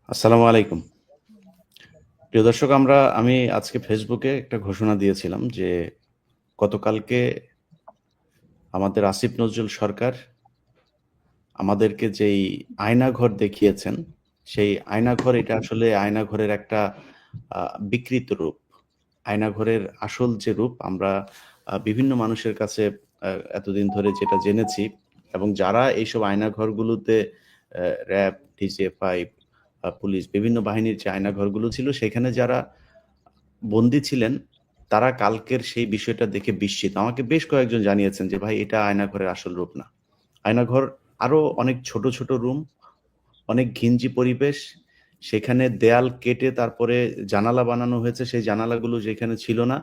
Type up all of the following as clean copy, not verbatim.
আসসালামু আলাইকুম। প্রিয় দর্শক, আমি আজকে ফেসবুকে একটা ঘোষণা দিয়েছিলাম যে গতকালকে আমাদের আসিফ নজরুল সরকার আমাদেরকে যেই আয়নাঘর দেখিয়েছেন, সেই আয়নাঘর এটা আসলে আয়নাঘরের একটা বিকৃত রূপ। আয়নাঘরের আসল যে রূপ আমরা বিভিন্ন মানুষের কাছে এতদিন ধরে যেটা জেনেছি এবং যারা এইসব আয়নাঘরগুলোতে র‍্যাব, ডিজিএফআই, পুলিশ বিভিন্ন বাহিনীর যে আয়নাঘরগুলো ছিল সেখানে যারা বন্দী ছিলেন, তারা কালকের সেই বিষয়টা দেখে বিস্মিত। আমাকে বেশ কয়েকজন জানিয়েছেন যে, "ভাই এটা আয়নাঘরের আসল রূপ না।" আয়নাঘর আরো অনেক ছোট, ছোট রুম, অনেক ঘিঞ্জি পরিবেশ। সেখানে দেয়াল কেটে তারপরে জানালা বানানো হয়েছে। সেই জানালাগুলো যেখানে ছিল না,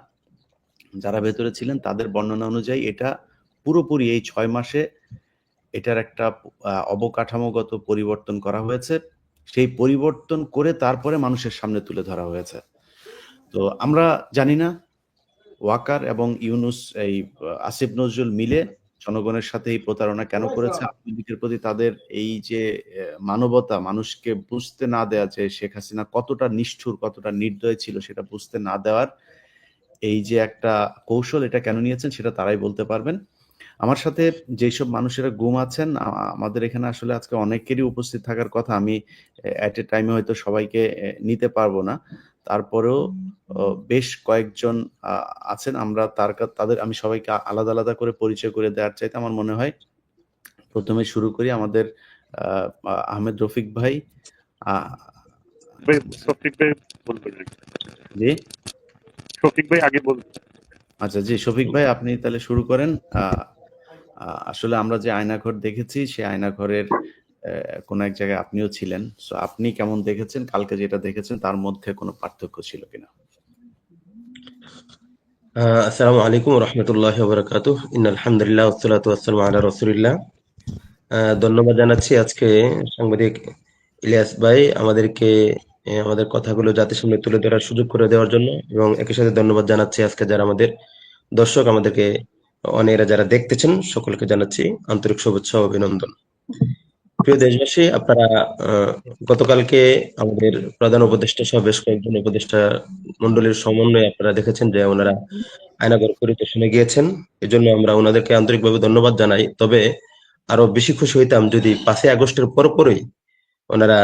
যারা ভেতরে ছিলেন তাদের বর্ণনা অনুযায়ী এটা পুরোপুরি এই ৬ মাসে এটার একটা অবকাঠামোগত পরিবর্তন করা হয়েছে। সেই পরিবর্তন করে তারপরে মানুষের সামনে তুলে ধরা হয়েছে। তো আমরা জানি না ওয়াকার এবং ইউনূস এই আসিফ নজরুল মিলে জনগণের সাথে এই প্রতারণা কেন করেছে? আওয়ামী লীগের প্রতি তাদের এই যে মানবতা, মানুষকে বুঝতে না দেয়া যে শেখ হাসিনা কতটা নিষ্ঠুর, কতটা নির্দয় ছিল সেটা বুঝতে না দেওয়ার এই যে একটা কৌশল, এটা কেন নিয়েছেন সেটা তারাই বলতে পারবেন। আমার সাথে যেসব মানুষেরা গুম আছেন, আমাদের এখানে আসলে আজকে অনেকেরই উপস্থিত থাকার কথা। আমি এট এ টাইমে হয়তো সবাইকে নিতে পারবো না। তারপরেও বেশ কয়েকজন আ আছেন। আমরা তাদের আমি সবাইকে আলাদা, আলাদা করে পরিচয় করে দেওয়ার চাইতে আমার মনে হয় ১ম এ শুরু করি আমাদের আ আ আহমেদ রফিক ভাই। আ শফিক ভাই বলবেন। জি? শফিক ভাই আগে বলবেন। আচ্ছা, জি, শফিক ভাই আপনি তাহলে শুরু করেন। আ আ আসলে আমরা যে আয়নাঘর দেখেছি, সেই আয়নাঘরের কোনো এক জায়গায় আপনিও ছিলেন। সো আপনি কেমন দেখেছেন? কালকে যেটা দেখেছেন তার মধ্যে কোনো পার্থক্য ছিল কিনা? আসসালামু আলাইকুম ওয়া রাহমাতুল্লাহি ওয়া বারাকাতুহু। ইন্নাল হামদুলিল্লাহ ওয়াসসালাতু ওয়াসসালামু আলা রাসূলিল্লাহ। ধন্যবাদ জানাচ্ছি আজকে সাংবাদিক ইলিয়াস ভাই আমাদেরকে আমাদের কথাগুলো জাতির সামনে তুলে ধরার সুযোগ করে দেওয়ার জন্য, এবং একই সাথে ধন্যবাদ জানাচ্ছি আজকে যারা আমাদের দর্শক, আমাদেরকে অন এয়ারে যারা দেখতেছেন সকলকে জানাচ্ছি আন্তরিক শুভেচ্ছা ও অভিনন্দন। প্রিয় দেশবাসী, আপনারা গতকালকে আমাদের প্রধান উপদেষ্টা সহ বেশ কয়েকজন উপদেষ্টা মন্ডলীর সমন্বয়ে আপনারা দেখেছেন যে ওনারা আয়নাঘর পরিদর্শনে গিয়েছেন। এজন্য আমরা ওনাদেরকে আন্তরিকভাবে ধন্যবাদ জানাই। তবে আরো বেশি খুশি হইতাম যদি ৫ই আগস্টের পরপরই ওনারা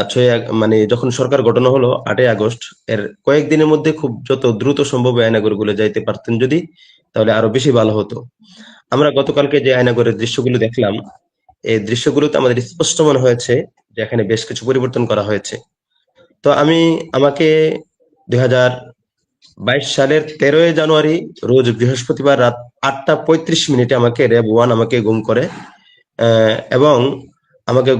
মানে যখন সরকার গঠন হলো ৮ই আগস্ট এর কয়েকদিনের মধ্যে খুব যত দ্রুত সম্ভব আয়নাঘরগুলো যাইতে পারতেন যদি, তাহলে আরো বেশি ভালো হতো। আমরা গতকালকে যে আয়নাঘরের দৃশ্যগুলো দেখলাম, এই দৃশ্যগুলোতে আমাদের স্পষ্ট মনে হয়েছে যে এখানে বেশ কিছু পরিবর্তন করা হয়েছে। তো আমাকে ২০২২ সালের ১৩ই জানুয়ারি রোজ বৃহস্পতিবার রাত ৮টা ৩৫ মিনিটে আমাকে র‍্যাব 1 আমাকে গুম করে, এবং আমাকে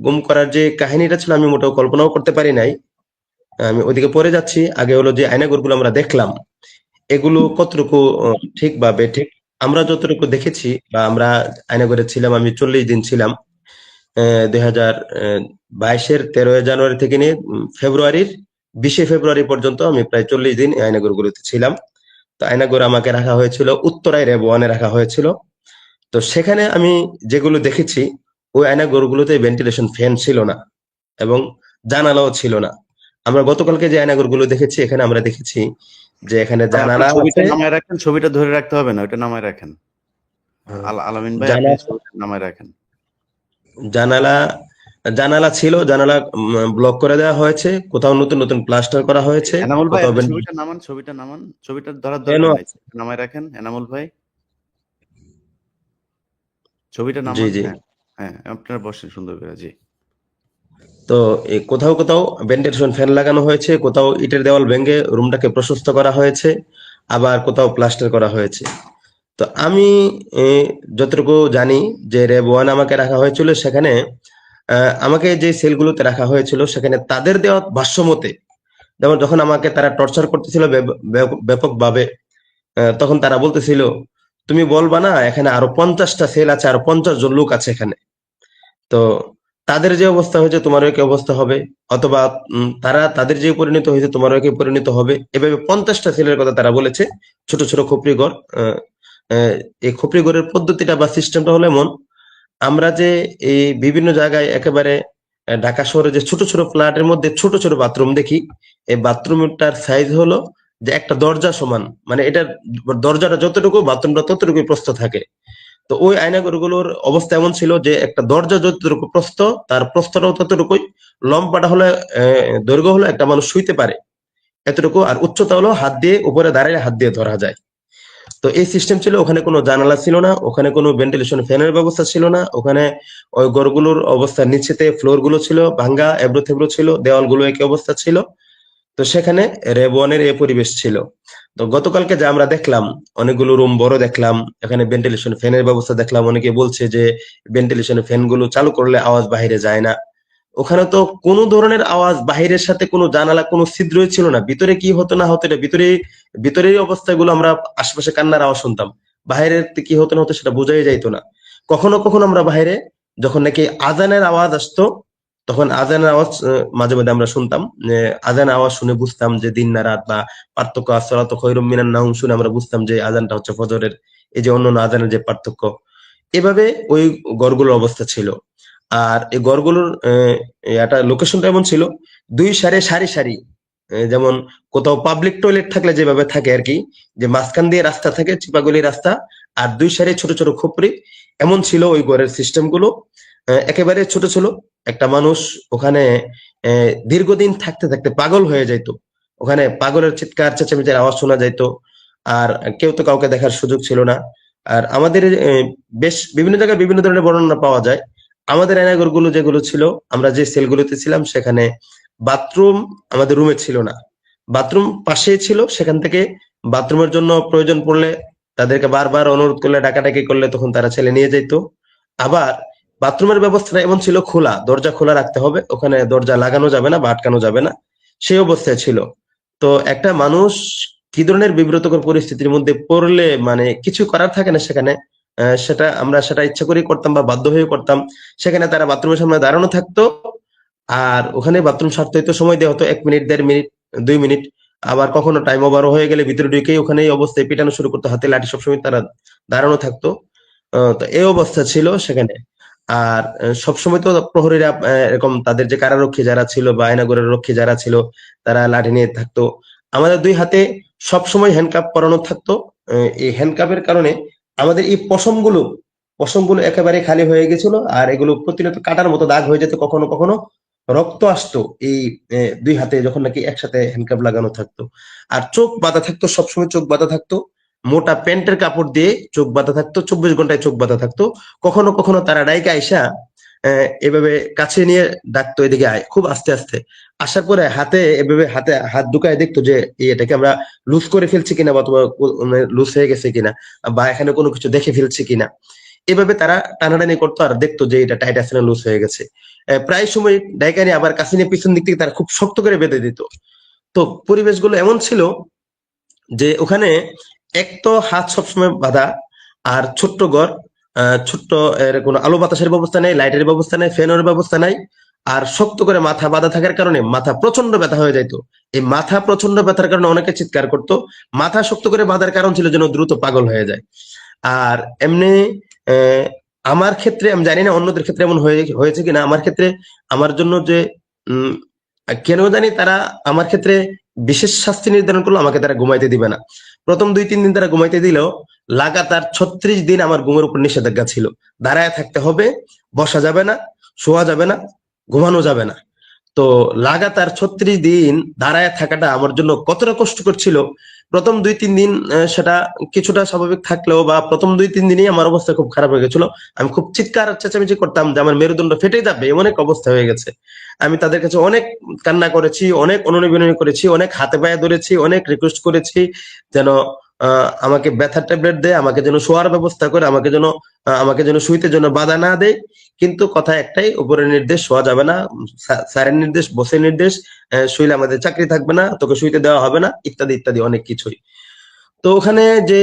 গুম করার যে কাহিনীটা ছিল আমি মোটেও কল্পনাও করতে পারি নাই। আমি ওইদিকে পরে যাচ্ছি। আগে হলো যে আয়নাঘরগুলো আমরা দেখলাম, এগুলো কতটুকু ঠিক বা বেঠিক। আমরা যতটুকু দেখেছি বা আমরা আয়নাঘরে ছিলাম, আমি ৪০ দিন ছিলাম। ২০২২-এর ১৩ই জানুয়ারি থেকে নিয়ে ফেব্রুয়ারির ২০শে ফেব্রুয়ারি পর্যন্ত আমি প্রায় ৪০ দিন এই আয়নাঘরগুলোতে ছিলাম। তো আয়নাঘরে আমাকে রাখা হয়েছিল উত্তরায় র‍্যাব 1-এ রাখা হয়েছিল। তো সেখানে আমি যেগুলো দেখেছি, ওই আয়নাঘরগুলোতে ভেন্টিলেশন ফ্যান ছিল না এবং জানালাও ছিল না। আমরা গতকালকে যে আয়নাঘরগুলো দেখেছি, এখানে আমরা দেখেছি যে এখানে ভাই আপনি জানালা ছবিটা আছে। নামায় রাখেন, ছবিটা ধরে রাখতে হবে না, ওইটা নামায় রাখেন। আলামিন ভাই আপনি জানালা ছবিটা নামায় রাখেন। জানালা জানালা ছিল, জানালা ব্লক করে দেওয়া হয়েছে, কোথাও নতুন নতুন প্লাস্টার করা হয়েছে, এনামুল ভাই কোথাও আপনি ছবিটা নামান, ছবিটা নামান। ছবিটা ধরার দরকার ফ্যানও নাই। আছে। নামায় রাখেন এনামুল ভাই। ছবিটা জি নামান। জি। হ্যাঁ, হ্যাঁ, আপনারা বসেন সুন্দর করে। জি। তো কোথাও কোথাও ভেন্টিলেশন ফ্যান লাগানো হয়েছে, কোথাও ইটের দেওয়াল ভেঙে রুমটাকে প্রশস্ত করা হয়েছে, আবার কোথাও প্লাস্টার করা হয়েছে। তো আমি যতটুকু জানি যে র‍্যাব 1 আমাকে রাখা হয়েছিল সেখানে, আমাকে যে সেলগুলোতে রাখা হয়েছিল সেখানে তাদের দেওয়া ভাষ্যমতে, যেমন যখন আমাকে তারা টর্চার করতেছিল ব্যাপকভাবে, তখন তারা বলতেছিল, তুমি বলবা না এখানে আরো ৫০টা সেল আছে, আরো ৫০ জন লোক আছে এখানে। তো তাদের যে অবস্থা হয়েছে তোমারও একই অবস্থা হবে, অথবা তারা তাদের যে পরিণত হয়েছে তোমারও একই পরিণত হবে। এভাবে ৫০টা সেলের কথা তারা বলেছে, ছোট ছোট খপরি ঘর। এই খপরি ঘরের পদ্ধতিটা বা সিস্টেমটা হলো এমন, আমরা যে এই বিভিন্ন জায়গায় একেবারে ঢাকা শহরে যে ছোট ছোট ফ্ল্যাটের মধ্যে ছোট ছোট বাথরুম দেখি, এই বাথরুমটার সাইজ হলো যে একটা দরজা সমান, মানে এটা দরজাটা যতটুকু বাথরুমটা ততটুকুই প্রস্থ থাকে। তো ওই আয়নাঘরগুলোর অবস্থা এমন ছিল যে একটা দরজা যতটুকু প্রস্থ, তার প্রস্থটাও ততটুকুই, লম্বাটা হলে দৈর্ঘ্য হলো একটা মানুষ শুইতে পারে এতটুকু, আর উচ্চতা হলো হাত দিয়ে উপরে দাঁড়িয়ে হাত দিয়ে ধরা যায়। তো এই সিস্টেম ছিল, ওখানে কোনো জানালা ছিল না, ওখানে কোনো ভেন্টিলেশন ফ্যানের ব্যবস্থা ছিল না, ওখানে ওই ঘরগুলোর অবস্থা নিচেতে ফ্লোর গুলো ছিল ভাঙ্গা, এবড়ো থেবড়ো ছিল, দেওয়ালগুলো একই অবস্থা ছিল। তো সেখানে রেবনের এই পরিবেশ ছিল। তো গতকালকে যে আমরা দেখলাম অনেকগুলো রুম বড় দেখলাম, এখানে ভেন্টিলেশন ফ্যানের ব্যবস্থা দেখলাম, অনেকে বলছে যে ভেন্টিলেশন ফ্যান গুলো চালু করলে আওয়াজ বাইরে যায় না। ওখানে তো কোনো ধরনের আওয়াজ, বাহিরের সাথে কোনো জানালা কোনো ছিদ্রই ছিল না, ভিতরে কি হতো না হতো এটা ভিতরের অবস্থাগুলো আমরা আশেপাশে কান্নার আওয়াজ শুনতাম, বাইরের কি হতো না হতো সেটা বোঝাই যাইতো না। কখনো কখনো আমরা বাইরে যখন নাকি আজানের আওয়াজ আসতো, তখন আজানের আওয়াজ মাঝে মাঝে আমরা শুনতাম, যে আজানের আওয়াজ শুনে বুঝতাম যে দিন না রাত বা পার্থক্য, আসসালাতু খায়রুম মিনান নাওম শুনে আমরা বুঝতাম যে আজানটা হচ্ছে ফজরের, এই যে অন্যান্য আজানের যে পার্থক্য। এভাবে ওই ঘরগুলোর অবস্থা ছিল। আর এই ঘরগুলোর একটা লোকেশনটা এমন ছিল, দুই সারি সারি সারি, যেমন কোথাও পাবলিক টয়লেট থাকলে যেভাবে থাকে আর কি, যে মাঝখান দিয়ে রাস্তা থাকে চিপাগুলি রাস্তা, আর দুই সারি ছোট ছোট খুপড়ি, এমন ছিল ওই ঘরের সিস্টেম গুলো। একেবারে ছোট ছিল। একটা মানুষ ওখানে দীর্ঘদিন থাকতে থাকতে পাগল হয়ে যাইতো, ওখানে পাগলের চিৎকার চেঁচামেচির আওয়াজ শোনা যাইতো, আর কেউ তো কাউকে দেখার সুযোগ ছিল না। আর আমাদের বেশ বিভিন্ন জায়গায় বিভিন্ন ধরনের বর্ণনা পাওয়া যায়। আমাদের আয়নাঘরগুলো যেগুলো ছিল, আমরা যে সেলগুলোতে ছিলাম সেখানে বাথরুম আমাদের রুমে ছিল না, বাথরুম পাশেই ছিল। সেখান থেকে বাথরুমের জন্য প্রয়োজন পড়লে তাদেরকে বারবার অনুরোধ করলে, ডাকাডাকি করলে তখন তারা ছেলে নিয়ে যেত। আবার বাথরুমের ব্যবস্থাটা এমন ছিল, খোলা দরজা খোলা রাখতে হবে, ওখানে দরজা লাগানো যাবে না বা আটকানো যাবে না, সেই অবস্থায় ছিল। তো একটা মানুষ কি ধরনের বিব্রতকর পরিস্থিতির মধ্যে পড়লে মানে কিছু করার থাকে না সেখানে, সেটা ইচ্ছা করে করতাম বা বাধ্য হয়ে করতাম। সেখানে তারা বাথরুমের সামনে দাঁড়ানো থাকতো, আর ওখানে বাথরুম সারতে হইতো, সময় দেওয়া হতো 1 মিনিট 1.5 মিনিট 2 মিনিট। আবার কখনো টাইম ওভারও হয়ে গেলে ভিতরে ঢুকেই ওখানে এই অবস্থায় পিটানো শুরু করতো, হাতে লাঠি, সবসময় তারা দাঁড়ানো থাকতো। তো এই অবস্থা ছিল সেখানে। আর সবসময় তো প্রহরীরা এরকম তাদের যে কারারক্ষী যারা ছিল বা আয়নাঘরের রক্ষী যারা ছিল, তারা লাঠি নিয়ে থাকতো। আমাদের দুই হাতে সবসময় হ্যান্ডকাপ পরানো থাকতো। এই হ্যান্ডকাপের কারণে আমাদের এই পশমগুলো একেবারে খালি হয়ে গেছিল, আর এগুলো প্রতিনিয়ত কাটার মতো দাগ হয়ে যেত, কখনো কখনো রক্ত আসতো এই দুই হাতে যখন নাকি একসাথে হ্যান্ডকাপ লাগানো থাকতো। আর চোখ বাঁধা থাকতো, সবসময় চোখ বাঁধা থাকতো, মোটা প্যান্টের কাপড় দিয়ে চোখ বাঁধা থাকতো, 24 ঘন্টায় চোখ বাঁধা থাকতো। কখনো কখনো তারা ডাইকা আইসা এভাবে কাছে নিয়ে ডাকতো, এদিকে আয়, খুব আস্তে আস্তে আসার পরে হাতে এভাবে হাতে হাত ঢুকায় দেখতো যে এটাকে আমরা লুজ করে ফেলছি কিনা, বা তোমার লুজ হয়ে গেছে কিনা, বা এখানে কোনো কিছু দেখে ফেলছি কিনা। এভাবে তারা টানাটানি করতো আর দেখতো যে এটা টাইট আছে না লুজ হয়ে গেছে। প্রায় সময় ডাইকা নিয়ে আবার কাছে নিয়ে পিছন দিক থেকে তারা খুব শক্ত করে বেঁধে দিত। তো পরিবেশগুলো এমন ছিল যে ওখানে এক তো হাত সবসময় বাঁধা, আর ছোট্ট ঘর, ছোট্ট, এর কোনো আলো বাতাসের ব্যবস্থা নেই, লাইটের ব্যবস্থা নেই, ফ্যানের ব্যবস্থা নাই। আর শক্ত করে মাথা বাঁধা থাকার কারণে মাথা প্রচন্ড ব্যথা হয়ে যাইতো। এই মাথা প্রচন্ড ব্যথার কারণে অনেকে চিৎকার করতো। মাথা শক্ত করে বাঁধার কারণ ছিল যেন দ্রুত পাগল হয়ে যায়। আর এমনি আহ, আমার ক্ষেত্রে আমি জানি না অন্যদের ক্ষেত্রে এমন হয়েছে কিনা, আমার ক্ষেত্রে আমার জন্য যে উম কেন জানি তারা আমার ক্ষেত্রে বিশেষ শাস্তি নির্ধারণ করলো, আমাকে তারা ঘুমাইতে দিবে না। প্রথম 2-3 দিন তারা ঘুমাইতে দিলেও লাগাতার 36 দিন আমার ঘুমের উপর নিষেধাজ্ঞা ছিল। দাঁড়ায় থাকতে হবে, বসা যাবে না, শোয়া যাবে না, ঘুমানো যাবে না। তো লাগাতার 36 দিন দাঁড়ায় থাকাটা আমার জন্য কতটা কষ্টকর ছিল। প্রথম 2-3 দিন সেটা কিছুটা স্বাভাবিক থাকলেও, বা প্রথম 2-3 দিনই আমার অবস্থা খুব খারাপ হয়ে গেছিল। আমি খুব চিৎকার চেঁচামেচি করতাম যে আমার মেরুদণ্ড ফেটে যাবে, এমন এক অবস্থা হয়ে গেছে। আমি তাদের কাছে অনেক কান্না করেছি, অনেক অনুনয় করেছি, অনেক হাতে পায়ে ধরেছি, অনেক রিকোয়েস্ট করেছি যেন আমাকে ব্যথার ট্যাবলেট দেয়, আমাকে যেন শোয়ার ব্যবস্থা করে, আমাকে যেন শুইতে যেন বাধা না দেয়। কিন্তু কথা একটাই, উপরের নির্দেশ, শোয়া যাবে না, স্যারের নির্দেশ, বসের নির্দেশ, শুইলে আমাদের চাকরি থাকবে না, তোকে শুইতে দেওয়া হবে না, ইত্যাদি ইত্যাদি অনেক কিছুই। তো ওখানে যে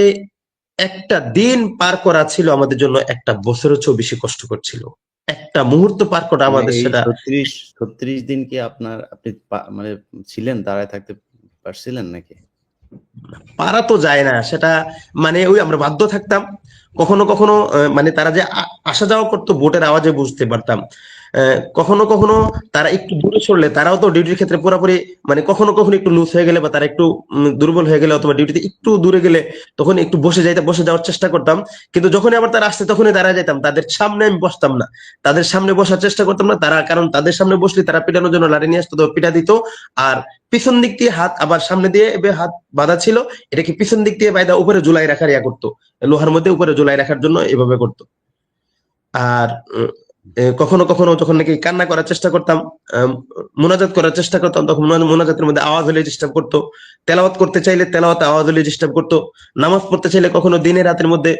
একটা দিন পার করা ছিল আমাদের জন্য একটা বছরের চেয়েও বেশি কষ্টকর ছিল। একটা মুহূর্ত পার করা মানে আমাদের এই সেটা 36 দিন কি আপনি মানে ছিলেন, দাঁড়ায় থাকতে পারছিলেন নাকি? পারা তো যায় না সেটা, মানে ওই আমরা বাধ্য থাকতাম। কখনো কখনো মানে তারা যে আসা যাওয়া করতো বোটের আওয়াজে বুঝতে পারতাম। কখনো কখনো তারা একটু দূরে সরলে তারাও তো ডিউটির ক্ষেত্রে পুরোপুরি মানে কখনো কখনো একটু লুজ হয়ে গেলে বা তারা একটু দুর্বল হয়ে গেলে অথবা ডিউটিতে একটু দূরে গেলে তখন একটু বসে যাওয়ার চেষ্টা করতাম। কিন্তু যখনই আবার তারা আসছে তখনই দাঁড়ায় যেতাম, তাদের সামনে আমি বসতাম না, তাদের সামনে বসার চেষ্টা করতাম না তারা, কারণ তাদের সামনে বসলে তারা পিটানোর জন্য লাঠি নিয়ে আসতো, তো পিটা দিত। আর পিছন দিক দিয়ে হাত আবার সামনে দিয়ে এভাবে হাত বাঁধা ছিল, এটাকে পিছন দিক দিয়ে বাইদা উপরে ঝুলাই রাখার ইয়া করতো, লোহার মধ্যে উপরে ঝুলাই রাখার জন্য এভাবে করতো। আর কখনো কখনো যখন নাকি কান্না করার চেষ্টা করতাম, মোনাজাত করার চেষ্টা করতাম, তখন মোনাজাতের মধ্যে আওয়াজ হলে ডিস্টার্ব করতো, তেলাওয়াত করতে চাইলে তেলাওয়াতে আওয়াজ হলে ডিস্টার্ব করতো, নামাজ পড়তে চাইলে কখনো দিনে রাতের মধ্যে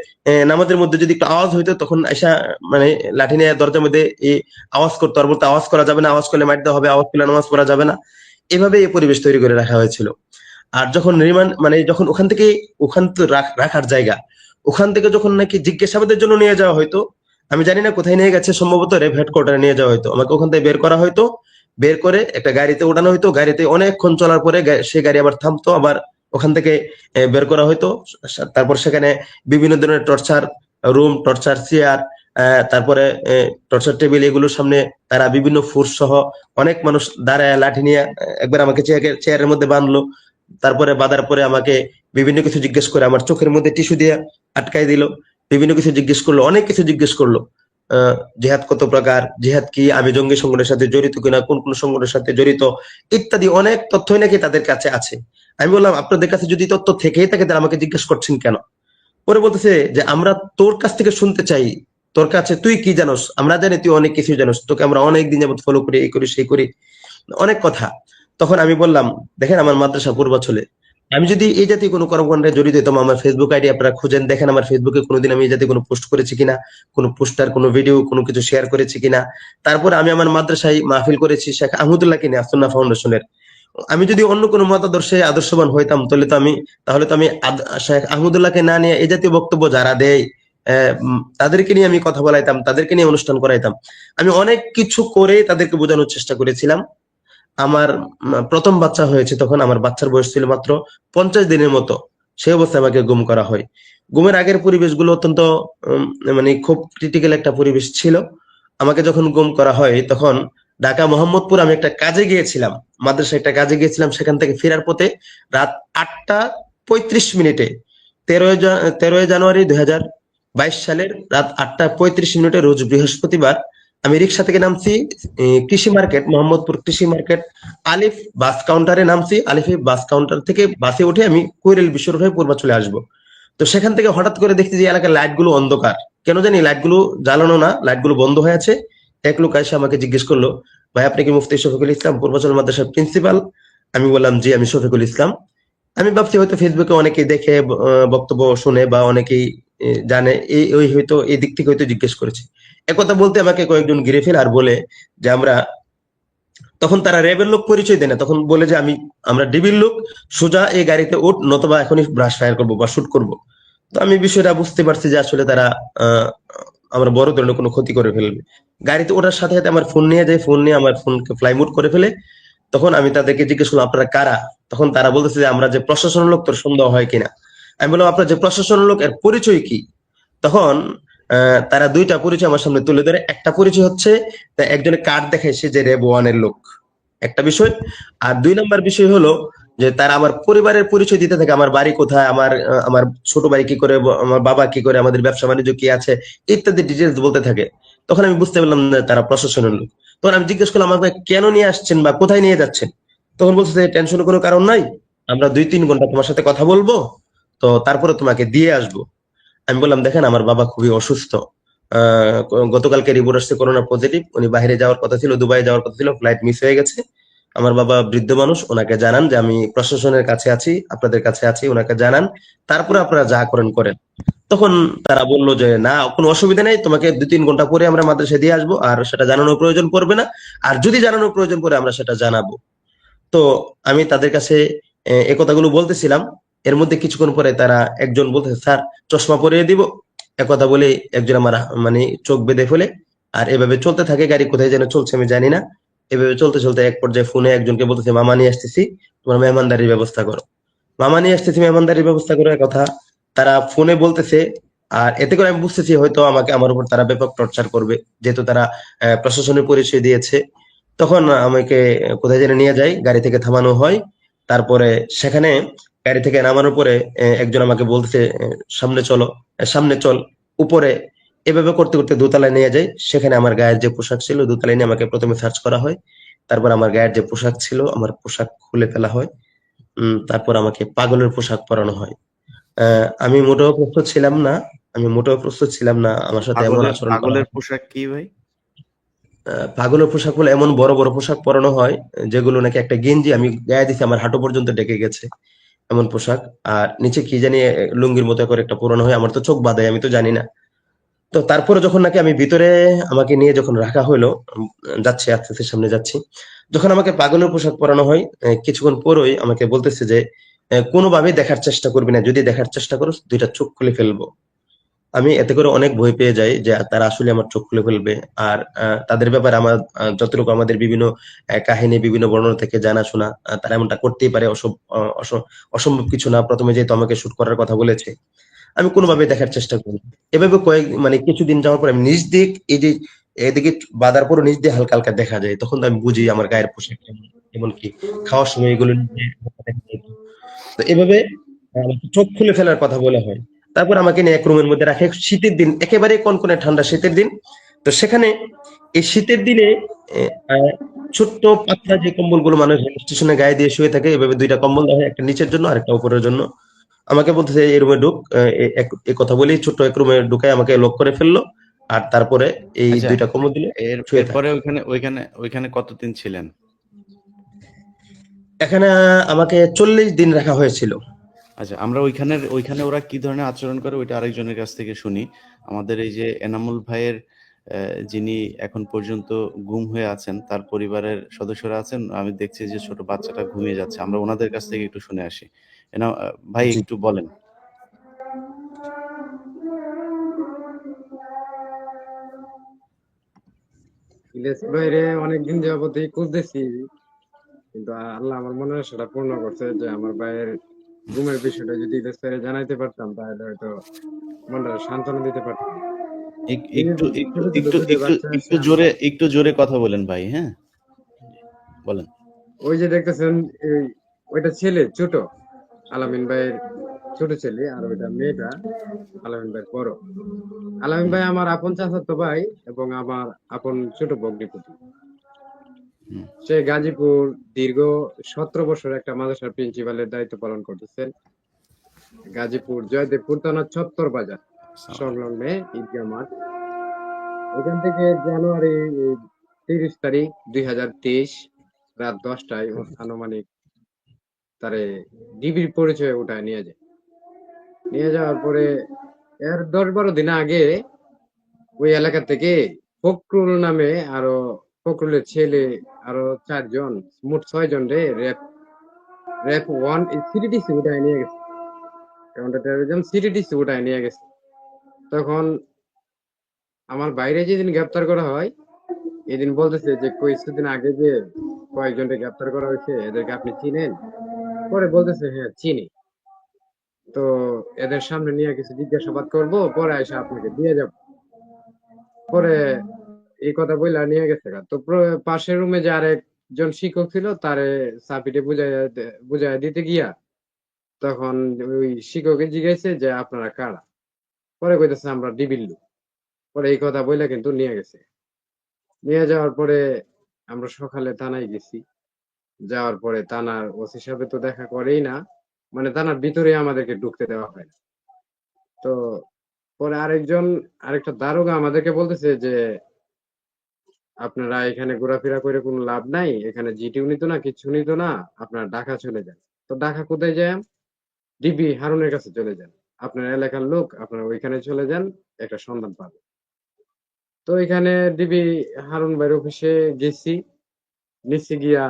নামাজের মধ্যে যদি একটু আওয়াজ হইতো তখন এসা মানে লাঠি নিয়ে দরজার মধ্যে এই আওয়াজ করতো, আর বলতো আওয়াজ করা যাবে না, আওয়াজ করলে মার দেওয়া হবে, আওয়াজ করলে নামাজ পড়া যাবে না। এভাবে এই পরিবেশ তৈরি করে রাখা হয়েছিল। আর যখন রিমান্ড মানে যখন ওখান তো রাখার জায়গা, ওখান থেকে যখন নাকি জিজ্ঞাসাবাদের জন্য নিয়ে যাওয়া হয়তো, আমি জানি না কোথায় নিয়ে গেছে, সম্ভবত রেভ হেডকোয়ার্টারে নিয়ে যাওয়া হয়তো, আমাকে ওখান থেকে বের করা হয়তো, বের করে একটা গাড়িতে ওঠানো হয়তো, গাড়িতে অনেকক্ষণ চলার পরে সেই গাড়ি আবার থামতো, আবার ওখান থেকে বের করা হয়তো। তারপর সেখানে বিভিন্ন ধরনের টর্চার রুম, টর্চার চেয়ার, তারপরে টর্চার টেবিল, এগুলোর সামনে তারা বিভিন্ন ফোর্স সহ অনেক মানুষ দাঁড়ায় লাঠি নিয়ে একবার আমাকে চেয়ারের মধ্যে বাঁধলো, তারপরে বাঁধার পরে আমাকে বিভিন্ন কিছু জিজ্ঞেস করে, আমার চোখের মধ্যে টিস্যু দিয়ে আটকাই দিল, বিভিন্ন কিছু জিজ্ঞেস করলো, অনেক কিছু জিজ্ঞেস করলো। জিহাদ কত প্রকার, জিহাদ কি, আমি জঙ্গি সংগঠনের সাথে জড়িত কিনা, কোন কোন সংগঠনের সাথে জড়িত, ইত্যাদি অনেক তথ্যই নাকি তাদের কাছে আছে। আমি বললাম আপনাদের কাছে যদি তথ্য থেকেই থাকে তাহলে আমাকে জিজ্ঞেস করছেন কেন? পরে বলতেছে যে আমরা তোর কাছ থেকে শুনতে চাই, তোর কাছে তুই কি জানোস, আমরা জানি তুই অনেক কিছু জানোস, তোকে আমরা অনেক দিন যাবত ফলো করি, এই করি সেই করি, অনেক কথা। তখন আমি বললাম দেখেন আমার মাদ্রাসা পূর্বাচলে, আমি যদি এই জাতীয় কোনো কর্মকাণ্ডে জড়িত হইতাম, আমার ফেসবুক আইডি আপনারা খুঁজেন দেখেন আমার ফেসবুকে কোনোদিন আমি এই জাতীয় কোনো পোস্ট করেছি কিনা, কোনো পোস্টার, কোনো ভিডিও, কোনো কিছু শেয়ার করেছি কিনা। তারপর আমি আমার মাদ্রাসায় মাহফিল করেছি শেখ আহমদুল্লাহকে নিয়ে, আসুন্নাহ ফাউন্ডেশনের। আমি যদি অন্য কোনো মতাদর্শে আদর্শবান হইতাম তাহলে তো আমি শেখ আহমদুল্লাহকে না নিয়ে এই জাতীয় বক্তব্য যারা দেয় তাদেরকে নিয়ে আমি কথা বলাইতাম, তাদেরকে নিয়ে অনুষ্ঠান করাইতাম। আমি অনেক কিছু করে তাদেরকে বোঝানোর চেষ্টা করেছিলাম। আমার প্রথম বাচ্চা হয়েছে, তখন আমার বাচ্চার বয়স ছিল মাত্র 50 দিনের মতো, সেই অবস্থায় আমাকে গুম করা হয়। গুমের আগের পরিবেশগুলো অত্যন্ত মানে খুব ক্রিটিক্যাল একটা পরিবেশ ছিল। আমাকে যখন গুম করা হয় তখন ঢাকা মোহাম্মদপুর আমি একটা কাজে গিয়েছিলাম, মাদ্রাসায় একটা কাজে গিয়েছিলাম, সেখান থেকে ফেরার পথে রাত 8টা 35 মিনিটে 13ই জানুয়ারি 2022 সালের রাত 8টা 35 মিনিটে রোজ বৃহস্পতিবার আমি রিক্সা থেকে নামছি, কৃষি মার্কেট, মোহাম্মদপুর কৃষি মার্কেট আলিফ বাস কাউন্টারে নামছি, আলিফে বাস কাউন্টার থেকে বাসে উঠে আমি কুড়িল বিশ্ব রোড হয়ে পূর্বাচলে আসবো। তো সেখান থেকে হঠাৎ করে দেখছি যে এলাকার লাইট গুলো অন্ধকার, কেন জানি লাইট গুলো জ্বালানো না, লাইট গুলো বন্ধ হয়ে আছে। এক লোক এসে আমাকে জিজ্ঞেস করলো, ভাই আপনি কি মুফতি শফিকুল ইসলাম, পূর্বাচল মাদ্রাসার প্রিন্সিপাল? আমি বললাম জি আমি শফিকুল ইসলাম। আমি ভাবছি হয়তো ফেসবুকে অনেকেই দেখে বক্তব্য শুনে বা অনেকেই জানে, এই ওই হয়তো এই দিক থেকে হয়তো জিজ্ঞেস করেছে। একথা বলতে আমাকে কয়েকজন ঘিরে ফেলে আর বলে যে আমরা, তখন তারা র্যাবের লোক পরিচয় দেয় না, তখন বলে যে আমরা ডিবির লোক, সোজা এই গাড়িতে উঠ নতবা এখনই ব্রাশ ফায়ার করবো বা শুট করবো। তো আমি বিষয়টা বুঝতে পারছি যে আসলে তারা আমরা বড় ধরনের কোনো ক্ষতি করে ফেলবে। গাড়িতে ওঠার সাথে সাথে আমার ফোন নিয়ে যায়, ফোন নিয়ে আমার ফোনকে ফ্লাই মোড করে ফেলে। তখন আমি তাদেরকে জিজ্ঞেস করলাম আপনারা কারা? তখন তারা বলতেছে যে আমরা যে প্রশাসনের লোক, তোর সন্দেহ হয় কিনা? আমি বললাম আপনার যে প্রশাসনের লোক এর পরিচয় কি? তখন তারা দুইটা পরিচয় আমার সামনে তুলে ধরে। একটা পরিচয় হচ্ছে একজনের কার্ড দেখায় সে যে র্যাব ওয়ানের লোক, একটা বিষয়। আর 2 নম্বর বিষয় হলো যে তারা আমার পরিবারের পরিচয় দিতে থাকে, আমার বাড়ি কোথায়, আমার ছোট ভাই কি করে, আমার বাবা কি করে, আমাদের ব্যবসা বাণিজ্য কি আছে, ইত্যাদি ডিটেলস বলতে থাকে। তখন আমি বুঝতে পারলাম না তারা প্রশাসনের লোক। তখন আমি জিজ্ঞেস করলাম আমাকে কেন নিয়ে আসছেন বা কোথায় নিয়ে যাচ্ছেন? তখন বলছে যে টেনশনের কোনো কারণ নাই, আমরা 2-3 ঘন্টা তোমার সাথে কথা বলবো, তো তারপরে তোমাকে দিয়ে আসবো। আমি বললাম দেখেন আমার বাবা খুবই অসুস্থ, গতকালকে রিপোর্ট আসছে করোনা পজিটিভ, উনি বাইরে যাওয়ার কথা ছিল, দুবাই যাওয়ার কথা ছিল, ফ্লাইট মিস হয়ে গেছে। আমার বাবা বৃদ্ধ মানুষ, ওনাকে জানান যে আমি প্রশাসনের কাছে আছি, আপনাদের কাছে আছি, ওনাকে জানান, তারপরে আপনারা যা করেন করেন। তখন তারা বললো যে না কোনো অসুবিধা নেই, তোমাকে 2-3 ঘন্টা পরে আমরা মাদ্রাসায় দিয়ে আসবো, আর সেটা জানানোর প্রয়োজন পড়বে না, আর যদি জানানোর প্রয়োজন পড়ে আমরা সেটা জানাবো। তো আমি তাদের কাছে এই কথাগুলো বলতেছিলাম। এর মধ্যে কিছুক্ষণ পরে তারা একজন বলতেছে স্যার চশমা পরিয়ে দিব, একথা বলে একজন আমার মানে চোখ বেঁধে ফেলে। আর এভাবে চলতে থাকে, গাড়ি কোথায় যেন চলছে আমি জানি না। এভাবে চলতে চলতে এক পর্যায়ে ফোনে একজনকে বলতেছে মামা নিয়ে আসতেছি, তোমার মেহমানদারির ব্যবস্থা করো, মামা নিয়ে আসতেছি মেহমানদারির ব্যবস্থা করো, কথা তারা ফোনে বলতেছে। আর এতে করে আমি বুঝতেছি হয়তো আমাকে আমার উপর তারা ব্যাপক টর্চার করবে, যেহেতু তারা প্রশাসনের পরিচয় দিয়েছে। তখন আমাকে কোথায় যেন নিয়ে যায়, গাড়ি থেকে থামানো হয়। তারপরে সেখানে গাড়ি থেকে নামানোর পরে একজন আমাকে বলতেছে, সামনে চলো, সামনে চল, উপরে। এভাবে করতে করতে দোতলায় নিয়ে যায়। সেখানে আমার গায়ের যে পোশাক ছিল, দোতলায় নিয়ে আমাকে প্রথমে সার্চ করা হয়। তারপর আমার গায়ের যে পোশাক ছিল, আমার পোশাক খুলে ফেলা হয়। তারপর আমাকে পাগলের পোশাক পরানো হয়। আমি মোটেও প্রস্তুত ছিলাম না। আমি মোটেও প্রস্তুত ছিলাম না আমার সাথে এমন পাগলের আচরণ করা পাগলের হয়। পোশাক কি ভাই? পাগলের পোশাক বলে এমন বড় বড় পোশাক পরানো হয়, যেগুলো নাকি একটা গেঞ্জি আমি গায়ে দিছি আমার হাঁটু পর্যন্ত ডেকে গেছে, এমন পোশাক। আর নিচে কি জানি লুঙ্গির মতো করে একটা পরানো হয়, আমার তো চোখ বাঁধে, আমি তো জানি না। তো তারপরে যখন নাকি আমি ভিতরে, আমাকে নিয়ে যখন রাখা হলো, যাচ্ছি, আস্তে আস্তে সামনে যাচ্ছি। যখন আমাকে পাগলের পোশাক পরানো হয়, কিছুক্ষণ পরই আমাকে বলতেছে যে কোনোভাবেই দেখার চেষ্টা করবি না, যদি দেখার চেষ্টা করো দুইটা চোখ খুলে ফেলবো। আমি এতে করে অনেক ভয় পেয়ে যাই যে তারা আসলে আমার চোখ খুলে ফেলবে। আর তাদের ব্যাপারে আমার যতটুকু আমাদের বিভিন্ন কাহিনী, বিভিন্ন বর্ণনা থেকে জানাশোনা, তারা এমনটা করতেই পারে, অসম্ভব কিছু না। প্রথমে যেহেতু আমাকে শুট করার কথা বলেছে, আমি জি। কোনোভাবে দেখার চেষ্টা করি। এভাবে মানে কিছুদিন যাওয়ার পর আমি নিজ দিক, এই যে এদিকে বাঁধার পরও নিজ দিয়ে হালকা হালকা দেখা যায়, তখন তো আমি বুঝি আমার গায়ের পোশাক কেমন। এমনকি খাওয়ার সময় এগুলো নিজে দেখা যেত। তো এভাবে আমাকে চোখ খুলে ফেলার কথা বলা হয়। তারপর আমাকে নিয়ে এক রুমের মধ্যে রাখে, শীতের দিন, একেবারে কনকনে ঠান্ডা শীতের দিন। তো সেখানে এই শীতের দিনে আহ, ছোট্ট পাতলা যে কম্বলগুলো মানুষ রেল স্টেশনে গায়ে দিয়ে শুয়ে থাকে, এভাবে দুইটা কম্বল দেওয়া হয়, একটা নিচের জন্য আর একটা উপরের জন্য। আমাকে বলতেছে এই রুমে ঢুক, এই কথা বলেই ছোট্ট এক রুমে ঢুকে আমাকে লক করে ফেললো। আর তারপরে এই আচ্ছা, দুইটা কম্বল দিলে শুয়ে থাক। এরপরে ওইখানে কতদিন ছিলেন? এখানে আমাকে 40 দিন রাখা হয়েছিল। আচ্ছা, আমরা ওইখানে ওরা কি ধরনের আচরণ করে ওইটা আরেকজনের কাছ থেকে শুনি। আমাদের এই যে এনামুল ভাইয়ের যিনি এখন পর্যন্ত গুম হয়ে আছেন, তার পরিবারের সদস্যরা আছেন। আমি দেখছি যে ছোট বাচ্চাটা ঘুমিয়ে যাচ্ছে। আমরা ওনাদের কাছ থেকে একটু শুনে আসি। ভাই জি। একটু বলেন। ইলিয়াস ভাইরে অনেকদিন যাবতই খুঁজতেছি, কিন্তু আল্লাহ আমার মনে হয় সেটা পূর্ণ করছে যে আমার ভাইয়ের ঘুমের বিষয়টা যদি ইলিয়াস ভাইরে জানাইতে পারতাম তাহলে হয়তো মনটা সান্ত্বনা দিতে পারতাম। এই যে একটু একটু ছোট ছোট একটু দুইটা একটু বাচ্চা আছে একটু আমার, জোরে একটু জোরে কথা বলেন ভাই, হ্যাঁ? বলেন। ওই যে দেখতেছেন, এই ওইটা ছেলে ছোট, আলামিন ভাইয়ের ছোট ছেলে, আর ওইটা মেয়েটা আলামিন ভাইয়ের বড়। আলামিন হুম, ভাই আমার আপন চাচাতো ভাই এবং আমার আপন ছোট ভগ্নিপতি। হুম। সে গাজীপুর দীর্ঘ 17 বছর একটা মাদ্রাসার প্রিন্সিপালের দায়িত্ব পালন করতেছেন। গাজীপুর জয়দেবপুর থানা চত্বর বাজার আসসালামু আলাইকুম। সংলগ্নে ঈদগাহ মাঠ। ওখান থেকে জানুয়ারি 30 তারিখ 2023 রাত 10টায় আনুমানিক তারে ডিবির পরিচয়ে উঠায় নিয়ে যায়। নিয়ে যাওয়ার পরে এর 10-12 দিন আগে ওই এলাকা থেকে ফখরুল নামে আরো, ফখরুলের ছেলে আরো 4 জন, মোট 6 জন রে র্যাপ 1 সিটিডিসি উঠায় নিয়ে গেছে। কাউন্টার টেরোরিজম সিটিডিসি উঠায় নিয়ে গেছে। তখন আমার বাইরে যেদিন গ্রেপ্তার করা হয়, এদিন বলতেছে যে কিছুদিন আগে যে কয়েকজনকে গ্রেপ্তার করা হয়েছে এদেরকে আপনি চিনেন? পরে বলতেছে হ্যাঁ চিনি। তো এদের সামনে নিয়ে কিছু জিজ্ঞাসাবাদ করব, পরে এসে আপনাকে দিয়ে যাব। পরে এই কথা বইলা নিয়ে গেছে গা। তো পাশের রুমে যে আরেকজন শিক্ষক ছিল তারে চাপিটে বুঝাইয়া দিতে গিয়া তখন ওই শিক্ষকের জিজ্ঞাসা যে আপনারা কারা? পরে কইতেছে আমরা ডিবির লোক। পরে এই কথা বইলা কিন্তু নিয়ে গেছে। নিয়ে যাওয়ার পরে আমরা সকালে থানায় গেছি। যাওয়ার পরে থানার ওসি সাহেব তো দেখা করেই না, মানে থানার ভিতরে আমাদেরকে ঢুকতে দেওয়া হয় না। তো পরে আরেকটা দারোগা আমাদেরকে বলতেছে যে আপনারা এখানে ঘোরাফেরা করে কোনো লাভ নাই, এখানে জিটিও নিত না, কিচ্ছু নিত না, আপনারা ঢাকা চলে যান। তো ঢাকা কোথায় যান? ডিবি হারুনের কাছে চলে যান। আপনার এলাকার লোক, আপনারা ওইখানে চলে যান, একটা সন্ধান পাবেন। তো এখানে ডিবি হারুন ভাইয়ের অফিসে গেছি, নিচে গিয়া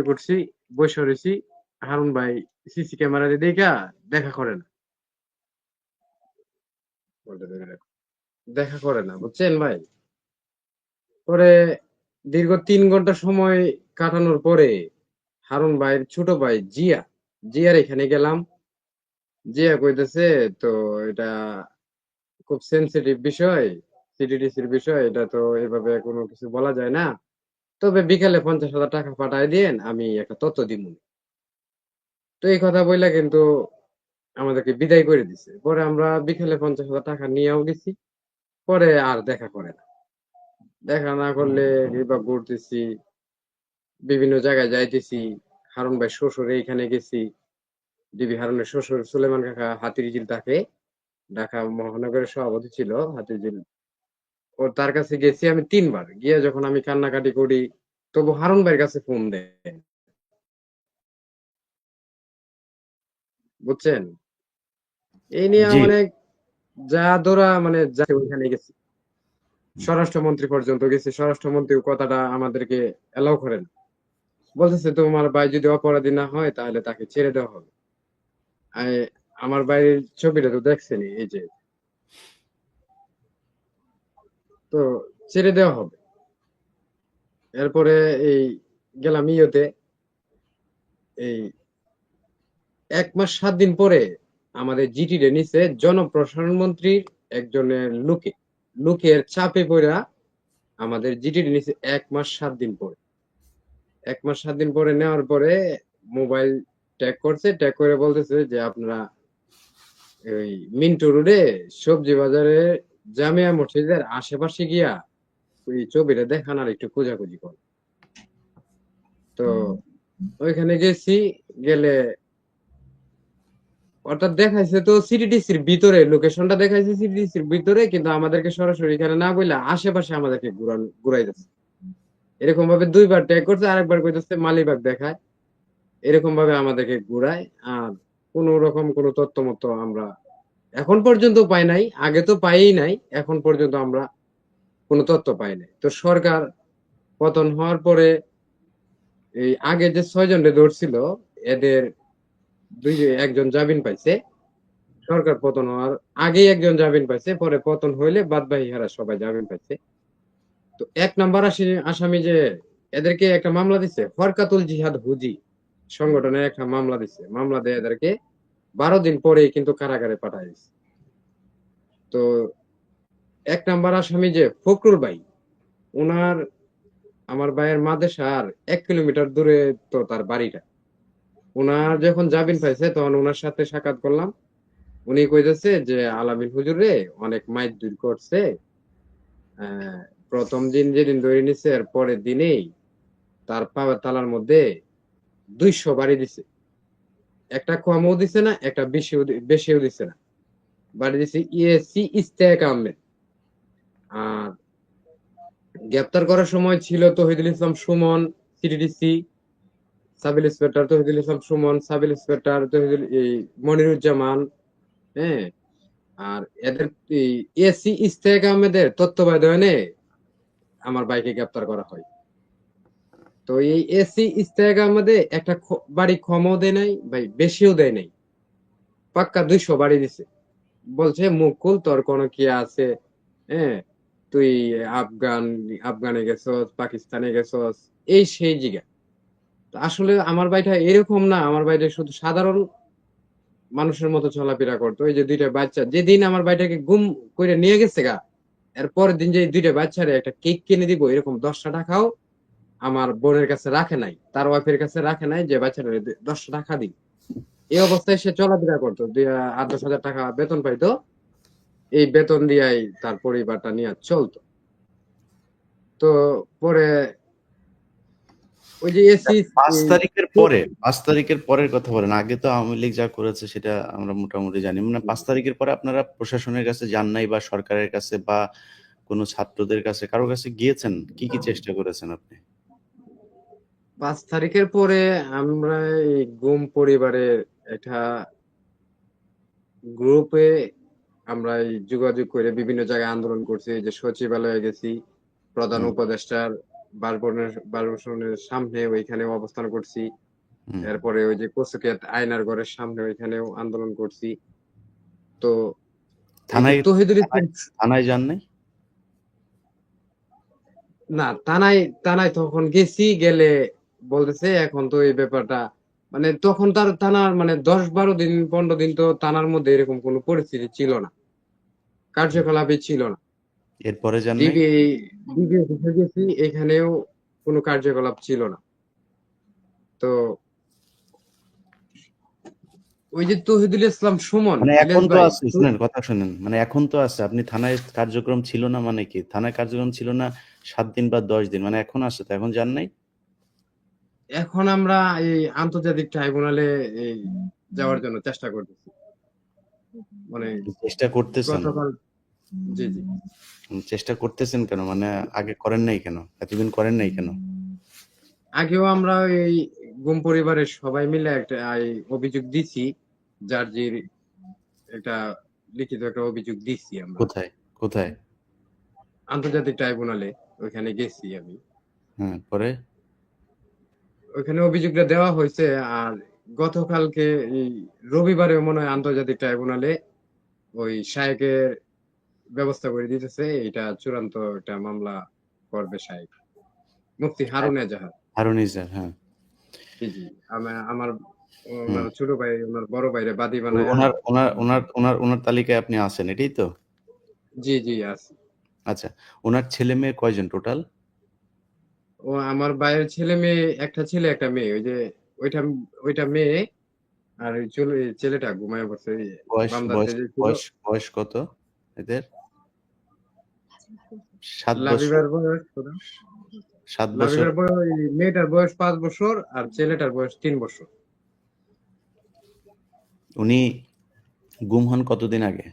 করছি, বসে রয়েছি। হারুন ভাই সিসি ক্যামেরা দেখা দেখা করে না, বলতে দেবে, দেখা করে না, বুঝছেন ভাই? পরে দীর্ঘ 3 ঘন্টা সময় কাটানোর পরে হারুন ভাইয়ের ছোট ভাই জিয়ার এখানে গেলাম। জিয়া কইতেছে তো এটা খুব সেনসিটিভ বিষয়, সিটিডিসির বিষয়, এটা তো এভাবে কোনো কিছু বলা যায় না। তবে বিকালে 50,000 টাকা পাঠায় দিয়েন, আমি একটা তথ্য দিমু। তো এই কথা বইলা কিন্তু আমাদেরকে বিদায় করে দিছে। পরে আমরা বিকেলে 50,000 টাকা নিয়েও গেছি। পরে আর দেখা করে না। দেখা না করলে এবার ঘুরতেছি, বিভিন্ন জায়গায় যাইতেছি। হারুন ভাই শ্বশুর এইখানে গেছি। ডিবি হারুনের শ্বশুর সুলেমান কাকা হাতিরঝিল থাকে। ঢাকা মহানগরের সভাপতি ছিল হাতিরঝিল। তার কাছে গেছি আমি ৩ বার। গিয়ে যখন আমি কান্নাকাটি করি, তবু হারুন ভাইয়ের কাছে ফোন দেয়। বুঝছেন? এই নিয়ে জি। অনেক যা ধরা মানে যা ওইখানে গেছি। স্বরাষ্ট্রমন্ত্রী পর্যন্ত গেছি। স্বরাষ্ট্রমন্ত্রী কথাটা আমাদেরকে এলাও করেন। বলতেছে তোমার ভাই যদি অপরাধী না হয় তাহলে তাকে ছেড়ে দেওয়া হবে। আই- আমার ভাইয়ের ছবিটা তো দেখছেনই, এই যে, তো ছেড়ে দেওয়া হবে। এরপরে এই গেলাম ইয়েতে, এই 1 মাস 7 দিন পরে আমাদের জিটি রে নিছে জনপ্রশাসন মন্ত্রীর একজনের লোকের চাপে পড়া আমাদের জিটি রে নিছে 1 মাস 7 দিন পরে। 1 মাস 7 দিন পরে নেওয়ার পরে মোবাইল ট্যাগ করছে, ট্যাগ করে বলতেছে যে আপনারা ওই মিন্টু রোডে সবজি বাজারে জামিয়া মসজিদের আশেপাশে গিয়া ওই ছবিটা দেখান আর একটু খোঁজাখুঁজি কর। তো ওইখানে গেছি, গেলে অর্থাৎ দেখাইছে তো সিটিডিসির ভিতরে, লোকেশনটা দেখাইছে সিটিডিসির ভিতরে, কিন্তু আমাদেরকে সরাসরি এখানে না বললে আশেপাশে আমাদেরকে ঘুরাইতেছে। এরকম ভাবে 2 বার ট্যাগ করছে, আরেকবার কইতেছে মালিবাগ দেখায়। এরকম ভাবে আমাদেরকে ঘুরায়। আর কোন রকম কোন তথ্য মতো আমরা এখন পর্যন্ত পাই নাই, আগে তো পাইই নাই, এখন পর্যন্ত আমরা কোনো তথ্য পাই নাই। তো সরকার পতন হওয়ার পরে এই আগে যে 6 জনকে ধরছিল, এদের একজন জামিন পাইছে। সরকার পতন হওয়ার আগেই একজন জামিন পাইছে, পরে পতন হইলে বাদ বাকি হারা সবাই জামিন পাইছে। তো 1 নাম্বার আসামি যে, এদেরকে একটা মামলা দিছে হরকাতুল জিহাদ হুজি সংগঠনের একটা মামলা দিছে। মামলা দিয়ে এদেরকে 12 দিন পরেই কিন্তু কারাগারে পাঠায় দিছে। তো 1 নাম্বার আসামি যে ফখরুল ভাই, উনার আমার ভাইয়ের মাদেশার 1 কিলোমিটার দূরে তো তার বাড়িটা। উনার যখন জামিন পাইছে তখন উনার সাথে সাক্ষাৎ করলাম। উনি কইতেছে যে আলামিন হুজুর রে অনেক মাইর করছে। আহ, প্রথম দিন যেদিন ধরে নিছে এর পরের দিনেই তার পাওয়ার তালার মধ্যে 200 বাড়ি দিছে। একটা কমও দিছে না, একটা বেশিও দিছে না। বাড়ি দিছে ইএসসি ইস্তেক আহমেদ। আর গ্রেপ্তার করার সময় ছিল Tohidul Islam Sumon, CTDC sub inspector Tohidul Islam Sumon, sub inspector Moniruzzaman, হ্যাঁ। আর এদের এসি ইস্তেক আহমেদের তত্ত্বাবধানে আমার ভাইকে গ্রেপ্তার করা হয়। তো এই এসি ইস্তেক আহমেদে একটা বাড়ি কমও দেয় নাই ভাই, বেশিও দেয় নাই, পাক্কা 200 বাড়ি দিছে। বলছে মুকুল তোর কোনো কি আছে, হ্যাঁ, তুই আফগানে গেছস, পাকিস্তানে গেছস, এই সেই জিগা। আসলে আমার ভাইটা এরকম না, আমার ভাইটা শুধু সাধারণ মানুষের মতো চলাফেরা করতো। এই যে 2টা বাচ্চা যেদিন আমার ভাইটাকে গুম করে নিয়ে গেছে গা, এর পরের দিন যে 2টা বাচ্চারে একটা কেক কিনে দিব এরকম 10টা টাকাও আমার বোনের কাছে রাখে নাই, তার ওয়াইফের কাছে রাখে নাই যে বাচ্চাটা 10টা টাকা দিই। এই অবস্থায় সে চলাফেরা করতো, 8-10 হাজার টাকা বেতন পাইতো। এই বেতন দিয়াই তার পরিবারটা নিয়ে চলতো। তো পরে ওই যে এসি 5 তারিখের পরের কথা বলেন। আগে তো আওয়ামী লীগ যা করেছে সেটা আমরা মোটামুটি জানি। মানে 5 তারিখের পরে আপনারা প্রশাসনের কাছে যান নাই, বা সরকারের কাছে, বা কোনো ছাত্রদের কাছে, কারো কাছে গিয়েছেন? কি কি চেষ্টা করেছেন আপনি? 5 তারিখের পরে আমরা এই গুম পরিবারের একটা গ্রুপে আমরা এই যোগাযোগ করে বিভিন্ন জায়গায় আন্দোলন করছি। এই যে সচিবালয়ে গেছি, প্রধান হুম, উপদেষ্টার বাসভবনের সামনে ওইখানে অবস্থান করছি। হুম। এরপরে ওই যে কচুক্ষেত আয়নার ঘরের সামনে ওইখানেও আন্দোলন করছি। তো এই যে থানায় তহিদুল থানায় ইসলাম, থানায় যান নাই? না থানায়, তখন গেছি, গেলে বলতেছে এখন তো এই ব্যাপারটা, মানে তখন তার থানার মানে 10-12 দিন 15 দিন তো থানার মধ্যে এরকম কোনো পরিস্থিতি ছিল না। কার্যকলাপে ছিল না। এরপরে যান নাই? ডিবি ডিবি অফিসে গেছি, এখানেও কোনো কার্যকলাপ ছিল না। তো ওই যে তহিদুল ইসলাম সুমন, মানে এখন ইলিয়াস তো ভাই, আছে, শুনেন কথা শুনেন, মানে এখন তো আছে, আপনি থানায় কার্যক্রম ছিল না মানে কি? থানায় কার্যক্রম ছিল না 7 দিন বা 10 দিন, মানে এখন আছে, তো এখন যান নাই? এখন আমরা এই আন্তর্জাতিক ট্রাইব্যুনালে এই যাওয়ার জন্য চেষ্টা করতেছি। মানে চেষ্টা করতেছেন? গতকাল, জি জি, চেষ্টা করতেছেন কেন? মানে আগে করেন নাই কেন? এতদিন করেন নাই কেন? আগেও আমরা এই গুম পরিবারের সবাই মিলে একটা অভিযোগ দিছি, জার্জির একটা লিখিত একটা অভিযোগ দিছি আমরা কোথায় কোথায়? আন্তর্জাতিক ট্রাইব্যুনালে। ওইখানে গেছি আমি, হ্যাঁ, পরে? ওইখানে অভিযোগটা দেওয়া হয়েছে। আর গতকালকে এই রবিবারে মনে হয় আন্তর্জাতিক ট্রাইব্যুনালে ওই শায়েকের ব্যবস্থা করে দিতেছে, এটা চূড়ান্ত একটা মামলা করবে শায়েক, মুফতি হারুন এজাহার। হারুন ইজার, হ্যাঁ। জি জি, আমার হুম। ওনার ছোট ভাই ওনার বড় ভাইরে বাদী তো বানায়। ওনার ওনার ওনার ওনার ওনার তালিকায় আপনি আছেন, এটাই তো? জি জি আছে। আচ্ছা, ওনার ছেলে মেয়ে কয়জন টোটাল? ও আমার ভাইয়ের ছেলে মেয়ে, একটা ছেলে একটা মেয়ে। ওই যে ওইটা ওইটা মেয়ে, আর ওই ছেলেটা ঘুমায় পড়ছে, ওই বয়স বান্দাতে বয়স যে ছিল। বয়স বয়স কত এদের? 7 বছর? লাবিবার বয়স কত? 7 বছর? লাবিবার বয়স, ওই মেয়েটার বয়স 5 বছর আর ছেলেটার বয়স 3 বছর। উনি গুম হন কতদিন আগে?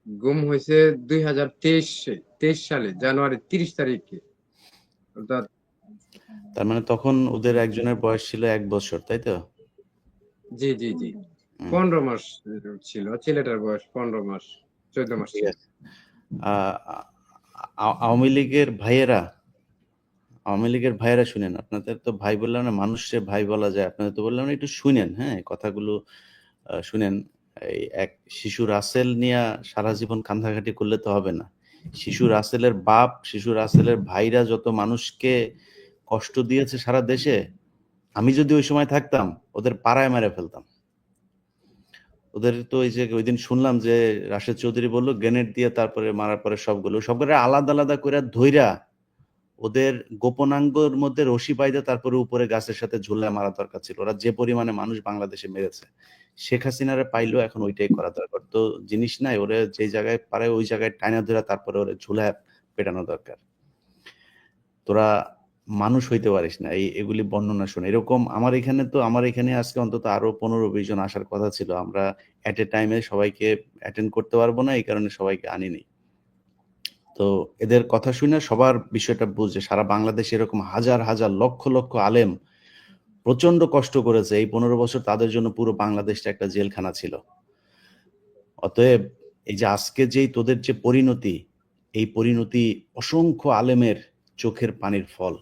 গুম হয়েছে 2023 সালে জানুয়ারি 30 তারিখে। অর্থাৎ তার মানে তখন ওদের একজনের বয়স ছিল 1 বছর, তাই তো? জি জি জি, হুম, 15 মাস ছিল। ছেলেটার বয়স 15 মাস, 14 মাস ঠিক ছিল। আছে। আওয়ামী লীগের ভাইয়েরা, শুনেন, আপনাদের তো ভাই বললাম না, মানুষের ভাই বলা যায়, আপনাদের তো বললাম না, একটু শুনেন, হ্যাঁ কথাগুলো শুনেন। এই এক শিশু রাসেল নিয়ে সারা জীবন কান্দাকাটি করলে তো হবে না। শিশু রাসেলের বাপ, শিশু রাসেলের ভাইরা যত মানুষকে কষ্ট দিয়েছে সারা দেশে, আমি যদি ওই সময় থাকতাম ওদের পাড়ায় মেরে ফেলতাম। ওদের তো ওই যে ওইদিন শুনলাম যে রাশেদ চৌধুরী বললো গ্রেনেড দিয়ে তারপরে মারার পরে সবগুলো আলাদা আলাদা করে ধইরা ওদের গোপনাঙ্গর মধ্যে রশি বাইদা তারপরে উপরে গাছের সাথে ঝুলায় মারা দরকার ছিল। ওরা যে পরিমাণে মানুষ বাংলাদেশে মেরেছে, শেখ হাসিনারে পাইলেও এখন ওইটাই করা দরকার। তো জিনিস নাই, ওরে যে জায়গায় পারে ওই জায়গায় টাইনা ধরে তারপরে ওরে ঝুলায় পেটানো দরকার। তোরা মানুষ হইতে পারিস না, এগুলি বর্ণনা শুনে এরকম। আমার এখানে আজকে অন্তত আরো 15-20 জন আসার কথা ছিল, আমরা এট এ টাইমে সবাইকে অ্যাটেন্ড করতে পারবো না, এই কারণে সবাইকে আনিনি। তো এদের কথা শুনে সবার বিষয়টা বুঝে, সারা বাংলাদেশে এরকম হাজার হাজার লক্ষ লক্ষ আলেম প্রচন্ড কষ্ট করেছে। এই 15 বছর তাদের জন্য পুরো বাংলাদেশটা একটা জেলখানা ছিল। অতএব এই যে আজকে যেই তোদের যে পরিণতি, এই পরিণতি অসংখ্য আলেমের চোখের পানির ফল।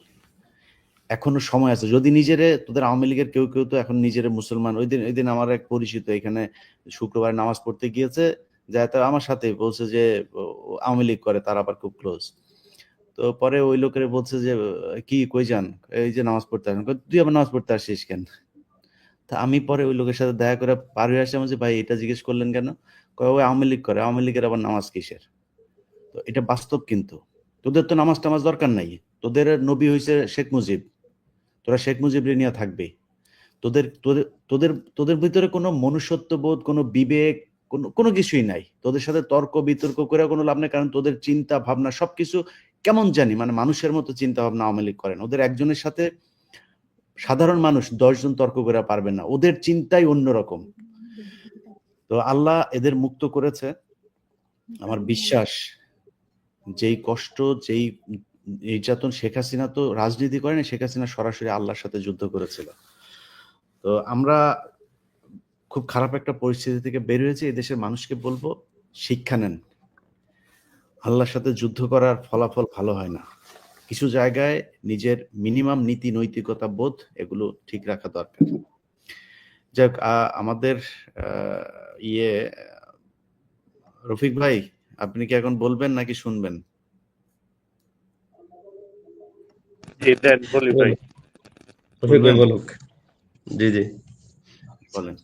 এখনো সময় আছে, যদি নিজেরে, তোদের আওয়ামী লীগের কেউ কেউ তো এখন নিজেরে মুসলমান, ওইদিন আমার এক পরিচিত এখানে শুক্রবার নামাজ পড়তে গিয়েছে, যায় তো আমার সাথে বলছে যে আওয়ামী লীগ করে, তার আবার খুব ক্লোজ। তো পরে ওই লোকের বলছে যে কি কই যান, এই যে নামাজ পড়তে আসেন। তুই আবার নামাজ পড়তে আসছিস কেন? তা আমি পরে ওই লোকের সাথে দেখা করে পার হয়ে আসলাম যে ভাই এটা জিজ্ঞেস করলেন কেন? কয় ওই আওয়ামী লীগ করে, আওয়ামী লীগের আবার নামাজ কিসের? তো এটা বাস্তব, কিন্তু তোদের তো নামাজ টামাজ দরকার নাই। তোদের নবী হইছে শেখ মুজিব, তোরা শেখ মুজিবরে নিয়ে থাকবি। তোদের তোদের তোদের তোদের ভিতরে কোনো মনুষ্যত্ববোধ, কোনো বিবেক, কোনো কিছুই নাই। তোদের সাথে তর্ক বিতর্ক করে কোনো লাভ নেই, কারণ তোদের চিন্তা ভাবনা সবকিছু কেমন জানি, মানে মানুষের মতো চিন্তা ভাবনা আওয়ামী লীগ করেন। ওদের একজনের সাথে সাধারণ মানুষ 10 জন তর্ক করে পারবে না, ওদের চিন্তাই অন্যরকম। তো আল্লাহ এদের মুক্ত করেছে। আমার বিশ্বাস, যেই কষ্ট, যেই নির্যাতন, শেখ হাসিনা তো রাজনীতি করেনি, শেখ হাসিনা সরাসরি আল্লাহর সাথে যুদ্ধ করেছিল। তো আমরা খুব খারাপ একটা পরিস্থিতি থেকে বের হয়েছে। এই দেশের মানুষকে বলবো, শিক্ষা নেন। আল্লাহর সাথে যুদ্ধ করার ফলাফল ভালো হয় না। কিছু জায়গায় নিজের মিনিমাম নীতি নৈতিকতা বোধ এগুলো ঠিক রাখা দরকার। যাক, আমাদের ইয়ে রফিক ভাই, আপনি কি এখন বলবেন নাকি শুনবেন? জি দেন, বলি ভাই। রফিক ভাই বলুক। জি জি বলেন।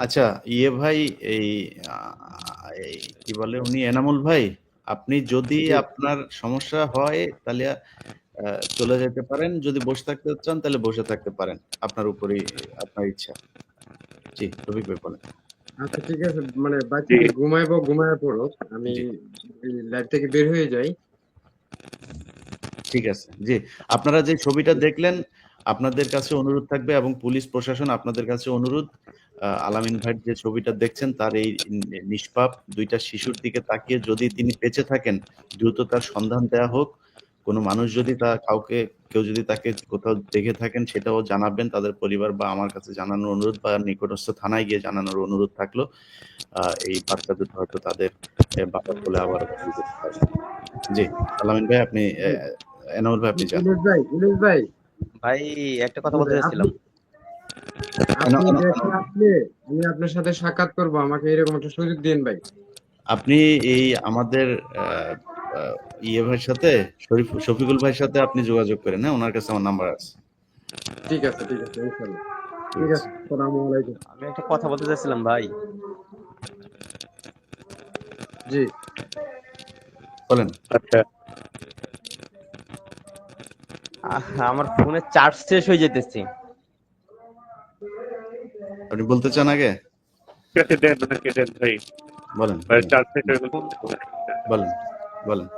আচ্ছা, ভাই, এই কি বলে উনি, এনামুল ভাই, আপনি যদি জি আপনার সমস্যা হয় তাহলে চলে যেতে পারেন, যদি বসে থাকতে চান তাহলে বসে থাকতে পারেন, আপনার উপরেই, আপনার ইচ্ছা। জি, রফিক ভাই বলেন। আচ্ছা, ঠিক আছে, মানে বাচ্চা জি যে ঘুমাইবো ঘুমায় পড়ো, আমি জি, লাইভ থেকে বের হয়ে যাই। ঠিক আছে। জি, আপনারা যে ছবিটা দেখলেন, আপনাদের কাছে অনুরোধ থাকবে এবং পুলিশ প্রশাসন আপনাদের কাছে অনুরোধ, আলামিন ভাইয়ের যে ছবিটা দেখছেন তার এই নিষ্পাপ ২ টা শিশুর দিকে তাকিয়ে যদি তিনি বেঁচে থাকেন, দ্রুত তার সন্ধান দেয়া হোক। কোনো মানুষ যদি কেউ যদি তাকে কোথাও দেখে থাকেন সেটাও জানাবেন তাদের পরিবার বা আমার কাছে জানানোর অনুরোধ, বা নিকটস্থ থানায় গিয়ে জানানোর অনুরোধ থাকলো। এই বাচ্চা দুটো হয়তো তাদের বাবার কোলে আবারও ফিরে যেতে পারে। জি, আলামিন ভাই আপনি, জি, এনামুল ভাই আপনি যান। ইলিশ ভাই, ভাই একটা কথা জি বলতে ভাই, আপনি চাচ্ছিলাম। আপনি দেশে এনামুল ভাই, আসলে আমি আপনার সাথে সাক্ষাৎ করবো, আমাকে এরকম একটা সুযোগ দিন ভাই। আপনি এই আমাদের আহ, আহ, ভাইয়ের সাথে, শফিকুল ভাইয়ের সাথে আপনি যোগাযোগ করেন, হ্যাঁ, ওনার কাছে আমার নাম্বার আছে। ঠিক আছে, ঠিক আছে, ইনশাল্লাহ। ঠিক ঠিক আছে, আছে, আসসালামু আলাইকুম। আমি একটা কথা বলতে চাচ্ছিলাম ভাই। জি, বলেন। আচ্ছা আমার ফোনে চার্জ শেষ হয়ে যেতেছে। আপনি বলতে চান আগে? কেটে দেন না, কেটে দেন ভাই। বলেন, ভাই বলেন, 4 থেকে ফোন- বলেন, বলেন।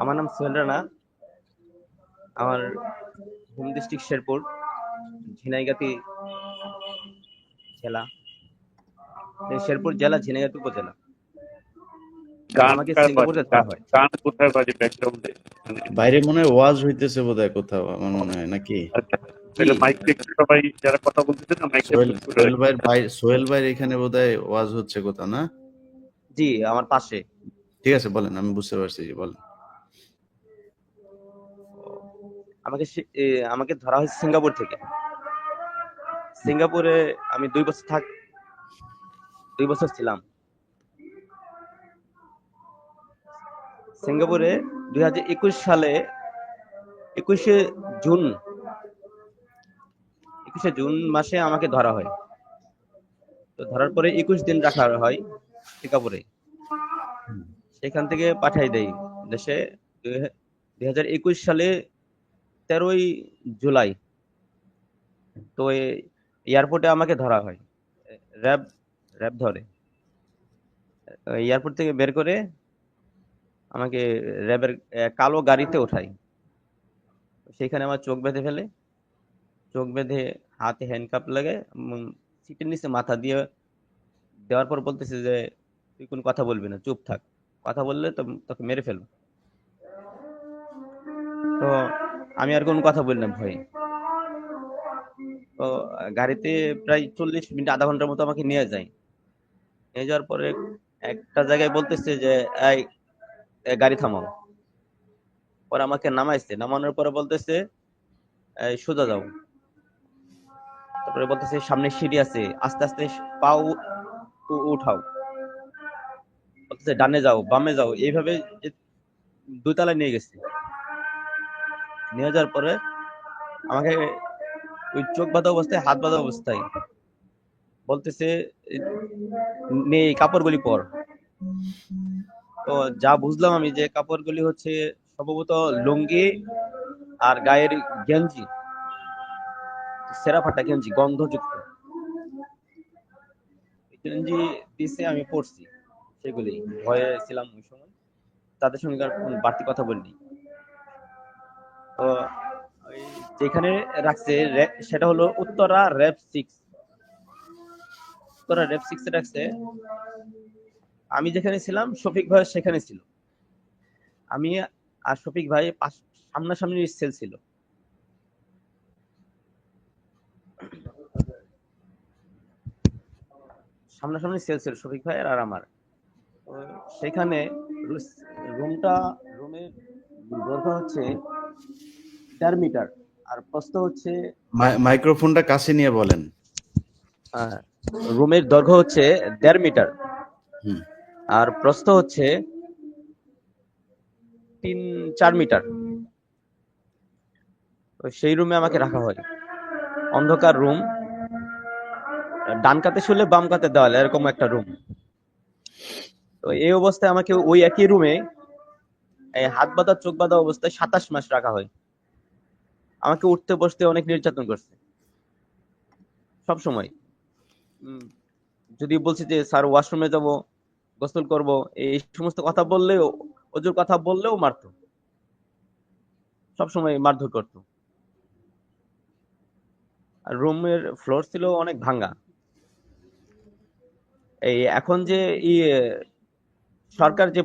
আমার নাম সোহেল রানা। আমার হোম ডিস্ট্রিক্ট শেরপুর, ঝিনাইগাতি জেলা। শেরপুর জেলা, ঝিনাইগাতি উপজেলা। গান আমাকে কার বাজে? সিঙ্গাপুরে ধরা হয়। গান কোথায় বাজে ব্যাকগ্রাউন্ডে? বাইরে মনে হয় ওয়াজ হইতেছে বোধহয় কোথাও, আমার মনে হয়, নাকি? আচ্ছা, জি, তাহলে মাইক থেকে সবাই যারা কথা বলতেছে না মাইকটা সোহেল মিউট করে সোহেল রাখবেন। ভাইয়ের সোহেল ভাইয়ের এখানে বোধহয় ওয়াজ হচ্ছে কোথাও, না? জি, আমার পাশে। ঠিক আছে, বলেন, আমি বুঝতে পারছি, বলেন। আমাকে ধরা হয়েছে সিঙ্গাপুর থেকে। সিঙ্গাপুরে আমি 2 বছর ছিলাম। সিঙ্গাপুরে 2021 সালে 21শে জুন 21শে জুন মাসে আমাকে ধরা হয়। তো ধরার পরে 21 দিন রাখা হয় সিঙ্গাপুরে। সেখান থেকে পাঠিয়ে দেয় দেশে। 2021 সালে 13ই জুলাই তো এয়ারপোর্টে আমাকে ধরা হয়। র্যাব র্যাব ধরে এয়ারপোর্ট থেকে বের করে আমাকে র্যাবের কালো গাড়িতে ওঠায়। সেখানে আমার চোখ বেঁধে ফেলে। চোখ বেঁধে হাতে হ্যান্ডকাপ লাগে, সিটের নিচে মাথা দিয়ে দেওয়ার পর বলতেছে যে তুই কোনো কথা বলবি না, চুপ থাক, কথা বললে তোকে মেরে ফেলবো। তো আমি আর কোনো কথা বলি না ভয়ে। তো গাড়িতে প্রায় 40 মিনিট, আধা ঘন্টার মতো আমাকে নিয়ে যায়। নিয়ে যাওয়ার পরে একটা জায়গায় বলতেছে যে এই গাড়ি থামাও। পরে আমাকে নামাইছে, নামানোর পরে বলতেছে এই সোজা যাও। তারপরে বলতেছে সামনে সিঁড়ি আছে, আস্তে আস্তে পা উঠাও। বলতেছে ডানে যাও, বামে যাও, এইভাবে 2 তলায় নিয়ে গেছে। নিয়ে যাওয়ার পরে আমাকে ওই চোখ বাঁধা অবস্থায়, হাত বাঁধা অবস্থায় বলতেছে নে এই কাপড়গুলি পর। তো যা বুঝলাম আমি যে কাপড়গুলি হচ্ছে সম্ভবত লুঙ্গি আর গায়ের গেঞ্জি, ছেঁড়া ফাটা গেঞ্জি, গন্ধযুক্ত গেঞ্জি দিছে। আমি পরছি সেগুলি, ভয়ে ছিলাম ওই সময়। তাদের সঙ্গে আর বাড়তি কথা বলিনি। তো ওই যেখানে রাখছে সেটা হলো উত্তরা র্যাব 6। উত্তরা র্যাব 6 এ রাখছে। আমি যেখানে ছিলাম শফিক ভাই সেখানে ছিল। আমি আর শফিক ভাই সামনাসামনি সেল ছিল। সামনাসামনি সেল ছিল শফিক ভাই আর আমার। তো সেখানে রুমের দৈর্ঘ্য হচ্ছে 1.5 মিটার আর প্রস্থ হচ্ছে মাইক্রোফোনটা কাছে নিয়ে বলেন। রুমের দৈর্ঘ্য হচ্ছে 1.5 মিটার হুম। আর প্রস্থ হচ্ছে 3-4 মিটার। তো সেই রুমে আমাকে রাখা হয়। অন্ধকার রুম, ডান কাতে শুলে বাম কাতে দেওয়াল, এরকম একটা রুম। তো এই অবস্থায় আমাকে ওই একই রুমে হাত বাঁধা চোখ বাঁধা অবস্থায় 27 মাস রাখা হয়। আমাকে উঠতে বসতে অনেক নির্যাতন করছে সব সময়। যদি বলছি যে স্যার ওয়াশরুমে যাব, গোসল করব, এই সমস্ত কথা বললেও, ওজুর কথা বললেও মারতো, সবসময় মারধর করতো। আর রুমের ফ্লোর ছিল অনেক ভাঙ্গা। এই এখন যে সরকার যে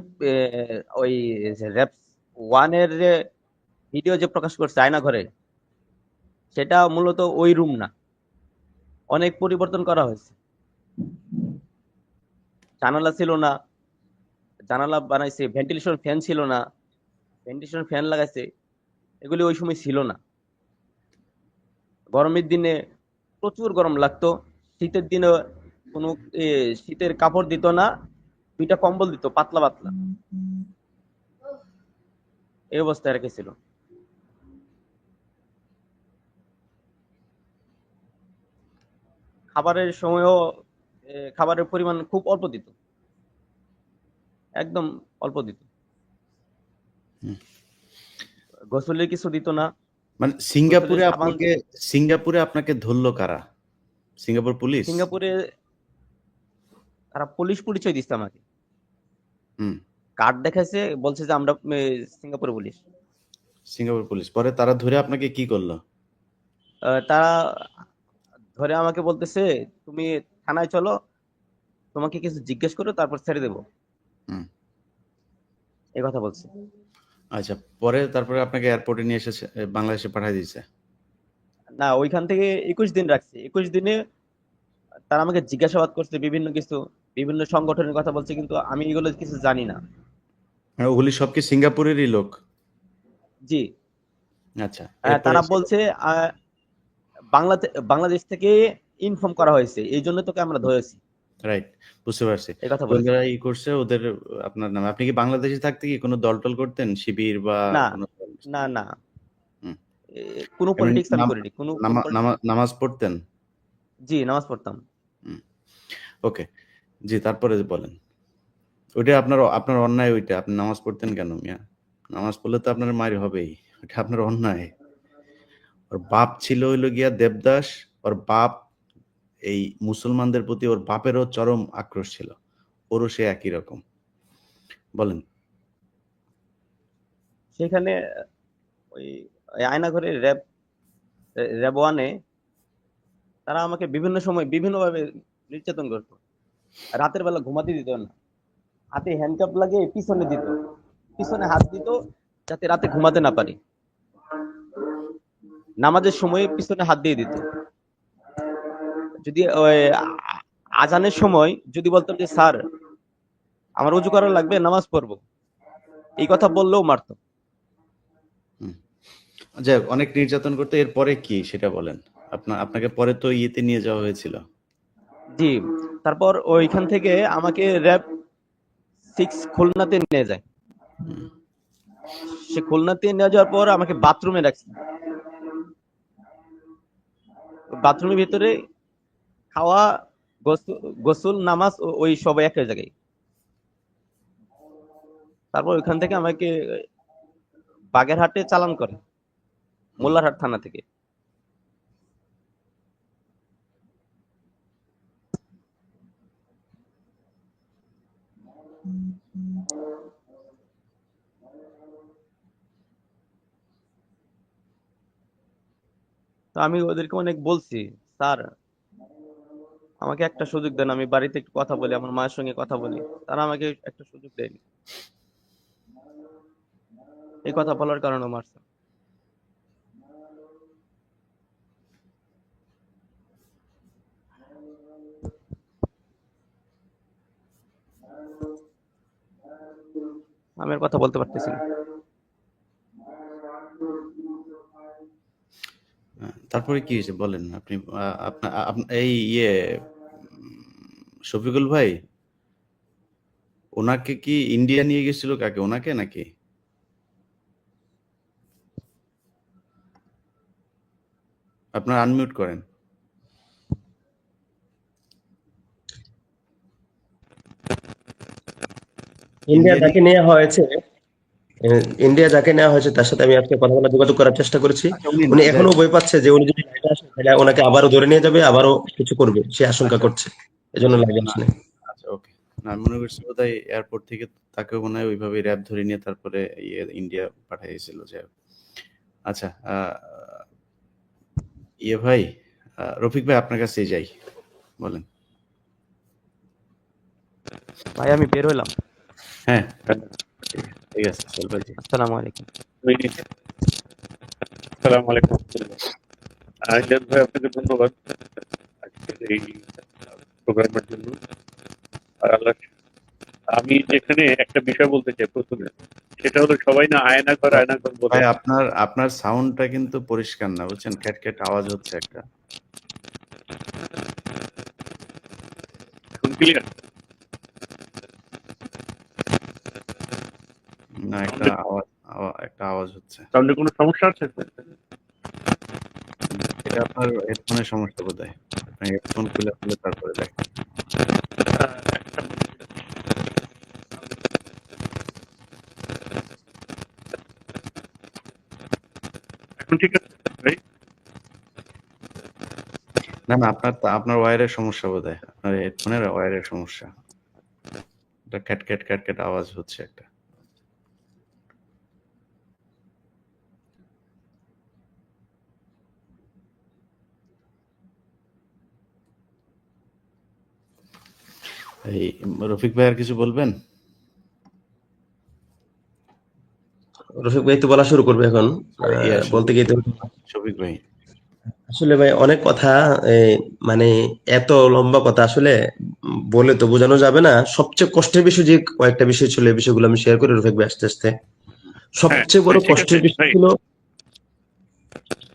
ওই র্যাপ 1 এর যে ভিডিও যে প্রকাশ করছে আয়না ঘরে, সেটা মূলত ওই রুম না, অনেক পরিবর্তন করা হয়েছে। জানালা ছিল না, জানালা বানাইছে, ভেন্টিলেশন ফ্যান ছিল না, ভেন্টিলেশন ফ্যান লাগাইছে, এগুলি ওই সময় ছিল না। গরমের দিনে প্রচুর গরম লাগতো, শীতের দিনে কোনো শীতের কাপড় দিত না, 2টা কম্বল দিত পাতলা পাতলা, এই অবস্থায় রেখেছিল। খাবারের সময়ও খাবারের পরিমাণ খুব অল্প দিত, একদম অল্প দিত। হুম। গোসলের কিছু দিত না। মানে গোসলের সাবান, সিঙ্গাপুরে আপনাকে ধরলো কারা? Singapore police? সিঙ্গাপুরে তারা পুলিশ পরিচয় দিচ্ছে আমাকে, হুম। কার্ড দেখাইছে, বলছে যে আমরা সিঙ্গাপুর পুলিশ। Singapore police. পরে তারা ধরে আপনাকে কি করলো? তারা ধরে আমাকে বলতেছে, তুমি থানায় চলো, তোমাকে কিছু জিজ্ঞেস করো, তারপর ছেড়ে দেবো, হুম। এই কথা বলছে। আচ্ছা, পরে তারপরে আপনাকে এয়ারপোর্টে নিয়ে এসে বাংলাদেশে পাঠিয়ে দিয়েছে? না, ওইখান থেকে 21 দিন রাখছে। 21 দিনে তারা আমাকে জিজ্ঞাসাবাদ করছে বিভিন্ন কিছু, বিভিন্ন সংগঠনের কথা বলছে, কিন্তু আমি এগুলো কিছু জানি না। মানে ওগুলি সব কি সিঙ্গাপুরেরই লোক? জি। আচ্ছা, তারা বলছে বাংলাদেশ থেকে ইনফর্ম করা হয়েছে, এই জন্য তোকে আমরা ধরেছি, রাইট, বুঝতে পারছি। এই কথা বলেছে। ওরা করছে ওদের আপনার নামে। আপনি কি বাংলাদেশে থাকতে কি কোনো দল টল করতেন, শিবির বা না কোনো দল? না না, হুম। কোনো এমনি পলিটিক্স আমি করিনি, কোনো নামাজ পড়তেন? জি, নামাজ পড়তাম। ওকে, জি, তারপরে বলেন। ওইটা আপনার অন্যায়, ওইটা আপনি নামাজ পড়তেন কেন মিয়া? নামাজ পড়লে তো আপনার মায়ের হবেই, ওইটা আপনার অন্যায়। ওর বাপ ছিল হইলো গিয়া দেবদাস, ওর বাপ এই মুসলমানদের প্রতি ওর বাপেরও চরম আক্রোশ ছিল, ওরও সে একই রকম। বলেন। সেখানে ওই আয়নাঘরে র্যাব 1 এ তারা আমাকে বিভিন্ন সময় বিভিন্নভাবে নির্যাতন করত। রাতের বেলা ঘুমাতে দিত না, হাতে হ্যান্ডকাপ লাগিয়ে পিছনে দিত, পিছনে হাত দিত, যাতে রাতে ঘুমাতে না পারি। নামাজের সময় পিছনে হাত দিয়ে দিত। যদি আজানের সময় যদি বলতাম যে স্যার আমার উজু করা লাগবে, নামাজ পড়বো, এই কথা বললেও মারতো। যাই হোক, অনেক নির্যাতন করতে। এরপরে কি সেটা বলেন। আপনাকে পরে তো ইয়েতে নিয়ে যাওয়া হয়েছিল। জি, তারপর ওইখান থেকে আমাকে র্যাব 6 খুলনাতে নিয়ে যায়। সে খুলনাতে নিয়ে যাওয়ার পর আমাকে বাথরুমে রাখছে। বাথরুমের ভিতরে খাওয়া, গোসল, নামাজ ওই সব এক জায়গায়। তারপর ওইখান থেকে আমাকে বাগেরহাটে চালান করে, মোল্লারহাট থানা থেকে। তো আমি ওদেরকে অনেক বলছি, স্যার আমাকে একটা সুযোগ দেন, আমি বাড়িতে একটু কথা বলি, আমার মায়ের সঙ্গে কথা বলি। তারা আমাকে একটা সুযোগ দেয়নি, এই কথা বলার কারণে মারছে। আমি আর কথা বলতে পারতেছি না। তারপরে কি হয়েছে বলেন। আপনি এই শফিকুল ভাই, ওনাকে কি ইন্ডিয়া নিয়ে গেছিল? কাকে, ওনাকে নাকি? আপনার আনমিউট করেন। ইন্ডিয়া যাকে নেওয়া হয়েছে ইন্ডিয়া যাকে নেওয়া হয়েছে তার সাথে আমি আজকে কথা বলা যোগাযোগ করার চেষ্টা করেছি। আচ্ছা, উনি উনি এখনো ভয় পাচ্ছে যে উনি যদি লাইভে আসে তাহলে ওনাকে আবারও ধরে নিয়ে যাবে, আবারও কিছু করবে, সে আশঙ্কা আচ্ছা করছে, এজন্য লাইভে না, আসলে। আচ্ছা ওকে। না, আমি মনে করছি বোধহয় এয়ারপোর্ট থেকে তাকেও মনে হয় ওইভাবে র্যাব ধরে নিয়ে তারপরে ইন্ডিয়া পাঠিয়েছিল। যাই হোক। আচ্ছা, ভাই, রফিক ভাই আপনার কাছেই যাই, বলেন। ভাই আমি বের হইলাম। হ্যাঁ, ঠিক আছে, সোহেল ভাই জি। আসসালামু আলাইকুম। আসসালামু আলাইকুম। ইলিয়াস ভাই, আপনাকে ধন্যবাদ আজকের এই প্রোগ্রামের জন্য। আর আল্লাহ, আমি এখানে একটা বিষয় বলতে চাই প্রথমে, সেটা হলো সবাই না আয়নাঘর বলে। ভাই আপনার সাউন্ডটা কিন্তু পরিষ্কার না, বুঝছেন, ক্যাট আওয়াজ হচ্ছে একটা। এখন ক্লিয়ার? না, একটা আওয়াজ হচ্ছে। সাউন্ডে কোনো সমস্যা আছে? এটা আপনার হেডফোনের সমস্যা বোধহয়। আপনি হেডফোন খুলে তারপরে দেখেন। এখন ঠিক আছে ভাই? না, আপনার ওয়্যারের সমস্যা বোধহয়, আপনার হেডফোনের ওয়্যারের সমস্যা। এটা ক্যাট আওয়াজ হচ্ছে একটা। এই রফিক ভাই আর কিছু বলবেন? রফিক ভাই তো বলা শুরু করবে এখন। বলতে গিয়ে তো শফিক ভাই, আসলে ভাই অনেক কথা, মানে এত লম্বা কথা আসলে বলে তো বোঝানো যাবে না। সবচেয়ে কষ্টের বিষয় যে কয়েকটা বিষয় ছিল, এই বিষয়গুলো আমি শেয়ার করি রফিক ভাই আস্তে আস্তে। সবচেয়ে বড় ঠিক কষ্টের আছে বিষয় ভাই। ছিল,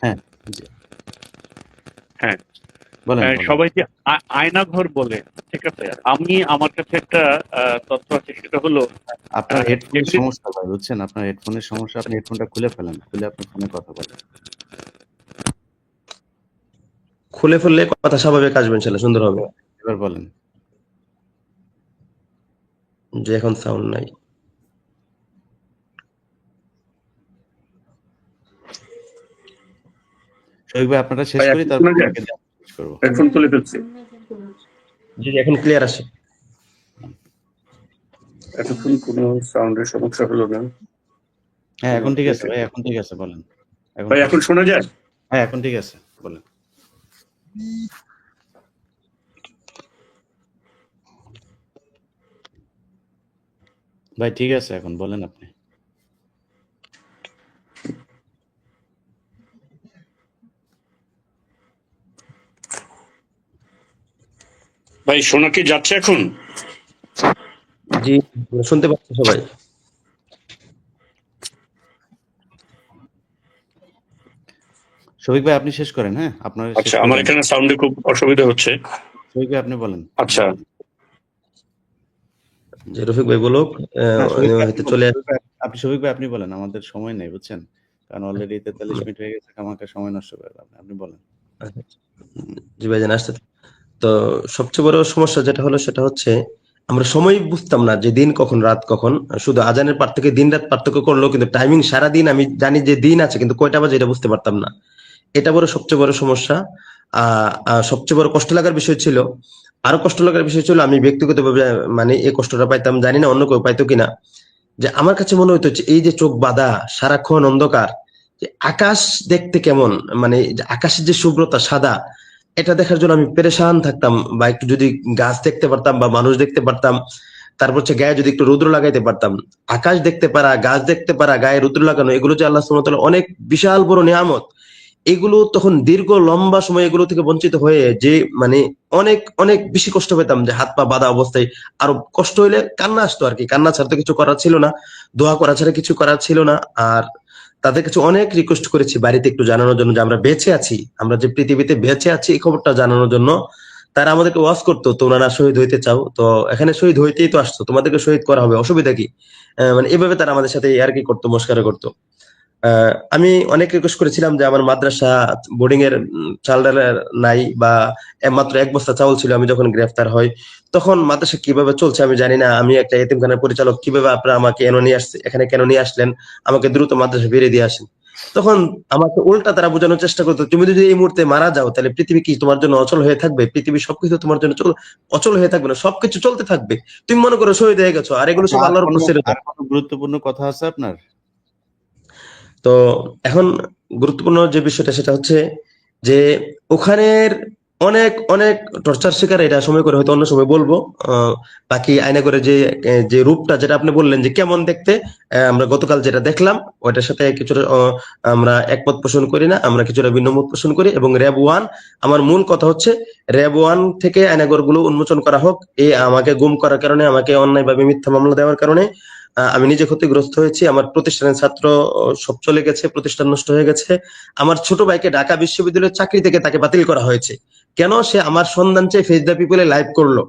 হ্যাঁ জি, হ্যাঁ, বলেন। সবাই যে আয়নাঘর বলে, ঠিক আছে। আমার কাছে একটা তথ্য আছে, সেটা হলো আপনার হেডফোনের সমস্যা ভাই, বুঝছেন, আপনার হেডফোনের সমস্যা। আপনি হেডফোনটা খুলে ফেলেন, খুলে আপনি ফোনে কথা বলেন। খুলে ফেললে কথা স্বাভাবিক আসবে ইনশাল্লাহ, সুন্দর হবে। এবার বলেন। যে এখন সাউন্ড নাই। শফিক ভাই, আপনারা শেষ করি, তারপর শেষ করবো। এখন তুলে ফেলছি। জি এখন ক্লিয়ার আসে। এতক্ষণ কোনো সাউন্ডের সমস্যা হলো না। হ্যাঁ, এখন ঠিক আছে ভাই, এখন ঠিক আছে, বলেন। ভাই এখন শোনা যায়? হ্যাঁ, এখন ঠিক আছে, বলেন। ভাই ঠিক আছে, এখন বলেন আপনি। ভাই শোনা কি যাচ্ছে এখন? জি শুনতে পাচ্ছি সবাই। শফিক ভাই আপনি শেষ করেন। হ্যাঁ, আপনার আচ্ছা, আমার এখানে সাউন্ডে খুব অসুবিধা হচ্ছে। শফিক ভাই আপনি বলেন। আচ্ছা, যে রফিক ভাই বলুক, হয়তো চলে আপনি শফিক ভাই আপনি বলেন, আমাদের সময় নেই, বুঝছেন, কারণ অলরেডি 43 মিনিট হয়ে গেছে, আমাকে সময় নষ্ট করে আপনি বলেন। জি ভাইজান আসতে। তো সবচেয়ে বড় সমস্যা যেটা হলো সেটা হচ্ছে আমরা সময় বুঝতাম না যে দিন কখন রাত কখন। শুধু আজানের পার থেকে দিন রাত পার্থক্য করলেও কিন্তু টাইমিং সারা দিন আমি জানি যে দিন আছে, কিন্তু কয়টা বাজে এটা বুঝতে পারতাম না। এটা সবচেয়ে বড় সমস্যা। সবচেয়ে বড় কষ্ট লাগার বিষয় ছিল, আরো কষ্ট লাগার বিষয় ছিল, আমি ব্যক্তিগতভাবে মানে এই কষ্টটা পাইতাম, জানি না অন্য কেউ পাইতো কিনা, যে আমার কাছে মনে হতো যে এই যে চোখ বাঁধা সারাক্ষণ অন্ধকার, যে আকাশ দেখতে কেমন, মানে আকাশের যে শুভ্রতা সাদা, এটা দেখার জন্য আমি পেরেশান থাকতাম। বা একটু যদি গাছ দেখতে পারতাম বা মানুষ দেখতে পারতাম, তারপর হচ্ছে গায়ে যদি একটু রৌদ্র লাগাইতে পারতাম। আকাশ দেখতে পারা, গাছ দেখতে পারা, গায়ে রৌদ্র লাগানো, এগুলো যে আল্লাহ সুবহানাহু ওয়া তাআলা অনেক বিশাল বড় নিয়ামত। এগুলো তখন দীর্ঘ লম্বা সময় এগুলো থেকে বঞ্চিত হয়ে যে মানে অনেক অনেক বেশি কষ্ট পেতাম, যে হাত পা বাঁধা অবস্থায় আরো কষ্ট হইলে কান্না আসতো আর কি। কান্না ছাড়া তো কিছু করার ছিল না, দোয়া করা ছাড়া কিছু করার ছিল না। আর তাদের কাছে অনেক রিকোয়েস্ট করেছি বাড়িতে একটু জানানোর জন্য যে আমরা বেঁচে আছি, আমরা যে পৃথিবীতে বেঁচে আছি এই খবরটা জানানোর জন্য। তারা আমাদেরকে ওয়াজ করতো, তোমরা শহীদ হইতে চাও তো এখানে শহীদ হইতেই তো আসছো, তোমাদেরকে শহীদ করা হবে, অসুবিধা কি? মানে এভাবে তারা আমাদের সাথে আর কি করতো, মস্কারা করতো। আমি অনেক রিকোয়েস্ট করেছিলাম যে আমার মাদ্রাসা বোর্ডিং এর চাল ডাল নাই, বা মাত্র 1 বস্তা চাউল ছিল আমি যখন গ্রেফতার হই। তখন মাদ্রাসা কিভাবে চলছে আমি জানি না, আমি একটা এতিমখানার পরিচালক, কিভাবে আপনারা আমাকে এখানে কেন নিয়ে আসলেন, আমাকে দ্রুত মাদ্রাসা ফিরিয়ে দিয়ে আসেন। তখন আমাকে উল্টা তারা বোঝানোর চেষ্টা করতো, তুমি যদি এই মুহূর্তে মারা যাও তাহলে পৃথিবী কি তোমার জন্য অচল হয়ে থাকবে? পৃথিবী সবকিছু তোমার জন্য অচল হয়ে থাকবে না, সবকিছু চলতে থাকবে। তুমি মনে করো শহীদ হয়ে গেছো, আর এগুলো আচ্ছা, সব আল্লাহর উপর ছেড়ে দাও। আর কোনো গুরুত্বপূর্ণ কথা আছে আপনার? তো এখন গুরুত্বপূর্ণ যে বিষয়টা সেটা হচ্ছে যে ওখানের অনেক অনেক টর্চার শিকার, এটা সময় করে হয়তো অন্য সময় বলবো। বাকি আয়না করে যে রূপটা যেটা আপনি বললেন যে কেমন দেখতে, আমরা গতকাল যেটা দেখলাম ওইটার সাথে কিছুটা আমরা একমত পোষণ করি না, আমরা কিছুটা ভিন্নমত পোষণ করি। এবং র্যাব 1, আমার মূল কথা হচ্ছে র্যাব 1 থেকে আয়নাগর গুলো উন্মোচন করা হোক। আমাকে গুম করার কারণে, আমাকে অন্যায়ভাবে মিথ্যা মামলা দেওয়ার কারণে আমি নিজে ক্ষতিগ্রস্ত হয়েছি, আমার প্রতিষ্ঠানের ছাত্র সব চলে গেছে, প্রতিষ্ঠান নষ্ট হয়ে গেছে। আমার ছোট ভাইকে ঢাকা বিশ্ববিদ্যালয়ের চাকরি থেকে তাকে বাতিল করা হয়েছে। কেন? সে আমার সন্ধান চেয়ে ফেস দ্য পিপলে লাইভ করলো।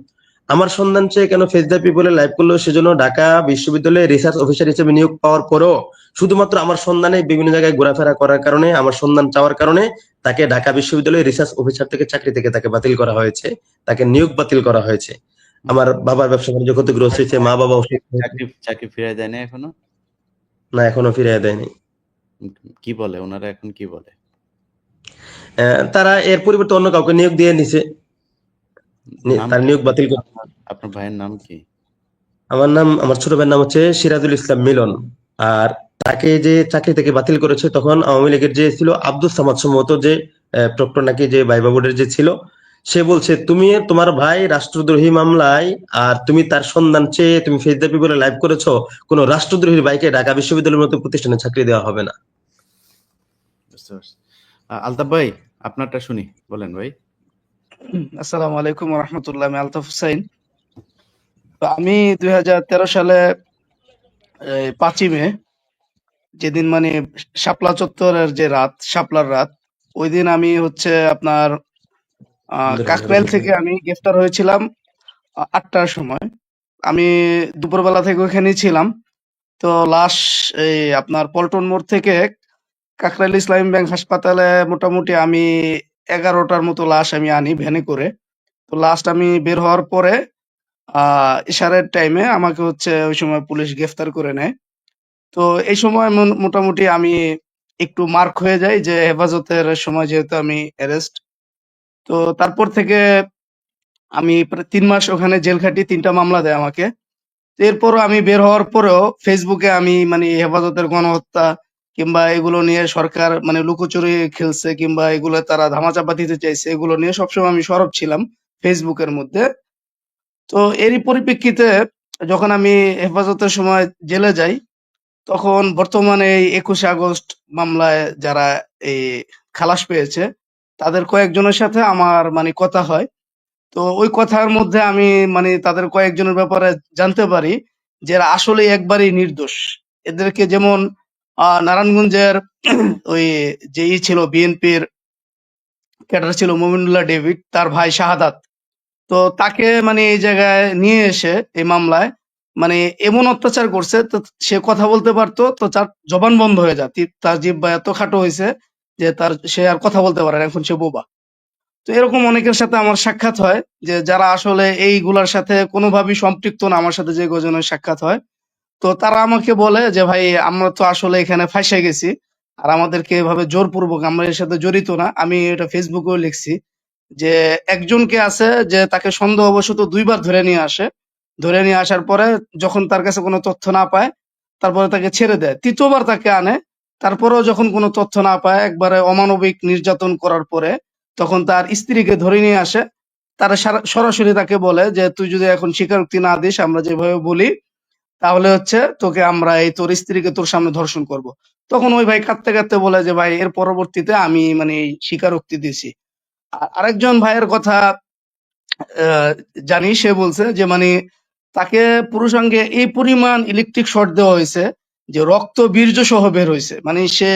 আমার সন্ধান চেয়ে কেন ফেস দ্য পিপলে লাইভ করলো? সেজন্য ঢাকা বিশ্ববিদ্যালয়ে রিসার্চ অফিসার হিসেবে নিয়োগ পাওয়ার পরেও শুধুমাত্র আমার সন্ধানে বিভিন্ন জায়গায় ঘোরাফেরা করার কারণে, আমার সন্ধান চাওয়ার কারণে তাকে ঢাকা বিশ্ববিদ্যালয়ের রিসার্চ অফিসার থেকে চাকরি থেকে তাকে বাতিল করা হয়েছে, তাকে নিয়োগ বাতিল করা হয়েছে। আমার বাবার ব্যবসা বাণিজ্য ক্ষতিগ্রস্ত হয়েছে, মা বাবা অসুস্থ হয়েছে। চাকরি ফিরিয়ে দেয় না এখনো? না, এখনো ফিরিয়ে দেয়নি। কি বলে ওনারা, এখন কি বলে? তারা এর পরিবর্তে অন্য কাউকে নিয়োগ দিয়ে নিছে, নাম তার কি? নিয়োগ বাতিল করে। আপনার ভাইয়ের নাম কি? আমার ছোট ভাইয়ের নাম হচ্ছে সিরাজুল ইসলাম মিলন। আর তাকে যে চাকরি থেকে বাতিল করেছে, তখন আওয়ামী লীগের যে ছিল আব্দুল সামাদ সম্ভবত, যে প্রক্টর নাকি, যে ভাইবা বোর্ডের যে ছিল, সে বলছে তুমি তোমার ভাই রাষ্ট্রদ্রোহী মামলায়, আর তুমি তার সন্ধান চেয়ে তুমি ফেস দ্য পিপলে লাইভ করেছো, কোন রাষ্ট্রদ্রোহীর ভাইকে ঢাকা বিশ্ববিদ্যালয়ের মতো প্রতিষ্ঠানে চাকরি দেওয়া হবে না। বুঝতে পারছি। আলতাফ ভাই, আপনারটা শুনি, বলেন ভাই। আসসালামু আলাইকুম রহমতুল্লাহ। আমি আলতাফ হুসাইন। তো আমি 2013 সালে 5ই মে, যেদিন মানে শাপলা চত্বরের যে রাত, শাপলার রাত, ওই দিন আমি হচ্ছে আপনার কাকরাইল থেকে আমি গ্রেফতার হয়েছিলাম 8টার সময়। আমি দুপুরবেলা থেকে ওখানেই ছিলাম। তো লাশ এই আপনার পল্টন মোড় থেকে কাকরাইল ইসলামী ব্যাংক হাসপাতালে মোটামুটি আমি 11টার মতো লাশ আমি আনি ভ্যানে করে। তো লাস্ট আমি বের হওয়ার পরে ইশারের টাইমে আমাকে হচ্ছে ওই সময় পুলিশ গ্রেফতার করে নেয়। তো এই সময় মোটামুটি আমি একটু মার্ক হয়ে যাই, যে হেফাজতের সময় যেহেতু আমি অ্যারেস্ট। তো তারপর থেকে আমি প্রায় 3 মাস ওখানে জেল খাটি, 3টা মামলা দেয় আমাকে। তো এরপরও আমি বের হওয়ার পরেও ফেসবুকে আমি মানে হেফাজতের গণহত্যা কিংবা এগুলো নিয়ে সরকার মানে লুকোচুরি খেলছে কিংবা এগুলো তারা ধামাচাপা দিতে চাইছে, এগুলো নিয়ে সবসময় আমি সরব ছিলাম ফেসবুকের মধ্যে। তো এরই পরিপ্রেক্ষিতে যখন আমি হেফাজতের সময় জেলে যাই, তখন বর্তমানে এই 21শে আগস্ট মামলায় যারা এই খালাস পেয়েছে, তাদের কয়েকজনের সাথে আমার মানে কথা হয়। তো ওই কথার মধ্যে আমি মানে তাদের কয়েকজনের ব্যাপারে জানতে পারি যে এরা আসলেই একবারেই নির্দোষ। এদেরকে যেমন নারায়ণগঞ্জের ওই যে ছিল বিএনপির ক্যাডার ছিল মমিনুল্লাহ ডেভিড, তার ভাই শাহাদাত। তো তাকে মানে এই জায়গায় নিয়ে এসে এই মামলায় মানে এমন অত্যাচার করছে, তো সে কথা বলতে পারতো, তো তার জবান বন্ধ হয়ে যায়। তার জিহ্বা এত খাটো হয়েছে যে সে আর কথা বলতে পারে না, এখন সে বোবা। তো এরকম অনেকের সাথে আমার সাক্ষাৎ হয়, যে যারা আসলে এইগুলার সাথে কোনোভাবেই সম্পৃক্ত না, আমার সাথে যে কজনের সাক্ষাৎ হয়। তো তারা আমাকে বলে যে ভাই, আমরা তো আসলে এখানে ফাঁসে গেছি, আর আমাদেরকে এভাবে জোরপূর্বক, আমরা এর সাথে জড়িত না। আমি এটা ফেসবুকেও লিখছি যে একজনকে আছে যে তাকে সন্দেহবশত 2 বার ধরে নিয়ে আসে। ধরে নিয়ে আসার পরে যখন তার কাছে কোনো তথ্য না পায়, তারপরে তাকে ছেড়ে দেয়। ৩য় বার তাকে আনে। তারপরেও যখন কোনো তথ্য না পায়, একবারে অমানবিক নির্যাতন করার পরে তখন তার স্ত্রীকে ধরে নিয়ে আসে। তারা সরাসরি তাকে বলে যে তুই যদি এখন স্বীকারোক্তি না দিস আমরা যেভাবে বলি, তাহলে হচ্ছে তোকে আমরা এই তোর স্ত্রীকে তোর সামনে ধর্ষণ করব। তখন ওই ভাই কাঁদতে কাঁদতে বলে যে ভাই, এর পরবর্তীতে আমি মানে এই স্বীকারোক্তি দিছি। আরেকজন ভাইয়ের কথা আহ, জানি, সে বলছে যে মানে তাকে পুরুষাঙ্গে এই পরিমাণ ইলেকট্রিক শর্ট দেওয়া হয়েছে যে রক্ত বীর্য সহ বের হয়েছে। মানে সে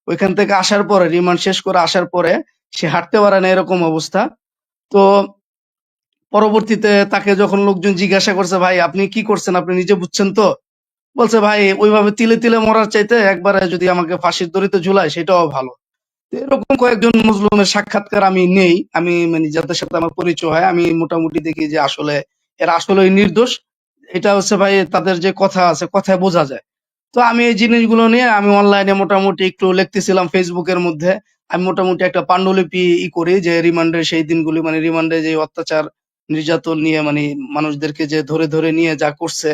ওইখান থেকে আসার পরে, রিমান্ড শেষ করে আসার পরে সে হাঁটতে পারে না, এরকম অবস্থা। তো পরবর্তীতে তাকে যখন লোকজন জিজ্ঞাসা করছে, ভাই আপনি কি করছেন, আপনি নিজে বুঝছেন তো? বলছে ভাই ওইভাবে তিলে তিলে মরার চাইতে একবারে যদি আমাকে ফাঁসির দড়িতে ঝুলায় সেটাও ভালো। তো এরকম কয়েকজন মজলুমের সাক্ষাৎকার আমি নেই, আমি মানে যাদের সাথে আমার পরিচয় হয় আমি মোটামুটি দেখি যে আসলে এরা আসলেই নির্দোষ। এটা হচ্ছে ভাই তাদের যে কথা আছে কথায় বোঝা যায়। তো আমি এই জিনিসগুলো নিয়ে আমি অনলাইনে মোটামুটি একটু লিখতেছিলাম ফেসবুকের মধ্যে। আমি মোটামুটি একটা পাণ্ডুলিপি করি যে রিমান্ডের সেই দিনগুলি, মানে রিমান্ডে যে অত্যাচার নির্যাতন নিয়ে মানে মানুষদেরকে যে ধরে ধরে নিয়ে যা করছে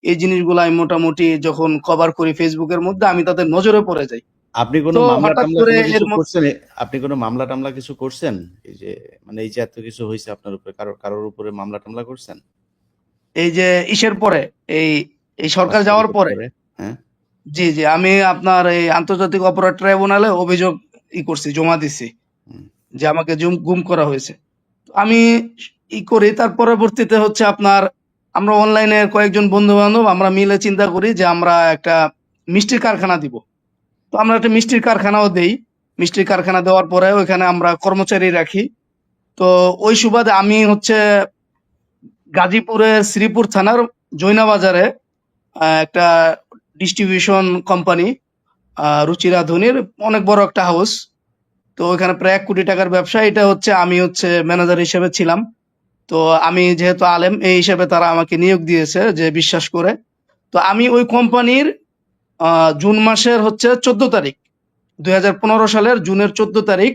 এই জিনিসগুলো আমি মোটামুটি যখন কভার করি ফেসবুকের মধ্যে আমি তাদের নজরে পড়ে যাই। আপনি কোনো তো মামলা হঠাৎ টামলা করে কোনো এর কিছু মধ্যে করছেন? আপনি কোনো মামলা টামলা কিছু করছেন? এই যে মানে এই যে এত কিছু হয়েছে আপনার উপরে, কারোর উপরে মামলা টামলা করছেন এই যে ইসের পরে এই এই 5 সরকার যাওয়ার তারিখের পরে পরে? হ্যাঁ। জি জি আমি আপনার এই আন্তর্জাতিক অপরাধ ট্রাইব্যুনালে অভিযোগ করছি, জমা দিছি হুম। যে আমাকে গুম করা হয়েছে। তো আমি করি, তার পরবর্তীতে হচ্ছে আপনার আমরা অনলাইনে কয়েকজন বন্ধু বান্ধব আমরা মিলে চিন্তা করি যে আমরা একটা মিষ্টির কারখানা দিব। তো আমরা একটা মিষ্টির কারখানাও দেই। মিষ্টির কারখানা দেওয়ার পরে ওইখানে আমরা কর্মচারী রাখি। তো ওই সুবাদে আমি হচ্ছে গাজীপুরের শ্রীপুর থানার জৈনা বাজারে একটা ডিস্ট্রিবিউশন কোম্পানি রুচিরা ধনির অনেক বড় একটা হাউস। তো ওইখানে প্রায় 1 কোটি টাকার ব্যবসা। এটা হচ্ছে আমি হচ্ছে ম্যানেজার হিসেবে ছিলাম। তো আমি যেহেতু আলেম এই হিসেবে তারা আমাকে নিয়োগ দিয়েছে যে বিশ্বাস করে। তো আমি ওই কোম্পানির জুন মাসের হচ্ছে 14 তারিখ 2015 সালের জুনের 14 তারিখ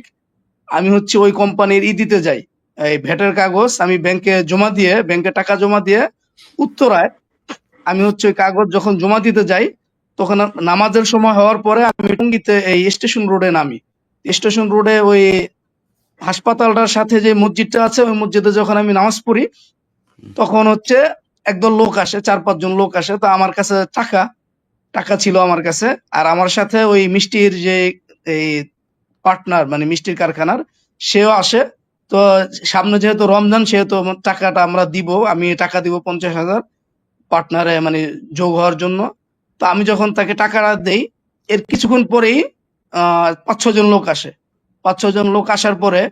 আমি হচ্ছে ওই কোম্পানির দিতে যাই। এই ভ্যাটের কাগজ আমি ব্যাংকে টাকা জমা দিয়ে উত্তরায় আমি হচ্ছে ওই কাগজ যখন জমা দিতে যাই তখন নামাজের সময় হওয়ার পরে আমি টঙ্গীতে এই স্টেশন রোডে নামি। স্টেশন রোডে ওই হাসপাতালটার সাথে যে মসজিদটা আছে ওই মসজিদে যখন আমি নামাজ পড়ি তখন হচ্ছে একদল লোক আসে, 4-5 জন লোক আসে। তো আমার কাছে টাকা ছিল আমার কাছে। আর আমার সাথে ওই মিষ্টির যে এই পার্টনার মানে মিষ্টির কারখানার সেও আসে। তো সামনে যেহেতু রমজান সেহেতু টাকাটা আমরা দিব, আমি টাকা দিব 50,000 পার্টনারে মানে যোগ হওয়ার জন্য। তো আমি যখন তাকে টাকাটা দেই এর কিছুক্ষণ পরেই 5-6 জন লোক আসে। 5-6 জন লোক আসার পরে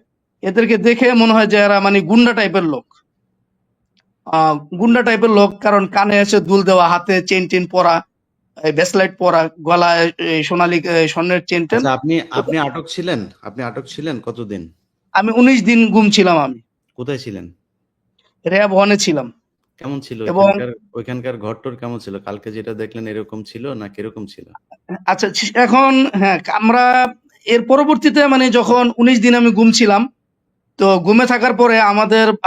এদেরকে দেখে মনে হয় যে এরা মানে গুন্ডা টাইপের লোক। গুন্ডা টাইপের লোক, কারণ কানে এসে দুল দেওয়া, হাতে চেন টেন পরা, ব্রেসলেট পরা, গলায় এই সোনালী স্বর্ণের চেন টেন। আচ্ছা, আপনি আটক ছিলেন কতদিন? আমি 19 দিন গুম ছিলাম আমি। কোথায় ছিলেন? র‍্যাব 1 এ ছিলাম। কেমন ছিল এবং ওইখানকার ঘরটর কেমন ছিল? কালকে যেটা দেখলেন এরকম ছিল না কিরকম ছিল? আচ্ছা এখন হ্যাঁ আমরা এর পরবর্তীতে মানে যখন 19 দিন আমি গুম ছিলাম, তো গুমে থাকার পরে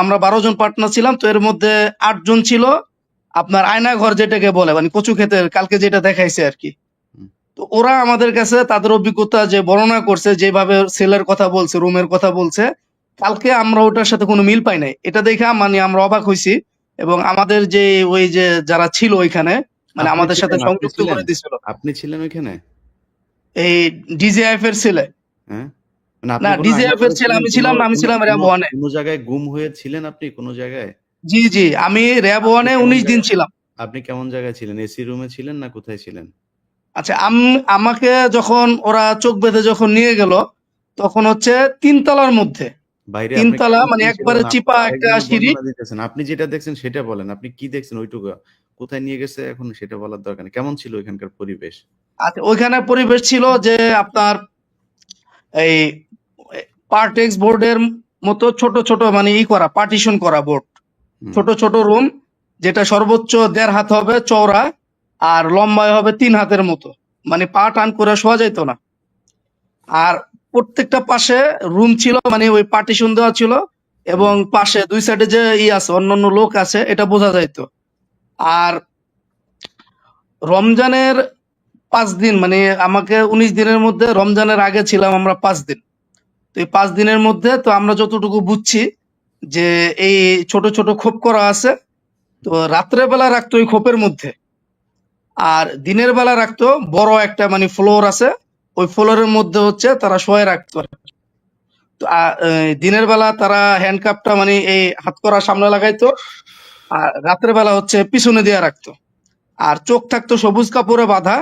আমরা 12 জন পার্টনার ছিলাম। তো এর মধ্যে 8 জন ছিল আপনার আয়না ঘর যেটাকে বলে মানে কচু ক্ষেতের কালকে যেটা দেখাইছে আরকি। হুম। তো ওরা আমাদের কাছে তাদের অভিজ্ঞতা যে বর্ণনা করছে, যেভাবে সেলের কথা বলছে, রুমের কথা বলছে, কালকে আমরা ওটার সাথে কোনো মিল পাই নাই। এটা দেখা মানে আমরা অবাক হইছি। এবং আমাদের যে ওই যে যারা ছিল ওইখানে মানে আপনি আমাদের সাথে ছিলেন? সংযুক্ত করে দিছিল আপনি ছিলেন ওইখানে? এই ডিজিএফ এর ছেলে। হ্যাঁ? মানে না, আপনি কোনো আয়না ডিজিএফ এর ঘরে ছেলে ছিলেন? আমি ছিলাম না, আমি ছিলাম র‍্যাব 1 এ। কোনো জায়গায় গুম হয়ে ছিলেন আপনি কোনো জায়গায়? জি, জি, আমি র‍্যাব 1 আপনি এ কেমন 19 দিন জায়গায় ছিলাম। আপনি কেমন জায়গায় ছিলেন? এসি রুমে ছিলেন না কোথায় ছিলেন? আচ্ছা আমাকে যখন ওরা চোখ বেঁধে যখন নিয়ে গেল তখন হচ্ছে 3 তলার মধ্যে। বাইরে 3 আপনি তলা কেমন মানে কি ছিল? একবারে না, চিপা একটা আরেকজনের সিঁড়ি। বর্ণনা দিতেছেন। আপনি যেটা দেখছেন সেটা বলেন। আপনি কি দেখছেন ওইটুকু? কোথায় নিয়ে গেছে এখন সেটা বলার দরকার নেই। কেমন ছিল ওইখানকার পরিবেশ? আচ্ছা ওইখানে পরিবেশ ছিল যে আপনার এই পার্টেক্স বোর্ডের মতো ছোট ছোট মানে করা পার্টিশন করা বোর্ড, হুম। ছোট ছোট রুম, যেটা সর্বোচ্চ 1.5 হাত হবে চওড়া আর লম্বায় হবে 3 হাতের মতো, মানে পা টান করে শোয়া যেত না। আর প্রত্যেকটা পাশে রুম ছিল মানে ওই পার্টিশন দেওয়া ছিল এবং পাশে 2 সাইডে যে আছে অন্যান্য লোক আছে এটা বোঝা যাইতো। আর রমজানের 5 দিন মানে আমাকে 19 দিনের মধ্যে রমজানের আগে ছিলাম আমরা 5 দিন। তো এই 5 দিনের মধ্যে তো আমরা যতটুকু বুঝছি যে এই ছোট ছোট খোপ করা আছে। তো রাত্রে বেলা রাখতো ওই খোপের মধ্যে, আর দিনের বেলা রাখতো বড় একটা মানে ফ্লোর আছে, ওই ফ্লোরের মধ্যে হচ্ছে তারা শোয়ে রাখতো। তো দিনের বেলা তারা হ্যান্ডকাপটা মানে এই হাত করা সামনে লাগাইতো, আর রাত্রে বেলা হচ্ছে পিছনে দিয়ে রাখতো। আর চোখ থাকতো সবুজ কাপড়ে বাঁধা।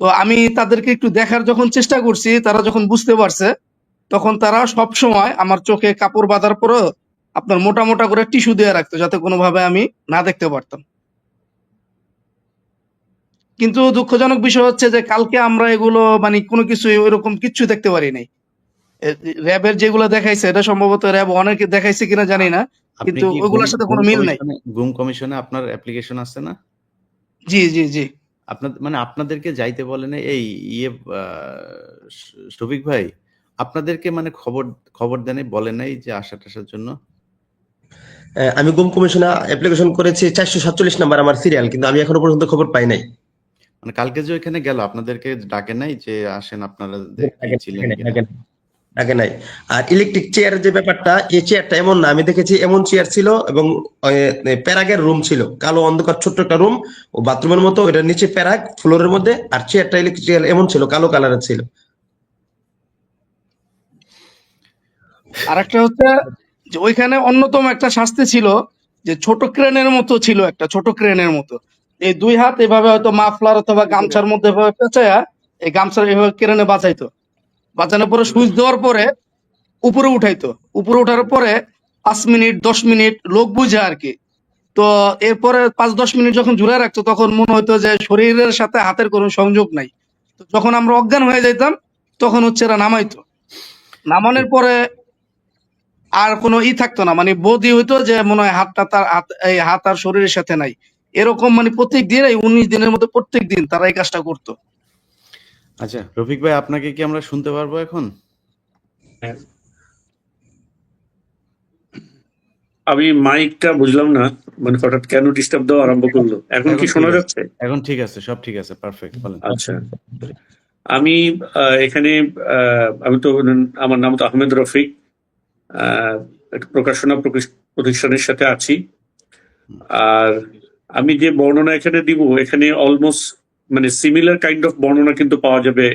তো আমি তাদেরকে একটু দেখার যখন চেষ্টা করছি, তারা যখন বুঝতে পারছে তখন তারা সব সময় আমার চোখে কাপড় বাঁধার পরেও আপনার মোটা মোটা করে টিস্যু দিয়ে রাখতো যাতে কোনোভাবে আমি না দেখতে পারতাম। কিন্তু দুঃখজনক বিষয় হচ্ছে যে কালকে আমরা এগুলো মানে কোনো কিছু ওইরকম কিচ্ছু দেখতে পারি নাই। র্যাবের যেগুলো দেখাইছে এটা সম্ভবত র্যাব অনেকে দেখাইছে কিনা জানি না, আপনি কিন্তু কি ওইগুলোর সাথে কোনো মিল নাই। গুম কমিশনে আপনার অ্যাপ্লিকেশন আছে না? জি জি জি। মানে আপনাদেরকে যাইতে বলে না এই ইয়ে শফিক ভাই, আপনাদেরকে মানে খবর দেন বলে নাই যে আসার জন্য? আমি গুম কমিশনে অ্যাপ্লিকেশন করেছি, 447 নাম্বার আমার সিরিয়াল, কিন্তু আমি এখনো পর্যন্ত খবর পাই নাই। মানে কালকে যে ওইখানে গেল আপনাদেরকে ডাকে নাই যে আসেন আপনারা ছিলেন কিনা? ডাকে নাই। আর ইলেকট্রিক চেয়ারের যে ব্যাপারটা, এই চেয়ারটা এমন না, আমি দেখেছি এমন চেয়ার ছিল এবং প্যারাগের রুম ছিল, কালো অন্ধকার ছোট্ট একটা রুম, ও বাথরুমের মতো, ওটার নিচে প্যারাগ ফ্লোরের মধ্যে, আর চেয়ারটা ইলেকট্রিক চেয়ার এমন ছিল, কালো কালারের ছিল। আরেকটা হচ্ছে যে ওইখানে অন্যতম একটা শাস্তি ছিল যে ছোট ক্রেনের মতো ছিল, একটা ছোট ক্রেনের মতো, এই 2 হাত এভাবে হয়তো মাফলার অথবা গামছার মধ্যে এভাবে পেঁচায়া এই গামছার এভাবে ক্রেনে বাঁচাইতো, বাঁচানোর পরে সুইচ দেওয়ার পরে উপরে উঠাইতো, উপরে উঠার পরে 5 মিনিট 10 মিনিট লোক বুঝে আর কি। তো এরপরে 5-10 মিনিট যখন ঝুলে রাখতো তখন মনে হতো যে শরীরের সাথে হাতের কোনো সংযোগ নাই। তো যখন আমরা অজ্ঞান হয়ে যাইতাম তখন হচ্ছে এরা নামাইতো, নামানোর পরে আর কোনো থাকতো না, মানে বোধই হইতো যে মনে হয় হাতটা তার এই হাত আর শরীরের সাথে নাই, এরকম মানে প্রত্যেক দিন এই 19 দিনের মধ্যে প্রত্যেক দিন তারা এই কাজটা করতো। আচ্ছা রফিক ভাই, আপনাকে কি আমরা শুনতে পারবো এখন? হ্যাঁ। আমি মাইকটা বুঝলাম না, মানে হঠাৎ কেন ডিস্টার্ব দেওয়া আরম্ভ করলো। এখন কি শোনা যাচ্ছে? এখন ঠিক আছে, সব ঠিক আছে, পারফেক্ট, বলেন। আচ্ছা, আমি এখানে আমি তো, আমার নাম তো আহমেদ রফিক, একটা প্রকাশনা প্রতিষ্ঠানের সাথে আছি। আর আমি যে বর্ণনা এখানে দিব, এখানে অলমোস্ট মানে সিমিলার কাইন্ড অফ বর্ণনা কিন্তু পাওয়া যাবে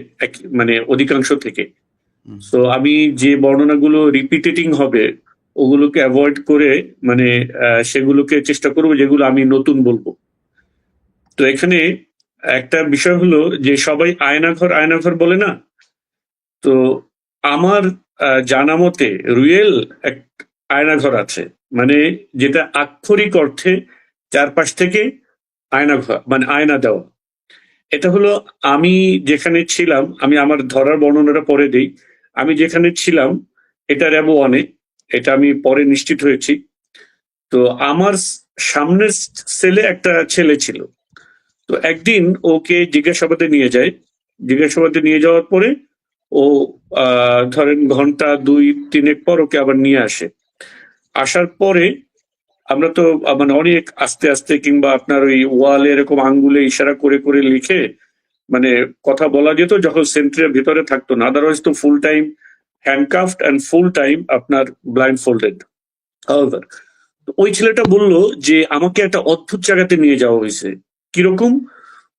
মানে অধিকাংশ থেকে। সো আমি যে বর্ণনাগুলো রিপিটেটিং হবে ওগুলোকে অ্যাভয়েড করে মানে সেগুলোকে চেষ্টা করবো যেগুলো আমি নতুন বলবো। তো এখানে একটা বিষয় হলো যে সবাই আয়নাঘর বলে না, তো আমার জানা মতে রিয়েল এক আয়নাঘর আছে, মানে যেটা আক্ষরিক অর্থে চারপাশ থেকে আয়নাঘর মানে আয়না দেওয়া। এটা হলো আমি যেখানে ছিলাম, আমি আমার ধরার বর্ণনাটা পরে দিই। আমি যেখানে ছিলাম এটা র্যাব 1-এ, এটা আমি পরে নিশ্চিত হয়েছি। তো আমার সামনের সেলে একটা ছেলে ছিল। তো একদিন ওকে জিজ্ঞাসাবাদে নিয়ে যায়, জিজ্ঞাসাবাদে নিয়ে যাওয়ার পরে ও ধরেন ঘন্টা 2-3 পর ওকে আবার নিয়ে আসে। আসার পরে আমরা তো মানে অনেক আস্তে আস্তে কিংবা আপনার ওই ওয়ালে এরকম আঙ্গুলে ইশারা করে করে লিখে মানে কথা বলা যেত যখন সেন্ট্রির ভিতরে থাকতো না, আদারওয়াইজ তো full time handcuffed and full time আপনার ব্লাইন্ড ফোল্ডেড। ওই ছেলেটা বলল যে আমাকে একটা অদ্ভুত জায়গাতে নিয়ে যাওয়া হয়েছে। কিরকম?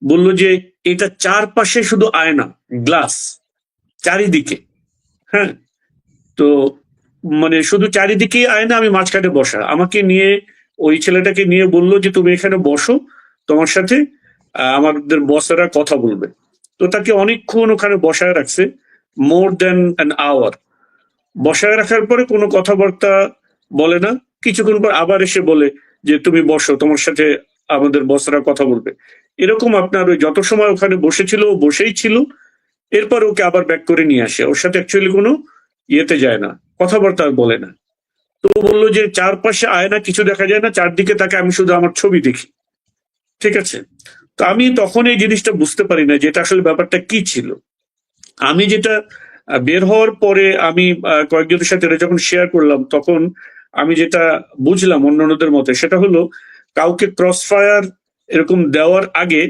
বলল যে এটা চারপাশে শুধু আয়না, গ্লাস চারিদিকে। হ্যাঁ, তো মানে শুধু চারিদিকেই আয়না, আমি মাঝখানে বসা। আমাকে নিয়ে ওই ছেলেটাকে নিয়ে বলল যে তুমি এখানে বসো, তোমার সাথে আমাদের বসেরা কথা বলবে। তো তাকে অনেকক্ষণ ওখানে বসায় রাখছে, মোর দেন অ্যান আওয়ার। বসায় রাখার পরে কোনো কথাবার্তা বলে না, কিছুক্ষণ পর আবার এসে বলে যে তুমি বসো, তোমার সাথে আমাদের বসরা কথা বলবে। এরকম আপনার ওই যত সময় ওখানে বসেছিল ও বসেই ছিল, এরপর ওকে আবার ব্যাক করে নিয়ে আসে। ওর সাথে অ্যাকচুয়ালি কোনো ইয়েতে যায় না, কথাবার্তা আর বলে না। তো ও বললো যে চারপাশে আয়না, কিছু দেখা যায় না, চারদিকে তাকে আমি শুধু আমার ছবি দেখি। ঠিক আছে, তো আমি তখন এই জিনিসটা বুঝতে পারি না যে এটা আসলে ব্যাপারটা কি ছিল। আমি যেটা বের হওয়ার পরে আমি কয়েকজনের সাথে এটা যখন শেয়ার করলাম, তখন আমি যেটা বুঝলাম অন্যান্যদের মতে, সেটা হলো কাউকে ক্রস ফায়ার এরকম দেওয়ার আগে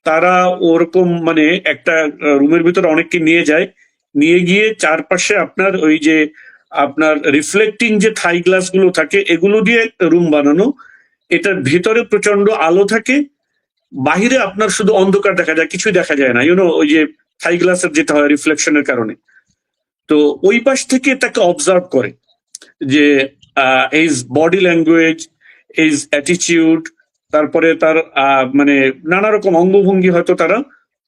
তারা ওরকম মানে একটা রুমের ভিতরে অনেককে নিয়ে যায়, নিয়ে গিয়ে চারপাশে আপনার ওই যে আপনার রিফ্লেক্টিং যে থাই গ্লাস গুলো থাকে এগুলো দিয়ে রুম বানানো। এটার ভিতরে প্রচন্ড আলো থাকে, বাহিরে আপনার শুধু অন্ধকার দেখা যায়, কিছুই দেখা যায় না, ইউনো ওই যে থাই গ্লাসের যেটা হয় রিফ্লেকশনের কারণে। তো ওই পাশ থেকে তাকে অবজার্ভ করে যে age body language, age attitude, তারপরে তার মানে নানা রকম অঙ্গভঙ্গি হয়তো তারা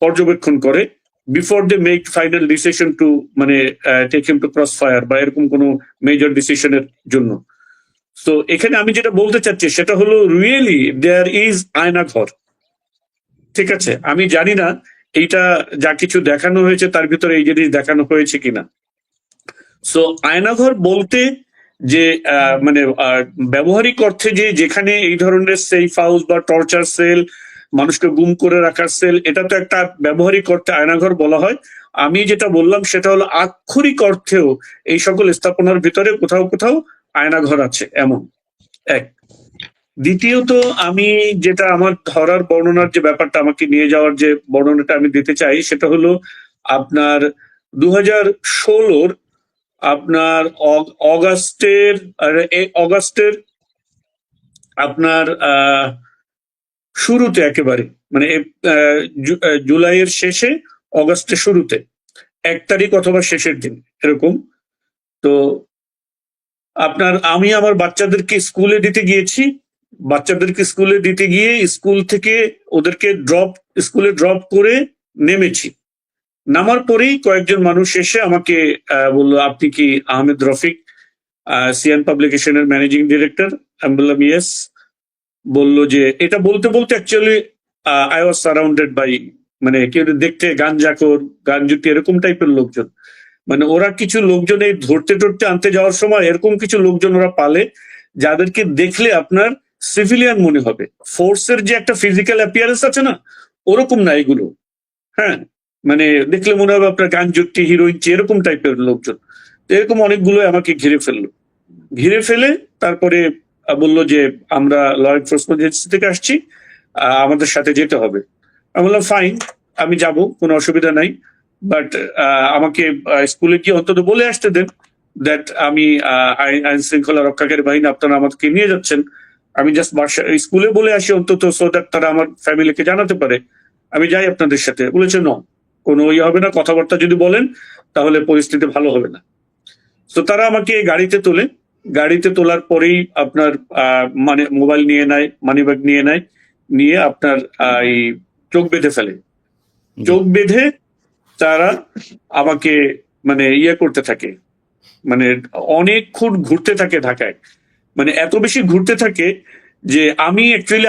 পর্যবেক্ষণ করে before they make final decision to মানে take him to cross fire বা এরকম কোনো মেজর ডিসিশনের জন্য। তো এখানে আমি যেটা বলতে চাচ্ছি সেটা হলো রিয়েলি দেয়ার ইজ আয়নাঘর। ঠিক আছে, আমি জানি না এইটা যা কিছু দেখানো হয়েছে তার ভিতরে এই জিনিস দেখানো হয়েছে কিনা। সো আয়নাঘর বলতে যে মানে ব্যবহারিক অর্থে যে যেখানে এই ধরনের সেফ হাউস বা টর্চার সেল, মানুষকে গুম করে রাখার সেল, এটা তো একটা ব্যবহারিক অর্থে আয়নাঘর বলা হয়। আমি যেটা বললাম সেটা হলো আক্ষরিক অর্থেও এই সকল স্থাপনার ভিতরে কোথাও কোথাও আয়নাঘর আছে এমন এক। দ্বিতীয়ত আমি যেটা আমার ধরার বর্ণনার যে ব্যাপারটা, আমাকে নিয়ে যাওয়ার যে বর্ণনাটা আমি দিতে চাই সেটা হলো আপনার 2016 আপনার অগাস্টের আপনার শুরুতে একেবারে মানে জুলাইয়ের শেষে, অগাস্টের শুরুতে 1 তারিখ অথবা শেষের দিন এরকম। তো আপনার আমি আমার বাচ্চাদেরকে স্কুলে দিতে গিয়েছি, বাচ্চাদেরকে স্কুলে দিতে গিয়ে স্কুল থেকে ওদেরকে স্কুলে ড্রপ করে নেমেছি। নামার পরেই কয়েকজন মানুষ এসে আমাকে বললো, আপনি কি আহমেদ রফিক, সিয়ান পাবলিকেশনের ম্যানেজিং ডিরেক্টর? আমি বললাম ইয়েস। বললো যে এটা বলতে বলতে actually I was surrounded by মানে কেউ দেখতে গাঞ্জাখোর, গাঞ্জুটি এরকম টাইপের লোকজন। মানে ওরা কিছু লোকজন এই ধরতে টরতে আনতে যাওয়ার সময় এরকম কিছু লোকজন ওরা পালে যাদেরকে দেখলে আপনার সিভিলিয়ান মনে হবে। ফোর্সের যে একটা ফিজিক্যাল অ্যাপিয়ারেন্স আছে না, ওরকম না এগুলো। হ্যাঁ, মানে দেখলে মনে হবে আপনার গাঞ্জুটি, হিরোইনচি এরকম টাইপের লোকজন। তো এরকম অনেকগুলো আমাকে ঘিরে ফেললো। ঘিরে ফেলে তারপরে বললো যে আমরা ল এনফোর্সমেন্ট এজেন্সি থেকে আসছি, আমাদের সাথে যেতে হবে। আমি বললাম ফাইন, আমি যাব, কোনো অসুবিধা নাই, বাট আমাকে স্কুলে গিয়ে অন্তত বলে আসতে দেন দ্যাট আমি আইন শৃঙ্খলা রক্ষাকারী বাহিনী, আপনারা আমাকে নিয়ে যাচ্ছেন। আমি জাস্ট স্কুলে বলে আসি অন্তত, সো দ্যাট তারা আমার ফ্যামিলিকে জানাতে পারে আমি যাই আপনাদের সাথে। বলেছে ন, কোনো ইয়ে হবে না, কথাবার্তা যদি বলেন তাহলে পরিস্থিতি ভালো হবে না। তো তারা আমাকে গাড়িতে তোলে, গাড়িতে তোলার পরেই আপনার মানে মোবাইল নিয়ে নেয়, মানি ব্যাগ নিয়ে নেয়, নিয়ে আপনার এই চোখ বেঁধে ফেলে। চোখ বেঁধে তারা আমাকে মানে ইয়ে করতে থাকে, মানে অনেকক্ষণ ঘুরতে থাকে ঢাকায়। মানে এত বেশি ঘুরতে থাকে যে আমি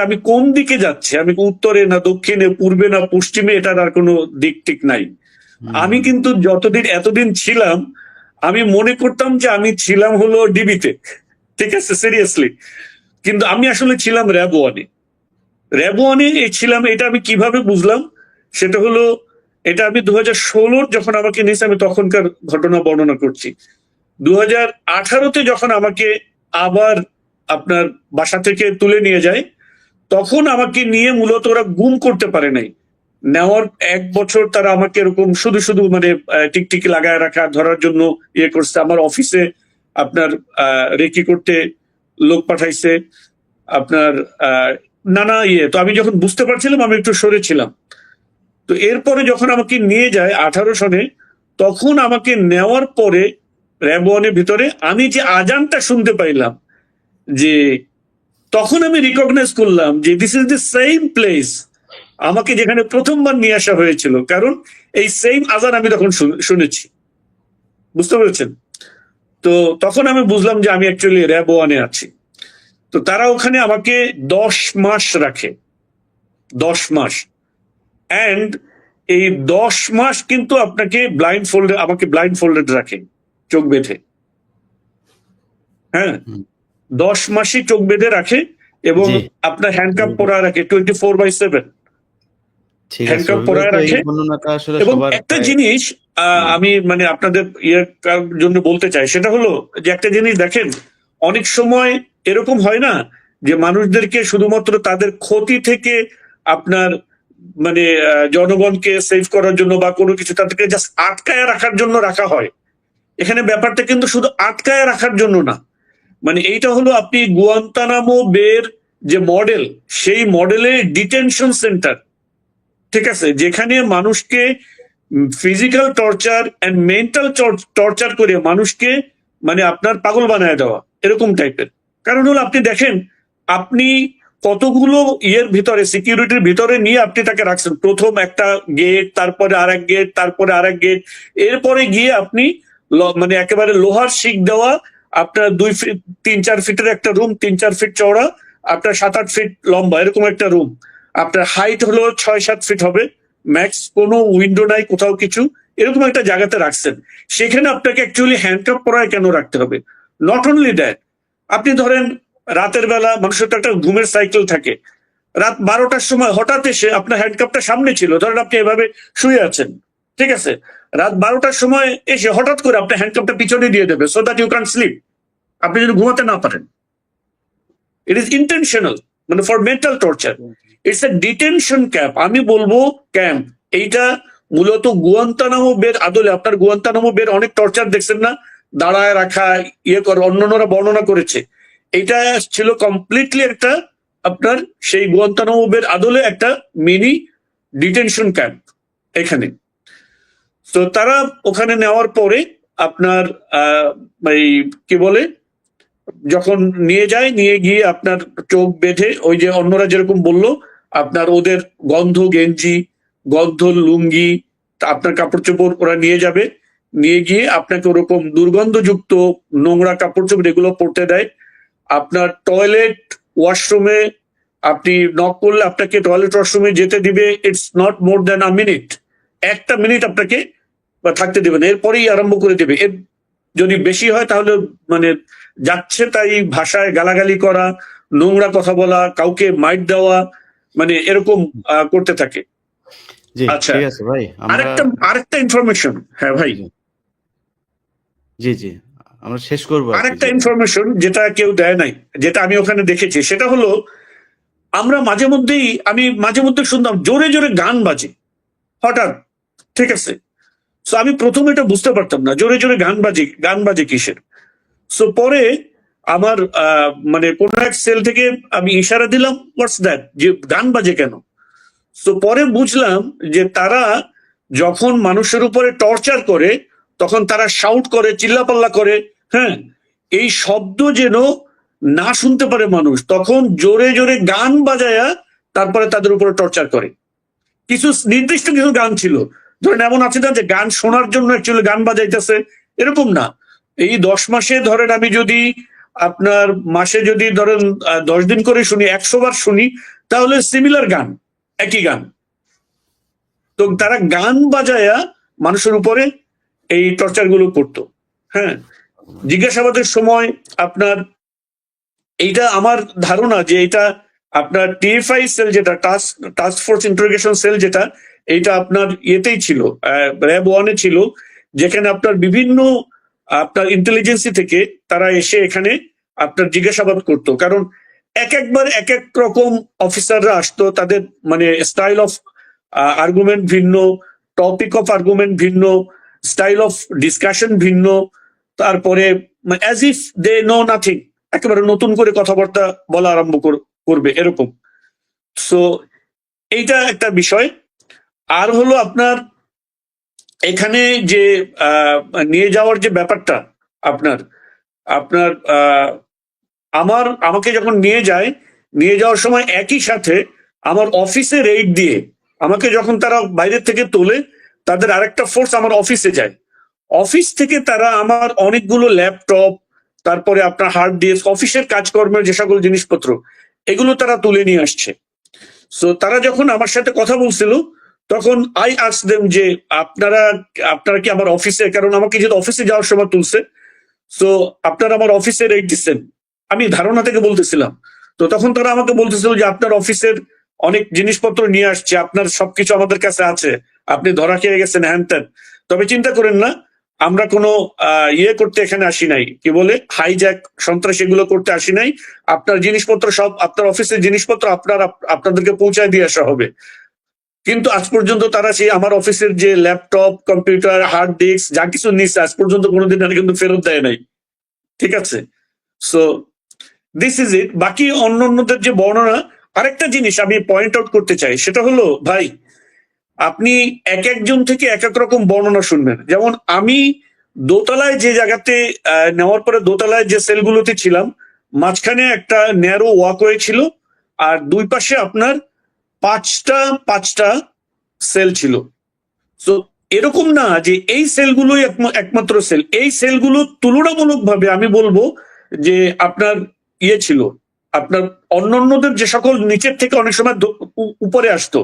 আমি কোন দিকে যাচ্ছি, আমি উত্তরে না দক্ষিণে, পূর্বে না পশ্চিমে, এটার আর কোনো দিক টিক নাই। আমি কিন্তু এতদিন ছিলাম, আমি মনে করতাম যে আমি ছিলাম হলো ডিবিতে, ঠিক আছে, সিরিয়াসলি। কিন্তু আমি আসলে ছিলাম র্যাব ওয়ানে ছিলাম। এটা আমি কিভাবে বুঝলাম সেটা হলো, এটা আমি 2016 যখন আমাকে নিয়েছে, আমি তখনকার ঘটনা বর্ণনা করছি। 2018-তে যখন আমাকে আবার আপনার বাসা থেকে তুলে নিয়ে যায়, তখন আমাকে নিয়ে মূলত ওরা গুম করতে পারে নাই। নেওয়ার 1 বছর তারা আমাকে এরকম শুধু শুধু মানে টিকটিকি লাগায় রাখা, ধরার জন্য ইয়ে করছে। আমার অফিসে আপনার রেকি করতে লোক পাঠাইছে, আপনার নানা ইয়ে। তো আমি যখন বুঝতে পারছিলাম, আমি একটু সরে ছিলাম। তো এরপরে যখন আমাকে নিয়ে যায় 18 সনে, তখন আমাকে নেওয়ার পরে র্যাব ওয়ানের ভিতরে আমি যে আজানটা শুনতে পাইলাম, যে তখন আমি রিকগনাইজ করলাম যে this is the same place আমাকে যেখানে প্রথমবার নিয়ে আসা হয়েছিল। কারণ এই সেম আজান আমি তখন শুনেছি, বুঝতে পেরেছেন? তো তখন আমি বুঝলাম যে আমি অ্যাকচুয়ালি র্যাব ওয়ানে আছি। তো তারা ওখানে আমাকে 10 মাস রাখে, 10 মাস। অ্যান্ড এই 10 মাস কিন্তু আমাকে ব্লাইন্ড ফোল্ডেড রাখে, চোখ বেঁধে। হ্যাঁ, 10 মাসই চোখ বেঁধে রাখে এবং আপনার হ্যান্ডকাপ পরা রাখে 24/7। হ্যান্ডকাপ পরা রাখে। এবং একটা জিনিস আমি মানে আপনাদের ইয়ের জন্য বলতে চাই, সেটা হলো যে একটা জিনিস দেখেন, অনেক সময় এরকম হয় না যে মানুষদেরকে শুধুমাত্র তাদের ক্ষতি থেকে আপনার মানে জনগণকে সেভ করার জন্য বা কোনো কিছু তাদেরকে জাস্ট আটকায় রাখার জন্য রাখা হয়। এখানে ব্যাপারটা কিন্তু শুধু আটকায় রাখার জন্য না। মানে এইটা হলো আপনি গুয়ান্তানামো বের যে মডেল, সেই মডেলের ডিটেনশন সেন্টার, ঠিক আছে, যেখানে মানুষকে physical torture and mental torture করে মানুষকে মানে আপনার পাগল বানায় দেওয়া, এরকম টাইপের। কারণ হলো আপনি দেখেন, আপনি কতগুলো ইয়ের ভিতরে, সিকিউরিটির ভিতরে নিয়ে আপনি তাকে রাখছেন। প্রথম একটা গেট, তারপরে আরেক গেট, তারপরে আরেক গেট, এরপরে গিয়ে আপনি মানে একেবারে লোহার শিক দেওয়া আপনার 3-4 ফিটের একটা রুম, 3-4 ফিট চওড়া, আপনার 7-8 ফিট লম্বা, এরকম একটা রুম। আপনার হাইট হলো 6-7 ফিট হবে ম্যাক্স, কোনো উইন্ডো নাই কোথাও কিছু, এরকম একটা জায়গাতে রাখছেন। সেখানে আপনাকে অ্যাকচুয়ালি হ্যান্ডকাপ পরায় কেন রাখতে হবে? নট অনলি দ্যাট, আপনি ধরেন রাতের বেলা মানুষের তো একটা ঘুমের সাইকেল থাকে, রাত 12টার সময় হঠাৎ এসে আপনার হ্যান্ডকাপটা সামনে ছিল, ধরেন আপনি এভাবে শুয়ে আছেন, ঠিক আছে, রাত 12টার সময় এসে হঠাৎ করে আপনার হ্যান্ডকাপটা পিছনে দিয়ে দেবে so that you can sleep, আপনি যদি ঘুমাতে না পারেন। ইট ইজ ইন্টেনশনাল, মানে for mental torture. It's a detention camp, আমি বলবো ক্যাম্প। এইটা মূলত গুয়ান্তানামো বের আদলে, আপনার গুয়ান্তানামো বের অনেক টর্চার দেখছেন না, দাঁড়ায় রাখা, ইয়ে করে, অন্যান্যরা বর্ণনা করেছে। এইটা ছিল কমপ্লিটলি একটা আপনার সেই গুয়ান্তানামো বের আদলে একটা মিনি ডিটেনশন ক্যাম্প এখানে। তো তারা ওখানে নেওয়ার পরে আপনার এই কি বলে, যখন নিয়ে যায়, নিয়ে গিয়ে আপনার চোখ বেঁধে, ওই যে অন্যরা যেরকম বললো, আপনার ওদের গন্ধ গেঞ্জি, গন্ধ লুঙ্গি, আপনার কাপড় চোপড় ওরা নিয়ে যাবে, নিয়ে গিয়ে আপনাকে ওরকম দুর্গন্ধযুক্ত নোংরা কাপড় চোপড় এগুলো পরতে দেয়। আপনার টয়লেট ওয়াশরুমে আপনি নক করলে আপনাকে টয়লেট ওয়াশরুমে যেতে দিবে, it's not more than a minute, 1টা মিনিট আপনাকে থাকতে দেবে না, এরপরেই আরম্ভ করে দেবে। এর যদি বেশি হয় তাহলে মানে যাচ্ছে তাই ভাষায় গালাগালি করা, নোংরা কথা বলা, কাউকে মাইট দেওয়া, মানে এরকম করতে থাকে। জি আচ্ছা, ঠিক আছে ভাই, আমরা আরেকটা ইনফরমেশন, হ্যাঁ ভাই, জি জি আমরা শেষ করবো আর কি। আরেকটা ইনফরমেশন যেটা কেউ দেয় নাই, যেটা আমি ওখানে দেখেছি, সেটা হলো আমরা আমি মাঝে মধ্যে শুনতাম জোরে জোরে গান বাজে হঠাৎ, ঠিক আছে। সো আমি প্রথমে এটা বুঝতে পারতাম না, জোরে জোরে গান বাজে কিসের। সো পরে আমার মানে কোন এক সেল থেকে আমি ইশারা দিলাম, হোয়াটস দ্যাট, যে গান বাজে কেন। সো পরে বুঝলাম যে তারা যখন মানুষের উপরে টর্চার করে তখন তারা শাউট করে, চিল্লাপাল্লা করে, হ্যাঁ, এই শব্দ যেন না শুনতে পারে মানুষ, তখন জোরে জোরে গান বাজায়া তারপরে তাদের উপরে টর্চার করে। কিছু নির্দিষ্ট কিছু গান ছিল, ধরেন এমন আছে না যে গান শোনার জন্য অ্যাকচুয়ালি গান বাজাইতেছে, এরকম না। এই 10 মাসে ধরেন আমি যদি আপনার মাসে যদি ধরেন 10 দিন করে শুনি, 100 বার শুনি, তাহলে সিমিলার গান, একই গান। তো তারা গান বাজায়া মানুষের উপরে এই টর্চার গুলো করতো। হ্যাঁ, জিজ্ঞাসাবাদের সময় আপনার এইটা আমার ধারণা যে এটা আপনার টিএফআই সেল, যেটা টাস্ক ফোর্স ইন্টারোগেশন সেল, যেটা এইটা আপনার ইয়েতেই ছিল, র্যাব 1-এ ছিল, যেখানে আপনার বিভিন্ন আপনার ইন্টেলিজেন্সি থেকে তারা এসে এখানে আপনার জিজ্ঞাসাবাদ করতো। কারণ একবার এক এক রকম অফিসাররা আসতো, তাদের মানে স্টাইল অফ আর্গুমেন্ট ভিন্ন, টপিক অফ আর্গুমেন্ট ভিন্ন, স্টাইল অফ ডিসকাশন ভিন্ন, তারপরে as if they know nothing, একেবারে নতুন করে কথাবার্তা বলা আরম্ভ করবে এরকম। সো এইটা একটা বিষয়। আর হলো আপনার এখানে যে নিয়ে যাওয়ার যে ব্যাপারটা, আপনার আপনার আমাকে যখন নিয়ে যাওয়ার সময় একই সাথে আমার অফিসে রেইড দিয়ে আমাকে যখন তারা বাইরের থেকে তোলে, তাদের আরেকটা ফোর্স আমার অফিসে যায়, অফিস থেকে তারা আমার অনেকগুলো ল্যাপটপ, তারপরে আপনার হার্ড ডিস্ক, অফিসের কাজকর্মের যে সকল জিনিসপত্র, এগুলো তারা তুলে নিয়ে আসছে। সো তারা যখন আমার সাথে কথা বলছিল তখন আই আস্ক দেম যে আপনারা কি আমার অফিসে, কারণ আমাকে যেহেতু অফিসে যাওয়ার সময় তুলছে, সো আপনারা আমার অফিসে রেট দিচ্ছেন, আমি ধারণা থেকে বলতেছিলাম। তো তখন তারা আমাকে বলতেছিল যে আপনার অফিসের অনেক জিনিসপত্র নিয়ে আসছে, আপনার সবকিছু আমাদের কাছে আছে, আপনি ধরা খেয়ে গেছেন, হ্যান ত্যান। তবে চিন্তা করেন না, আমরা কোনো ইয়ে করতে এখানে আসি নাই, কি বলে হাইজ্যাক, সন্ত্রাস, এগুলো করতে আসি নাই। আপনার জিনিসপত্র সব, আপনার অফিসের জিনিসপত্র আপনাদেরকে পৌঁছায় দিয়ে আসা হবে। কিন্তু আজ পর্যন্ত তারা সেই আমার অফিসের যে ল্যাপটপ, কম্পিউটার, হার্ড ডিস্ক যা কিছু নিচ্ছে, আজ পর্যন্ত কোনোদিন কিন্তু ফেরত দেয় নাই, ঠিক আছে। So this is it. বাকি অন্যদের যে বর্ণনা, আরেকটা জিনিস আমি পয়েন্ট আউট করতে চাই, সেটা হলো ভাই, আপনি এক একজন থেকে এক এক রকম বর্ণনা শুনবেন। যেমন আমি দোতলায় যে জায়গাতে নেওয়ার পরে দোতলায় যে সেলগুলোতে ছিলাম, মাঝখানে একটা ন্যারো ওয়াকওয়ে ছিল, আর দুই পাশে আপনার পাঁচটা সেল ছিল। সো এরকম না যে এই সেলগুলোই একমাত্র সেল, এই সেলগুলো তুলনামূলকভাবে আমি বলবো যে আপনার ইয়ে ছিল, আপনার অন্যান্যদের যে সকল নিচের থেকে অনেক সময় উপরে আসতো,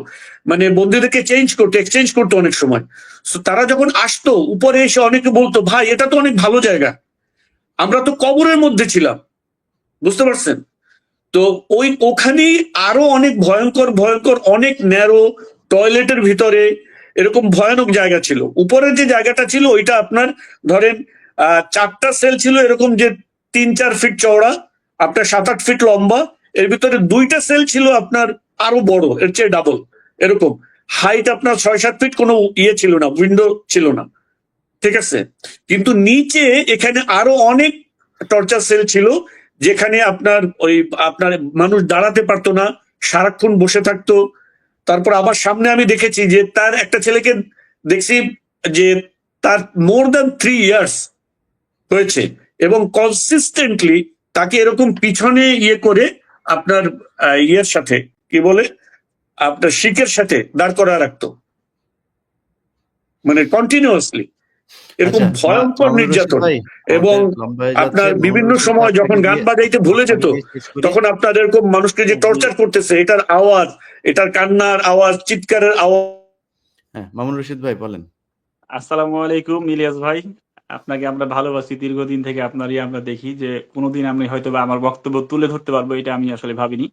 মানে বন্দীদেরকে এক্সচেঞ্জ করতো অনেক সময়। So তারা যখন আসতো উপরে এসে অনেকে বলতো, ভাই এটা তো অনেক ভালো জায়গা, আমরা তো কবরের মধ্যে ছিলাম, বুঝতে পারছেন? তো ওখানেই আরো অনেক ভয়ঙ্কর ভয়ঙ্কর অনেক ন্যারো, টয়লেটের ভিতরে এরকম ভয়ানক জায়গা ছিল। উপরের যে জায়গাটা ছিল ওইটা আপনার ধরেন 4টা সেল ছিল এরকম, যে 3-4 ফিট চওড়া, আপনার 7-8 ফিট লম্বা। এর ভিতরে 2টা সেল ছিল আপনার আরো বড়, এর চেয়ে ডাবল এরকম। হাইট আপনার 6-7 ফিট, কোনো ইয়ে ছিল না, উইন্ডো ছিল না, ঠিক আছে? কিন্তু নিচে এখানে আরো অনেক টর্চার সেল ছিল, যেখানে আপনার মানুষ দাঁড়াতে পারতো না, সারাক্ষণ বসে থাকতো। তারপর আবার সামনে আমি দেখেছি যে তার একটা ছেলেকে দেখছি যে তার মোর দ্যান 3 ইয়ার্স হয়েছে, এবং কনসিস্টেন্টলি তাকে এরকম পিছনে ইয়ে করে আপনার ইয়ের সাথে কি বলে আপনার শিকের সাথে দাঁড় করা রাখতো, মানে কন্টিনিউয়াসলি এরকম আচ্ছা, ভয়ঙ্কর মামুনুর রশিদ নির্যাতন। ভাই, এবং আমাদের লম্বা হয়ে যাচ্ছে। আপনার মামুনুর বিভিন্ন রশিদ সময় আপনাকে যখন গান দিয়ে বাজাইতে ভুলে যেত, আপনাকে দিয়ে শেষ করি। তখন আপনার এরকম মানুষকে যে টর্চার করতেছে, এটার আওয়াজ, এটার কান্নার আওয়াজ, চিৎকারের আওয়াজ। হ্যাঁ, মামুনুর রশিদ ভাই বলেন। আসসালামু আলাইকুম ইলিয়াস ভাই, আপনাকে আমরা ভালোবাসি দীর্ঘদিন থেকে। আপনারই আমরা দেখি যে কোনোদিন আমি হয়তো বা আমার বক্তব্য তুলে ধরতে পারবো, এটা আমি আসলে ভাবিনি।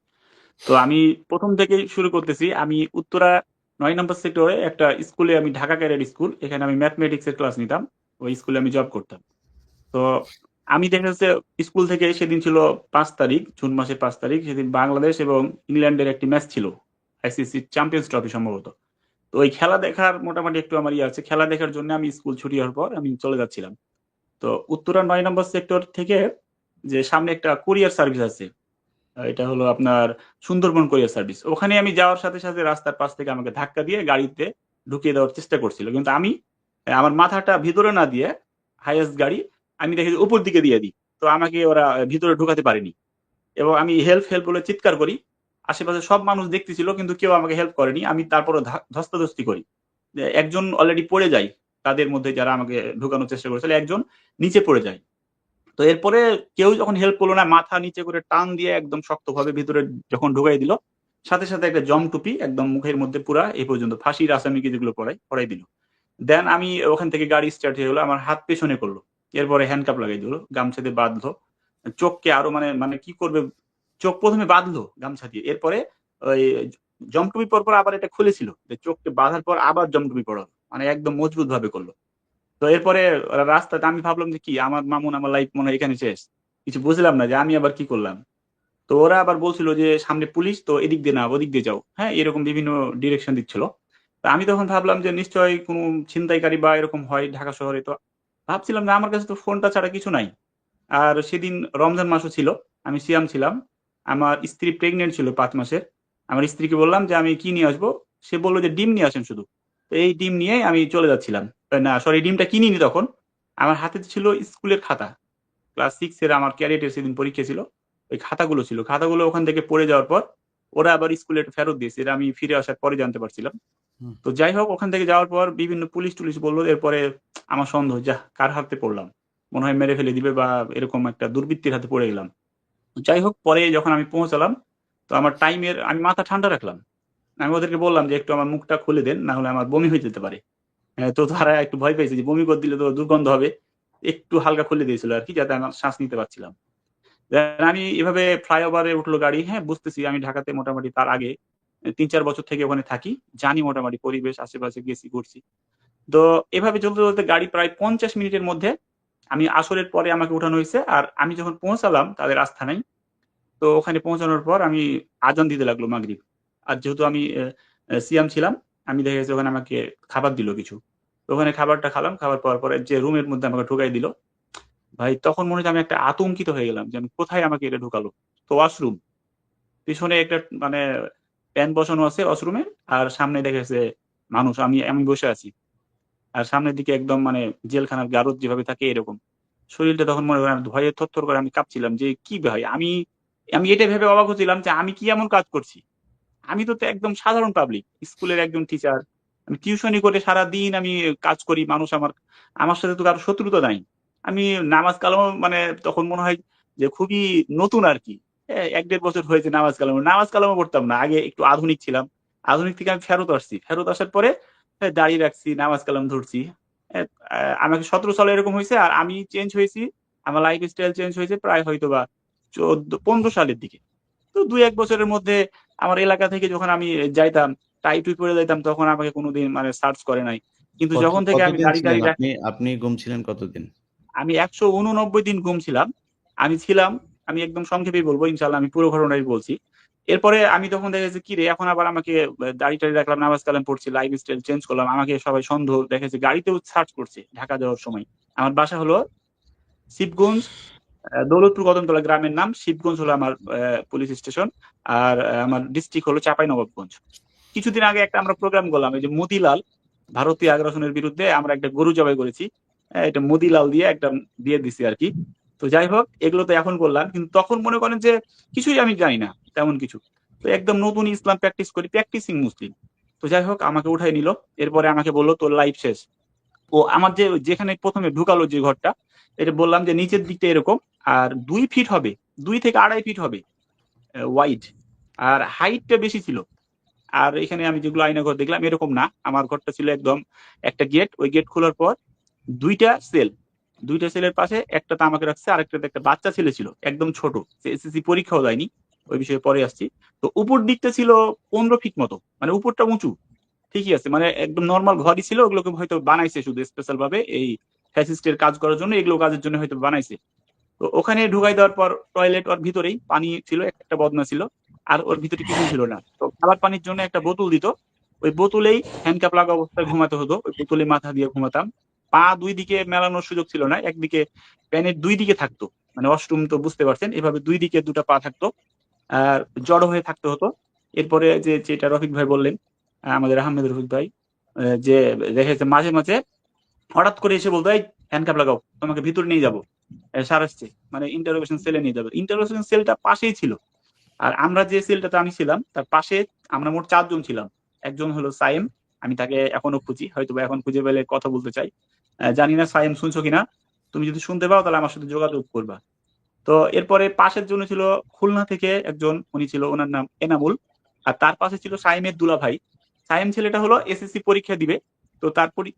তো আমি প্রথম থেকে শুরু করতেছি। আমি উত্তরা 9 নম্বর সেক্টরে একটা স্কুলে, আমি ঢাকা ক্যাডেট স্কুল, এখানে আমি ম্যাথমেটিক্স এর ক্লাস নিতাম। ওই স্কুলে আমি জব করতাম। তো আমি দেখা যাচ্ছে স্কুল থেকে, সেদিন ছিল 5 তারিখ, জুন মাসের 5 তারিখ, সেদিন বাংলাদেশ এবং ইংল্যান্ডের একটি ম্যাচ ছিল, আইসিসি চ্যাম্পিয়ন্স ট্রফি সম্ভবত। তো ওই খেলা দেখার মোটামুটি একটু আমার ইয়ে আছে, খেলা দেখার জন্য আমি স্কুল ছুটি হওয়ার পর আমি চলে যাচ্ছিলাম। তো উত্তরা 9 নম্বর সেক্টর থেকে যে সামনে একটা কুরিয়ার সার্ভিস আছে, এটা হলো আপনার সুন্দরবন কুরিয়ার সার্ভিস। ওখানে আমি যাওয়ার সাথে সাথে রাস্তার পাশ থেকে আমাকে ধাক্কা দিয়ে গাড়িতে ঢুকিয়ে দেওয়ার চেষ্টা করছিল, কিন্তু আমি আমার মাথাটা ভিতরে না দিয়ে, হাইয়েস্ট গাড়ি আমি দেখি যে উপর দিকে দিয়ে দিই। তো আমাকে ওরা ভিতরে ঢুকাতে পারেনি, এবং আমি হেল্প হেল্প বলে চিৎকার করি। আশেপাশে সব মানুষ দেখতেছিল, কিন্তু কেউ আমাকে হেল্প করেনি। আমি তারপরও ধস্তাধস্তি করি। যে একজন অলরেডি পড়ে যায়, তাদের মধ্যে যারা আমাকে ঢুকানোর চেষ্টা করেছিল, একজন নিচে পড়ে যায়। তো এরপরে কেউ যখন হেল্প করলো না, মাথা নিচে করে টান দিয়ে একদম শক্তভাবে ভিতরে যখন ঢুকাই দিল, সাথে সাথে একটা জম টুপি একদম মুখের মধ্যে পুরা এই পর্যন্ত ফাঁসির আসামিকে যেগুলো পড়াই দিল। দেন আমি ওখান থেকে গাড়ি স্টার্ট হয়ে গেলো, আমার হাত পেছনে করলো, এরপরে হ্যান্ডকাপ লাগাই দিল, গামছা দিয়ে বাঁধলো, চোখকে আরো মানে মানে কি করবে, চোখ প্রথমে বাঁধলো গামছা দিয়ে, এরপরে ওই জমটুপি পর পর আবার এটা খুলেছিল, চোখকে বাঁধার পর আবার জমটুপি পড়ালো, মানে একদম মজবুত ভাবে করলো। তো এরপরে রাস্তাতে আমি ভাবলাম যে কি, আমার মামুন, আমার লাইফ মনে হয় এখানে শেষ। কিছু বুঝলাম না যে আমি আবার কি করলাম। তো ওরা আবার বলছিল যে সামনে পুলিশ, তো এদিক দিয়ে না ওদিক দিয়ে যাও, হ্যাঁ, এরকম বিভিন্ন ডিরেকশন দিচ্ছিল। তা আমি তখন ভাবলাম যে নিশ্চয়ই কোনো ছিনতাইকারী বা এরকম হয় ঢাকা শহরে। তো ভাবছিলাম যে আমার কাছে তো ফোনটা ছাড়া কিছু নাই। আর সেদিন রমজান মাসও ছিল, আমি সিয়াম ছিলাম, আমার স্ত্রী প্রেগনেন্ট ছিল 5 মাসের। আমার স্ত্রীকে বললাম যে আমি কি নিয়ে আসবো, সে বললো যে ডিম নিয়ে আসেন শুধু। তো এই ডিম নিয়ে আমি চলে যাচ্ছিলাম। না সরি, ডিমটা কিনিনি তখন। আমার হাতে ছিল স্কুলের খাতা, ক্লাস 6 এর আমার ক্যাডেটের সেদিন পরীক্ষা ছিল। ওই খাতাগুলো ছিল, খাতাগুলো ওখান থেকে পড়ে যাওয়ার পর ওরা আবার স্কুলে ফেরত দিয়েছে, এটা আমি ফিরে আসার পরে জানতে পারছিলাম। তো যাই হোক, ওখান থেকে যাওয়ার পর বিভিন্ন পুলিশ টুলিশ বললো, এরপরে আমার সন্দেহ, যা কার হাতে পড়লাম, মনে হয় মেরে ফেলে দিবে বা এরকম একটা দুর্বৃত্তির হাতে পড়ে গেলাম। যাই হোক, পরে যখন আমি পৌঁছালাম, তো আমার টাইমের আমি মাথা ঠান্ডা রাখলাম। আমি ওদেরকে বললাম যে একটু আমার মুখটা খুলে দেন, না হলে আমার বমি হয়ে যেতে পারে। তো তারা একটু ভয় পেয়েছে যে বমি করে দিলে তো দুর্গন্ধ হবে, একটু হালকা খুলে দিয়েছিল আর কি, যাতে আমার শ্বাস নিতে পারছিলাম। আমি এভাবে ফ্লাইওভারে উঠলো গাড়ি, হ্যাঁ বুঝতেছি আমি ঢাকাতে মোটামুটি তার আগে 3-4 বছর থেকে ওখানে থাকি, জানি মোটামুটি পরিবেশ, আশেপাশে গেছি ঘুরছি। তো এভাবে চলতে চলতে গাড়ি প্রায় 50 মিনিটের মধ্যে, আমি আসরের পরে আমাকে উঠানো হয়েছে, আর আমি যখন পৌঁছালাম তাদের আস্থানায়, তো ওখানে পৌঁছানোর পর আমি আজান দিতে লাগলো মাগরিব। আর যেহেতু আমি সিয়াম ছিলাম, আমি দেখা গেছে ওখানে আমাকে খাবার দিল কিছু। তো ওখানে খাবারটা খেলাম, খাবার পাওয়ার পরে যে রুমের মধ্যে আমাকে ঢুকাই দিল, ভাই তখন মনে হচ্ছে আমি একটা আতঙ্কিত হয়ে গেলাম যে আমি কোথায় আমাকে এটা ঢুকালো। তো ওয়াশরুম, পিছনে একটা মানে প্যান বসানো আছে ওয়াশরুমে, আর সামনে দেখা যাচ্ছে মানুষ, আমি আমি বসে আছি, আর সামনের দিকে একদম মানে জেলখানার গারদ যেভাবে থাকে এরকম। শরীরটা তখন মনে করেন ভয়ে থরথর করে আমি কাঁপছিলাম যে কি ভাই, আমি আমি এটা ভেবে অবাক হচ্ছিলাম যে আমি কি এমন কাজ করছি। আমি তো একদম সাধারণ পাবলিক, স্কুলের একজন টিচার, আমি টিউশনি করে সারা দিন আমি কাজ করি, মানুষ আমার আমার সাথে তো কারো শত্রুতা নাই। আমি নামাজ কালাম মানে তখন মনে হয় যে খুবই নতুন আর কি। 1-1.5 বছর হয়েছে নামাজ কালামও পড়তাম না। আগে একটু আধুনিক ছিলাম। আধুনিক থেকে আমি ফেরত আসছি। ফেরত আসার পরে দাড়ি রাখছি, নামাজ কালাম ধরছি। হ্যাঁ, আমাকে 17 সালে এরকম হইছে, আর আমি চেঞ্জ হয়েছি, আমার লাইফস্টাইল চেঞ্জ হয়েছে প্রায় হয়তোবা 14-15 সালের দিকে। তো 2-1 বছরের মধ্যে আমার এলাকা থেকে যখন আমি যাইতাম, টাই-টুই পরে যাইতাম, তখন আমাকে কোনোদিন মানে সার্চ করে নাই। কিন্তু যখন থেকে আমি কতদিন ছিলেন দাড়ি-টাড়ি আপনি? আপনি গুম ছিলেন কতদিন? আমি 189 দিন গুম ছিলাম। আমি একদম সংক্ষেপেই বলবো, ইনশাআল্লাহ আমি পুরো ঘটনাই বলছি। এরপরে আমি তখন দেখা গেছে কিরে এখন আবার আমাকে দাড়ি-টাড়ি রাখলাম, নামাজ কালাম পড়ছি, লাইফস্টাইল চেঞ্জ করলাম। আমাকে সবাই সন্দেহ দেখেছে, গাড়িতেও সার্চ করছে ঢাকা যাওয়ার সময়। আমার বাসা হলো শিবগঞ্জ, দৌলতপুর কদমতলা গ্রামের নাম। শিবগঞ্জ হলো আমার পুলিশ স্টেশন। আর আমার ডিস্ট্রিক্ট হলো চাঁপাইনবাবগঞ্জ। কিছুদিন আগে একটা আমরা প্রোগ্রাম করলাম, এই যে মতিলাল, ভারতীয় আগ্রাসনের বিরুদ্ধে আমরা একটা গরু জবাই করেছি। এটা মতিলাল দিয়ে একটা দিয়ে দিছি আর কি। তো যাই হোক, এগুলো তো এখন করলাম, কিন্তু তখন মনে করেন যে কিছুই আমি জানি না তেমন কিছু। তো একদম নতুন ইসলাম প্র্যাকটিস করি, প্র্যাকটিসিং মুসলিম। তো যাই হোক, আমাকে উঠাই নিল। এরপরে আমাকে বললো তোর লাইফ শেষ। ও আমার যেখানে প্রথমে ঢুকালো যে ঘরটা, এটা বললাম যে নিচের দিকটা এরকম, আর 2 ফিট হবে, 2 থেকে 2.5 ফিট হবে ওয়াইড, আর হাইটটা বেশি ছিল। আর এখানে আমি যেগুলো আয়না ঘর দেখলাম এরকম না, আমার ঘরটা ছিল একদম একটা গেট, ওই গেট খোলার পর 2টা সেল, 2টা সেলের পাশে একটাতে আমাকে রাখছে, আরেকটাতে একটা বাচ্চা ছেলে ছিল, একদম ছোট, সে এসএসসি পরীক্ষাও দেয়নি। ওই বিষয়ে পরে আসছি। তো উপর দিকটা ছিল 15 ফিট মতো, মানে উপরটা উঁচু, ঠিকই আছে, মানে একদম নর্মাল ঘরই ছিল। ওগুলোকে হয়তো বানাইছে শুধু স্পেশাল ভাবে এই ফ্যাসিস্টের কাজ করার জন্য, এগুলো কাজের জন্য হয়তো বানাইছে। তো ওখানে ঢুকাই দেওয়ার পর টয়লেট ওর ভিতরেই, পানি ছিল, একটা বদনা ছিল, আর ওর ভিতরে কিছুই ছিল না। তো খাবার পানির জন্য একটা বোতল দিত, ওই বোতলেই হ্যান্ডকাপ লাগা অবস্থায় ঘুমাতে হতো, ওই বোতলে মাথা দিয়ে ঘুমাতাম। পা 2 দিকে মেলানোর সুযোগ ছিল না, একদিকে প্যানের 2 দিকে থাকতো, মানে ওয়াশরুম তো বুঝতে পারছেন, এভাবে 2 দিকে 2টা পা থাকতো, আর জড়ো হয়ে থাকতে হতো। এরপরে যেটা রফিক ভাই বললেন, আমাদের আহমেদ রফিক ভাই, যে দেখা যাচ্ছে মাঝে মাঝে হঠাৎ করে এসে বলতো এই হ্যান্ডকাপ লাগাও, তোমাকে ভিতরে নিয়ে যাবো, স্যার আসছে, মানে ইন্টারোগেশন সেলে নিয়ে যাবে। ইন্টারোগেশন সেলটা পাশেই ছিল, আর আমরা যে সেলটাতে আমি ছিলাম তার পাশে আমরা মোট 4 জন ছিলাম। একজন হলো সায়েম, আমি তাকে এখনো খুঁজি, হয়তো এখন খুঁজে পেলে কথা বলতে চাই। জানি না সায়েম শুনছো কিনা, তুমি যদি শুনতে পাও তাহলে আমার সাথে যোগাযোগ করবা। তো এরপরে পাশের জন্য ছিল খুলনা থেকে একজন, উনি ছিল, ওনার নাম এনামুল। আর তার পাশে ছিল সাইমের দুলা ভাই। সাইম ছেলেটা হলো এসএসসি পরীক্ষা দিবে, তো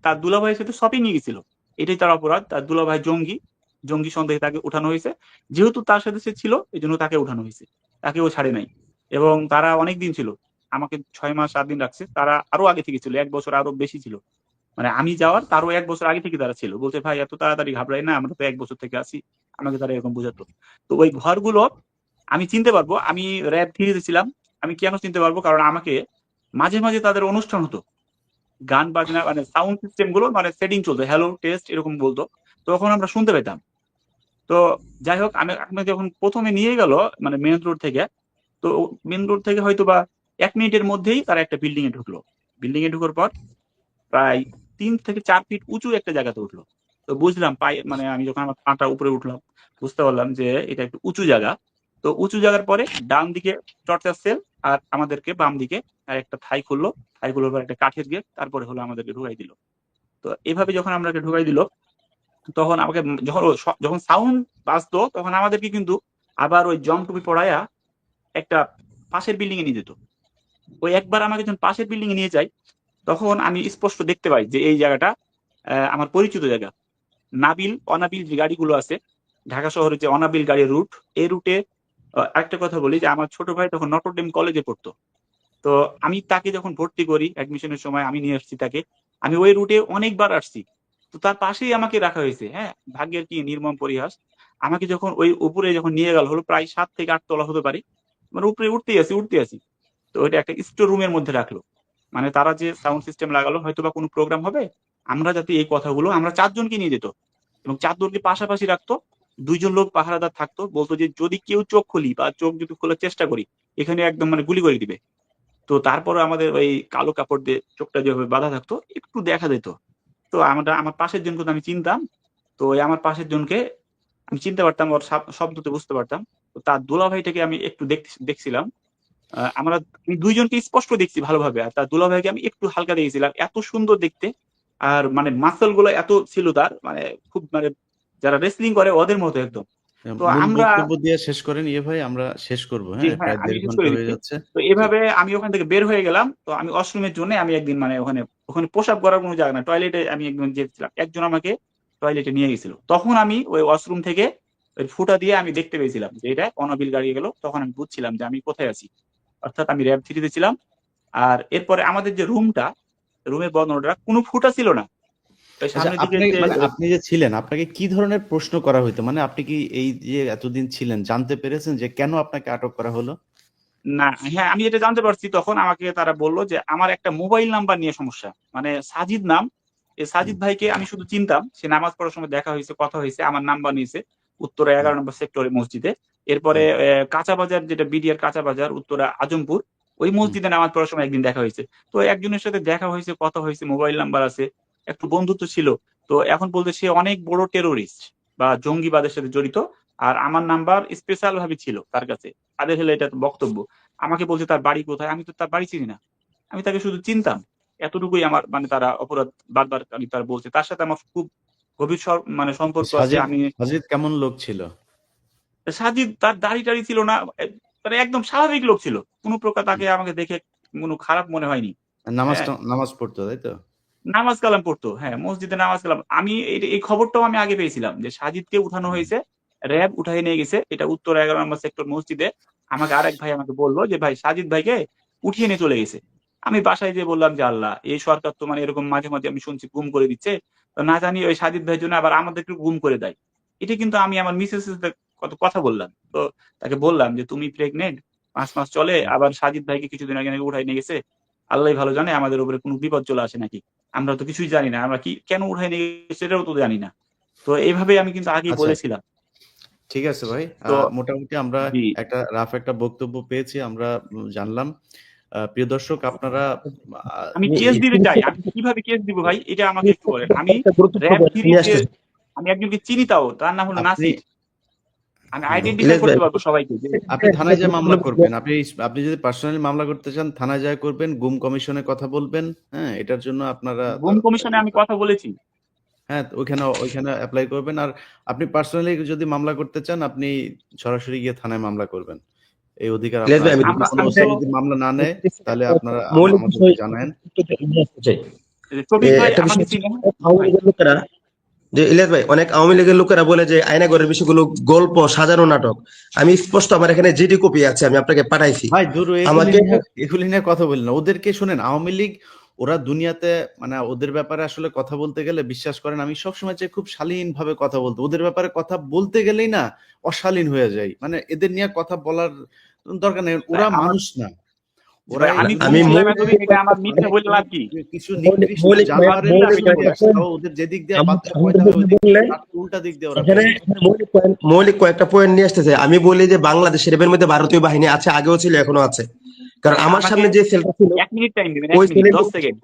তার দুলা ভাইয়ের সাথে শপিং এ গেছিল। এটাই তার অপরাধ, তার দুলা ভাই জঙ্গি, জঙ্গি সন্দেহে তাকে উঠানো হয়েছে। যেহেতু তার সাথে সে ছিল, এই জন্য তাকে উঠানো হয়েছে, তাকেও ছাড়ে নাই। এবং তারা অনেক দিন ছিল, আমাকে 6 মাস 7 দিন রাখছে। তারা আরো আগে থেকে ছিল, 1 বছর আরো বেশি ছিল, মানে আমি যাওয়ার তারও 1 বছর আগে থেকে তারা ছিল। বলছে ভাই এত তাড়াতাড়ি ঘাবড়াই না, আমরা তো 1 বছর থেকে আছি, আমাকে তারা এরকম বোঝাতো। তো ওই ঘরগুলো আমি চিনতে পারবো, আমি র‍্যাব 3 ছিলাম। আমি কেন চিনতে পারবো, কারণ আমাকে মাঝে মাঝে তাদের অনুষ্ঠান হতো, গান বাজনা, মানে সাউন্ড সিস্টেম গুলো মানে সেটিং চলতো, হ্যালো টেস্ট এরকম বলতো, তখন আমরা শুনতে পেতাম। তো যাই হোক, আমি যখন প্রথমে নিয়ে গেল মানে মেন রোড থেকে, তো মেন রোড থেকে হয়তো বা 1 মিনিটের মধ্যেই তারা একটা বিল্ডিং এ ঢুকলো। বিল্ডিং এ ঢুকার পর প্রায় 3 থেকে 4 ফিট উঁচু একটা জায়গাতে উঠলো। তো বুঝলাম পায়ে, মানে আমি যখন আমার পাটা উপরে উঠলাম বুঝতে পারলাম যে এটা একটু উঁচু জায়গা। তো উঁচু জায়গার পরে ডান দিকে টর্চার সেল, আর আমাদেরকে বাম দিকে আর একটা থাই খুললো, থাই খুলবার পর একটা কাঠের গেট, তারপরে হলো আমাদেরকে ঢুকাই দিল। তো এভাবে যখন আমাকে ঢুকাই দিল, তখন আমাকে যখন সাউন্ড বাজতো তখন আমাদেরকে কিন্তু আবার ওই জং টুপি পড়ায়া একটা পাশের বিল্ডিং এ নিয়ে যেত। ওই একবার আমাকে যখন পাশের বিল্ডিং এ নিয়ে যায়, তখন আমি স্পষ্ট দেখতে পাই যে এই জায়গাটা আমার পরিচিত জায়গা। নাবিল অনাবিল যে গাড়িগুলো আছে, ঢাকা শহরে যে অনাবিল গাড়ির রুট, এই রুটে আরেকটা কথা বলি যে আমার ছোট ভাই তখন নটরডেম কলেজে পড়তো। তো আমি তাকে যখন ভর্তি করি অ্যাডমিশনের সময়, আমি নিয়ে আসছি তাকে, আমি ওই রুটে অনেকবার আসছি। তো তার পাশেই আমাকে রাখা হয়েছে। হ্যাঁ, ভাগ্যের কি নির্মম পরিহাস, আমাকে যখন ওই উপরে যখন নিয়ে গেল, হলো প্রায় 7 থেকে 8 তলা হতে পারি, মানে উপরে উঠতেই আছি। তো ওইটা একটা স্টোর রুমের মধ্যে রাখলো, মানে তারা যে সাউন্ড সিস্টেম লাগালো, হয়তো বা কোনো প্রোগ্রাম হবে, আমরা যাতে এই কথাগুলো, আমরা 4 জনকে নিয়ে যেত এবং 4 জনকে পাশাপাশি রাখতো। 2 জন লোক পাহারাদার থাকতো, বলতো যে যদি কেউ চোখ খুলি বা চোখ যদি খোলার চেষ্টা করি, এখানে একদম মানে গুলি করে দিবে। তো তারপরে আমাদের ওই কালো কাপড় দিয়ে চোখটা যেভাবে বাঁধা থাকতো, একটু দেখা যেত। তো আমার পাশের জনকে তো আমি চিনতাম। তো ওই আমার পাশের জনকে আমি চিনতে পারতাম, ওর শব্দতে বুঝতে পারতাম। তো তার দুলাভাইটাকে আমি একটু দেখছিলাম। আমি 2 জনকে স্পষ্ট দেখছি ভালোভাবে, আর তার দুলাভাইকে আমি একটু হালকা দেখেছিলাম। এত সুন্দর দেখতে, আর মানে মাসল গুলো এত ছিল তার, মানে খুব, মানে যারা রেসলিং করে ওদের মতো একদম। তো মূল আমরা বক্তব্য দিয়ে শেষ করেন ভাই, আমরা শেষ করব। জি হ্যাঁ, হ্যাঁ প্রায় আমি 1.5 শেষ ঘন্টা করে হয়ে দিচ্ছি। যাচ্ছে। তো জি। এভাবে আমি ওখান থেকে বের হয়ে গেলাম। তো আমি ওয়াশরুমের জন্য আমি একদিন মানে ওখানে প্রসাব করার কোনো জায়গা না। টয়লেটে আমি একদম যেতেছিলাম। একজন আমাকে টয়লেটে নিয়ে গেছিল। তখন আমি ওই ওয়াশরুম থেকে ওই ফুটা দিয়ে আমি দেখতে পেয়েছিলাম যে এটা অনাবিল দাঁড়িয়ে গেল। তখন আমি বুঝছিলাম যে আমি কোথায় আছি। অর্থাৎ আমি র‍্যাব 3 তে ছিলাম। আর এরপরে আমাদের যে রুমটা, রুমের বর্ণনাটা কোনো ফুটা ছিল না। ওই আচ্ছা, সামনের দিকে আপনি যে মানে আপনি যে ছিলেন, আপনাকে কি ধরনের প্রশ্ন করা হইতো? মানে আপনি কি এই যে এতদিন ছিলেন জানতে পেরেছেন যে কেন আপনাকে আটক করা হলো? না, হ্যাঁ, আমি এটা জানতে পারছি তখন আমাকে তারা বলল যে আমার একটা মোবাইল নাম্বার নিয়ে সমস্যা। মানে সাজিদ নাম। এই হুম, সাজিদ ভাইকে আমি শুধু চিনতাম। সে নামাজ পড়ার সময় দেখা হইছে, কথা হইছে, আমার নাম্বার নিয়েছে। উত্তরা হুম, 11 নম্বর সেক্টরে মসজিদে। এরপরে হুম, কাঁচা বাজার যেটা বিডিআর কাঁচা বাজার উত্তরা আজমপুর, ওই হুম। মসজিদে নামাজ পড়ার সময় একদিন দেখা হইছে। তো একজনের সাথে দেখা হইছে, কথা হইছে, মোবাইল নাম্বার আছে, একটু বন্ধুত্ব ছিল। তো এখন বলতে সে অনেক বড় টেরোরিস্ট বা জঙ্গিবাদের সাথে জড়িত। আর আমার নাম্বার স্পেশাল ভাবে ছিল তার কাছে। তাদের হলো এটা বক্তব্য। আমাকে বলছে তার বাড়ি কোথায়? আমি তো তার বাড়ি চিনি না। আমি তাকে শুধু চিনতাম। এতটুকুই আমার মানে তারা অপরাধ বারবার খালি তারা বলছে। তার সাথে আমার খুব গভীর মানে সম্পর্ক আছে। সাজিদ আমি সাজিদ কেমন লোক ছিল? সাজিদ তার দাড়ি-টাড়ি ছিল না। মানে একদম স্বাভাবিক লোক ছিল। কোন প্রকার তাকে আমাকে দেখে কোন খারাপ মনে হয়নি। হ্যাঁ? নামাজ পড়তো, তাই তো? নামাজ কালাম পড়তো। হ্যাঁ, মসজিদে নামাজ কালাম। আমি এই খবরটাও আমি আগে পেয়েছিলাম যে সাজিদকে উঠানো হুম, হয়েছে। র‍্যাব উঠায় নিয়ে গেছে। এটা উত্তর 11 নম্বর সেক্টর মসজিদে। আমাকে আরেক ভাই আমাকে বলল যে ভাই সাজিদ ভাইকে উঠিয়ে নিয়ে চলে গেছে। আমি বাসায় যেয়ে বললাম যে আল্লাহ এই সরকার তো মানে এরকম মাঝে, মাঝে আমি শুনছি গুম করে দিচ্ছে। তো না জানি ওই সাজিদ ভাইয়ের জন্য আবার আমাদেরকে গুম করে দেয়। এটা কিন্তু আমি আমার মিসেস এর সাথে কত কথা বললাম। তো তাকে বললাম যে তুমি প্রেগন্যান্ট ৫ মাস চলে হুম। আবার সাজিদ ভাইকে কিছুদিন আগে নাকি উঠায় নিয়ে গেছে। আল্লাহই ভালো জানে আমাদের উপরে কোন বিপদ চলে আসে নাকি। আমরা তো কিছুই জানি না। আমরা কেন উঠায় নিয়ে গেছে সেটাও তো জানি না। তো এভাবে আমি কিন্তু আগেই আচ্ছা, বলেছিলাম। ঠিক আছে ভাই। তো মোটামুটি আমরা জি, একটা বক্তব্য পেয়েছি। আমরা জানলাম। প্রিয় দর্শক, আপনারা আ আমি আমি কেস দিতে একটু চাই। আমি কিভাবে কেস দিব ভাই এটা আমাকে একটু বলেন। আমি একটা গুরুত্বপূর্ণ র‍্যাব পয়েন্ট 3 নিয়ে তে আসতেছি। আমি একজনকে চিনি তাও। তার নাম হলো আপনি নাসির। আমি হুম। আইডেন্টিফাই ইলিয়াস ভাই, করতে পারবো সবাইকে যে আপনি থানায় যেয়ে মামলা করবেন। আপনি যদি পার্সোনালি মামলা করতে চান, থানায় যেয়ে করবেন। গুম কমিশনে কথা বলবেন। হ্যাঁ? এটার জন্য আপনারা গুম কমিশনে আমি কথা বলেছি। হ্যাঁ, ওইখানে এপ্লাই করবেন। আর আপনি পার্সোনালি যদি মামলা করতে চান, আপনি সরাসরি গিয়ে থানায় মামলা করবেন। এই অধিকার ইলিয়াস আপনার ভাই, আছে। আমি যদি কোনো আমি তো ওসি যদি মামলা না নেয়, তাহলে আপনারা মৌলিক আমাদেরকে বিষয় জানায়েন। নিয়ে আসতে চাই। শফিক ভাই একটা বিষয় আমাকে হচ্ছে চিনেন? আওয়ামী ভাই লীগের লোকেরা, যে ইলিয়াস ভাই, অনেক আওয়ামী লীগের লোকেরা বলে যে আয়নাগরের বিষয়গুলো গল্প, সাজানো নাটক। আমি স্পষ্ট আমার এখানে জিডি কপি আছে, আমি আপনাকে পাঠাইছি। ভাই দূর আমাকে এগুলি নিয়ে কথা বলি না। ওদেরকে শোনেন, আওয়ামী লীগ ওরা দুনিয়াতে মানে ওদের ব্যাপারে আসলে কথা বলতে গেলে বিশ্বাস করেন আমি সবসময় চাই খুব শালীনভাবে কথা বলতে। ওদের ব্যাপারে কথা বলতে গেলেই না অশালীন হয়ে যাই। মানে এদের নিয়ে কথা বলার দরকার নেই। ভাই ওরা আমার মানুষ না। জি ওরা ভাই এই আমি আমি দুনিয়াতে শুনছিলাম মৌলিক এতদিন এটা আমার মিথ্যা বলে লাভ কি? কিছু মৌলিক নিকৃষ্ট মৌলিক জানোয়ারের শুনলে আমি মতো এটা করে বলবো। তাও ওদের যেদিক দিয়ে বাচ্চা আমাদের পয়দা হয় ওই দিক বললে তার উল্টা দিক দিয়ে ওরা এখানে পেরে। এখানে মৌলিক কয়েকটা পয়েন্ট নিয়ে আসতেছে। আমি বলি যে বাংলাদেশের এর মধ্যে ভারতীয় বাহিনী আছে, আগেও ছিল, এখনো আছে। কারণ ভাই আমার আমাকে সামনে যে সেলটা ছিল ১ মিনিট টাইম দিবেন, ১ ওই মিনিট সেলে, ১০ সেকেন্ড।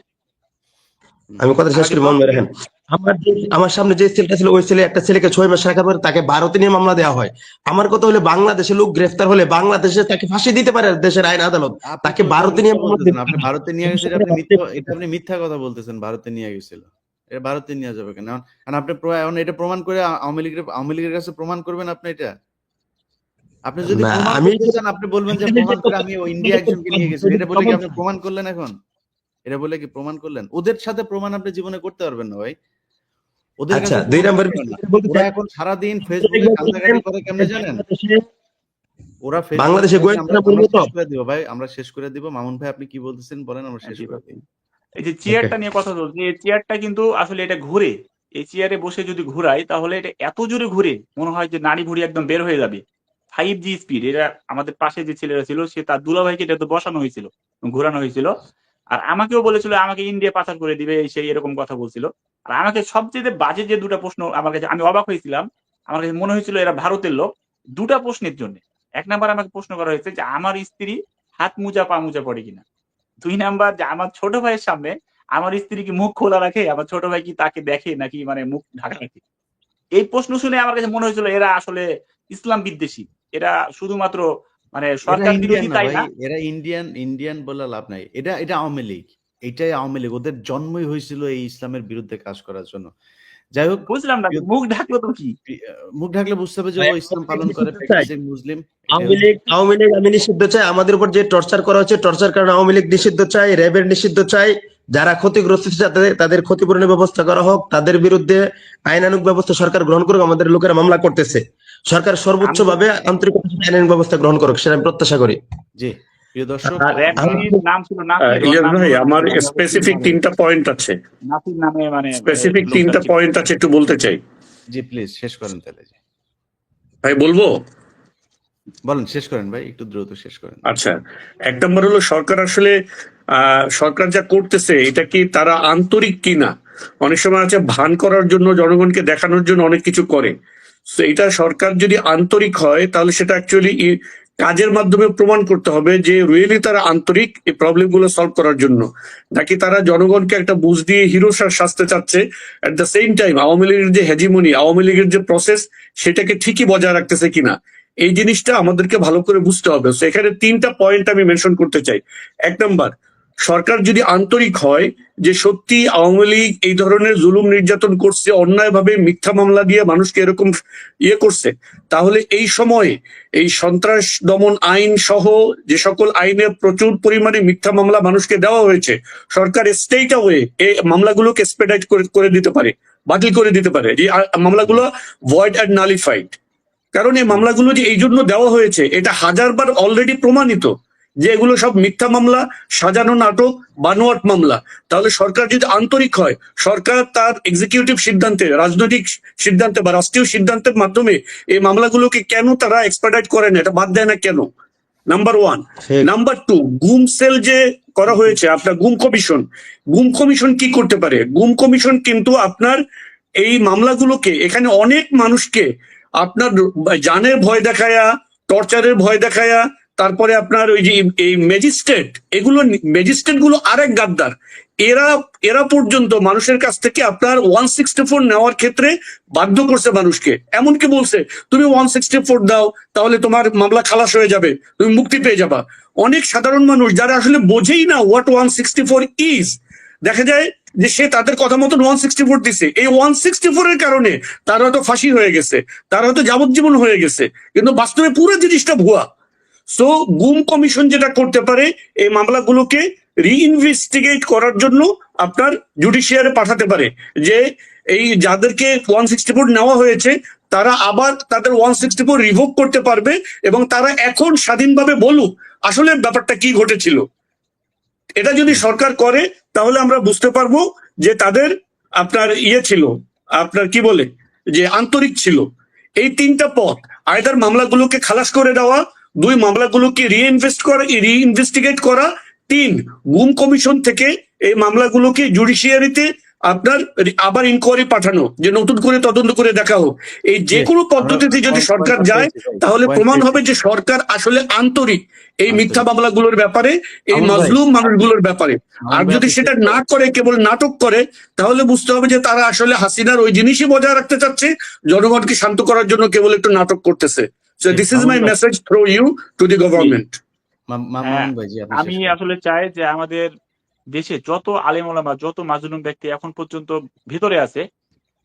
আমি কথা শেষ আমাকে করি ১০ মোহন ভাই, সেকেন্ড দেখেন। আমার সামনে যে সেলটা ছিল ওই সেলে একটা ছেলেকে 6 মাস রাখার পর তাকে ভারতে নিয়ে মামলা দেওয়া হয়। আমার কথা হলে বাংলাদেশে লোক গ্রেফতার হলে বাংলাদেশে তাকে ফাঁসি দিতে পারে দেশের আইন আদালত, আপনি তাকে তো এটা ভারতে নিয়ে মিথ্যা মামলা বলতেছেন। দিতে আপনি পারে না। ভারতে নিয়ে গেছে সমস্যাটা এটা আপনি মিথ্যা কথা বলতেছেন। ভারতে নিয়ে গেছিল। এটা ভারতে নিয়ে যাবে কেন? কারণ আপনি এখন এটা প্রমাণ করে আওয়ামী লীগের কাছে প্রমাণ করবেন আপনি এটা? আপনি যদি না, প্রমাণ আমি করতে চান আপনি বলবেন যে প্রমাণ করে আমি ইন্ডিয়া একজনকে নিয়ে গেছি। এটা বলে কি আপনি প্রমাণ করলেন এখন? এটা বলে কি প্রমাণ করলেন? ওদের সাথে প্রমাণ আপনি জীবনে করতে পারবেন না ভাই। ওদের আচ্ছা, কাছে ২ প্রমাণ নম্বর করতে পারবেন বিষয় না। যেটা বলতে ওরা চাই, এখন সারাদিন ফেসবুকে কান্দাকাটি করে কেমনে জানেন? ওরা ফেসবুকে বাংলাদেশে বলে আমরা গোয়েন্দারা আমরা মূলত শেষ করে দিব ভাই। আমরা শেষ করে দিব। মামুন ভাই আপনি কি বলতেছেন বলেন, আমরা শেষ জি করে ভাই। দিই। এই যে ওকে, চেয়ারটা নিয়ে কথা চলছে, এই চেয়ারটা কিন্তু আসলে এটা ঘুরে। এই চেয়ারে বসে যদি ঘুরাই তাহলে এটা এত জোরে ঘুরে মনে হয় যে নাড়ি ভুড়ি একদম বের হয়ে যাবে। 5G speed. এটা আমাদের পাশে যে ছেলেরা ছিল সে তার দুলাভাইকে এটাতে বসানো হয়েছিল, ঘুরানো হয়েছিল। আর আমাকেও বলেছিল আমাকে ইন্ডিয়া পাচার করে দিবে এই সেই এরকম কথা বলছিল। আর আমাকে সবচেয়ে বাজে যে ২টা প্রশ্ন আমার কাছে আমি অবাক হয়েছিলাম। আমার কাছে মনে হয়েছিল এরা ভারতের লোক। ২টা প্রশ্নের জন্য। ১ নাম্বার আমাকে প্রশ্ন করা হয়েছে যে আমার স্ত্রী হাত মোজা পা মোজা পড়ে কিনা। ২ নাম্বার যে আমার ছোট ভাইয়ের সামনে আমার স্ত্রী কি মুখ খোলা রাখে? আমার ছোট ভাই কি তাকে দেখে নাকি মানে মুখ ঢাকা রাখে? এই প্রশ্ন শুনে আমার কাছে মনে হয়েছিল এরা আসলে ইসলাম বিদ্বেষী। এরা শুধুমাত্র মানে এরা সরকার ইন্ডিয়ান বিরোধী না তাই ভাই। না। এরা ইন্ডিয়ান বলে লাভ নাই। এটা আওয়ামী লীগ। এটাই আওয়ামী লীগ। ওদের জন্মই হয়েছিল এই ইসলামের বিরুদ্ধে কাজ করার জন্য। যাই হোক, বুঝলাম না, প্রিয়- মুখ ঢাকলো তো কি? মুখ ঢাকলে বুঝতে হবে যে ও ভাই, ইসলাম আওয়ামী পালন লীগ করে, নিষিদ্ধ চাই। প্র্যাকটিসিং মুসলিম। আওয়ামী লীগ আমি নিষিদ্ধ চাই। আমাদের উপর যে টর্চার করা হচ্ছে, টর্চার কারণে আওয়ামী লীগ নিষিদ্ধ চাই, র্যাবের নিষিদ্ধ চাই। যারা ক্ষতিগ্রস্ত হচ্ছে তাদের ক্ষতিপূরণের ব্যবস্থা করা হোক, তাদের বিরুদ্ধে আইনানুগ ব্যবস্থা সরকার গ্রহণ করুক। আমাদের লোকেরা মামলা করতেছে, সরকার সর্বোচ্চ ভাবে আন্তরিকতার সাথে আইনানুগ ব্যবস্থা গ্রহণ করুক, সেটা আমি প্রত্যাশা করি। জি প্রিয় দর্শক, আর র্যাবের নাম ছিল নাসির, ওর ইলিয়াস নাম ভাই, হলো আমার নাসির, স্পেসিফিক 3টা পয়েন্ট আছে, নাসির নামে মানে স্পেসিফিক লোকটা 3টা ছিল। পয়েন্ট আছে, একটু বলতে চাই। জি প্লিজ শেষ করেন তাহলে। জি ভাই বলবো? বলেন, শেষ করেন ভাই, একটু দ্রুত শেষ করেন। আচ্ছা, 1 নম্বর হলো সরকার আসলে সরকার যা করতেছে এটা কি তারা আন্তরিক কিনা। অনেক সময় আছে ভান করার জন্য, জনগণকে দেখানোর জন্য অনেক কিছু করে। তো এটা সরকার যদি আন্তরিক হয় তাহলে সেটা অ্যাকচুয়ালি কাজের মাধ্যমে প্রমাণ করতে হবে যে রিয়েলি তারা আন্তরিক এই প্রবলেম গুলো সলভ করার জন্য, নাকি তারা জনগণকে একটা বুঝ দিয়ে হিরো সাজতে চাচ্ছে। At the same time Awami লীগের যে হেজিমনি, আওয়ামী লীগের যে প্রসেস, সেটাকে ঠিকই বজায় রাখতেছে কিনা, এই জিনিসটা আমাদেরকে ভালো করে বুঝতে হবে। তো এখানে 3টা পয়েন্ট আমি মেনশন করতে চাই। 1 নম্বর, সরকার যদি আন্তরিক হয় যে সত্যি আওয়ামী লীগ এই ধরনের জুলুম নির্যাতন করছে, অন্যায়ভাবে মিথ্যা মামলা দিয়ে মানুষকে এরকম করছে, তাহলে এই সময়ে এই সন্ত্রাস দমন আইন সহ যে সকল আইনে প্রচুর পরিমাণে মিথ্যা মামলা মানুষকে দেওয়া হয়েছে, সরকার স্টেট ওয়ে এই মামলাগুলোকে এক্সপেডাইট করে দিতে পারে, বাতিল করে দিতে পারে, যে মামলাগুলো ভয়েড অ্যান্ড নালিফাইড। কারণ এই মামলাগুলো যে এই জন্য দেওয়া হয়েছে এটা হাজারবার অলরেডি প্রমাণিত যে এগুলো সব মিথ্যা মামলা, সাজানো নাটক, বানোয়াট মামলা। তাহলে সরকার যদি আন্তরিক হয়, সরকার তার এক্সিকিউটিভ সিদ্ধান্তে, রাজনৈতিক সিদ্ধান্তে বা রাষ্ট্রীয় সিদ্ধান্তের মাধ্যমে এই মামলাগুলোকে কেন তারা এক্সপার্টাইট করে না, এটা বাদ দেয় না কেন? নাম্বার 1। ঠিক। নাম্বার 2, গুম সেল যে করা হয়েছে, আপনার গুম কমিশন কি করতে পারে? গুম কমিশন কিন্তু আপনার এই মামলাগুলোকে, এখানে অনেক মানুষকে আপনার জানের ভয় দেখায়া, টর্চারের ভয় দেখায়া, তারপরে আপনার ওই যে এই ম্যাজিস্ট্রেট গুলো আরেক গাদ্দার। এরা পর্যন্ত মানুষের কাছ থেকে আপনার 164 নেওয়ার ক্ষেত্রে বাধ্য করছে মানুষকে। এমনকি বলছে তুমি 164 দাও, তাহলে তোমার মামলা খালাস হয়ে যাবে, তুমি মুক্তি পেয়ে যাবা। অনেক সাধারণ মানুষ যারা আসলে বোঝেই না হোয়াট 164 ইজ, দেখা যায় যে সে তাদের কথা মতন 164 দিছে। এই 164 এর কারণে তার হয়তো ফাঁসি হয়ে গেছে, তার হয়তো যাবজ্জীবন হয়ে গেছে, কিন্তু বাস্তবে পুরো জিনিসটা ভুয়া। সো গুম কমিশন যেটা করতে পারে, এই মামলাগুলোকে রিইনভেস্টিগেট করার জন্য আপনার জুডিশিয়ারে পাঠাতে পারে, যে এই যাদেরকে 164 নেওয়া হয়েছে তারা আবার তাদের 164 রিভোক করতে পারবে, এবং তারা এখন স্বাধীনভাবে বলুক আসলে ব্যাপারটা কি ঘটেছিল। এটা যদি সরকার করে তাহলে আমরা বুঝতে পারবো যে তাদের আপনার ছিল, আপনার কি বলে, যে আন্তরিক ছিল। এই 3টা পথ, আইদার মামলাগুলোকে খালাস করে দেওয়া, 2 মামলাগুলোকে রিইনভেস্টিগেট করা, 3 গুম কমিশন থেকে এই মামলাগুলোকে জুডিশিয়ারিতে আপনার আবার ইনকোয়ারি পাঠানো, যে নতুন করে তদন্ত করে দেখা হোক। এই যে কোনো পদ্ধতিতে যদি সরকার যায় তাহলে প্রমাণ হবে যে সরকার আসলে আন্তরিক এই মিথ্যা মামলাগুলোর ব্যাপারে, এই মাজলুম মানুষগুলোর ব্যাপারে। আর যদি সেটা না করে, কেবল নাটক করে, তাহলে বুঝতে হবে যে তারা আসলে হাসিনার ওই জিনিসই বজায় রাখতে চাচ্ছে, জনগণকে শান্ত করার জন্য কেবল একটু নাটক করতেছে। So this is my message through you to the government. আমি আসলে চাই যে আমাদের দেশে যত আলেম ওলামা, যত মাজলুম ব্যক্তি এখন পর্যন্ত ভিতরে আছে,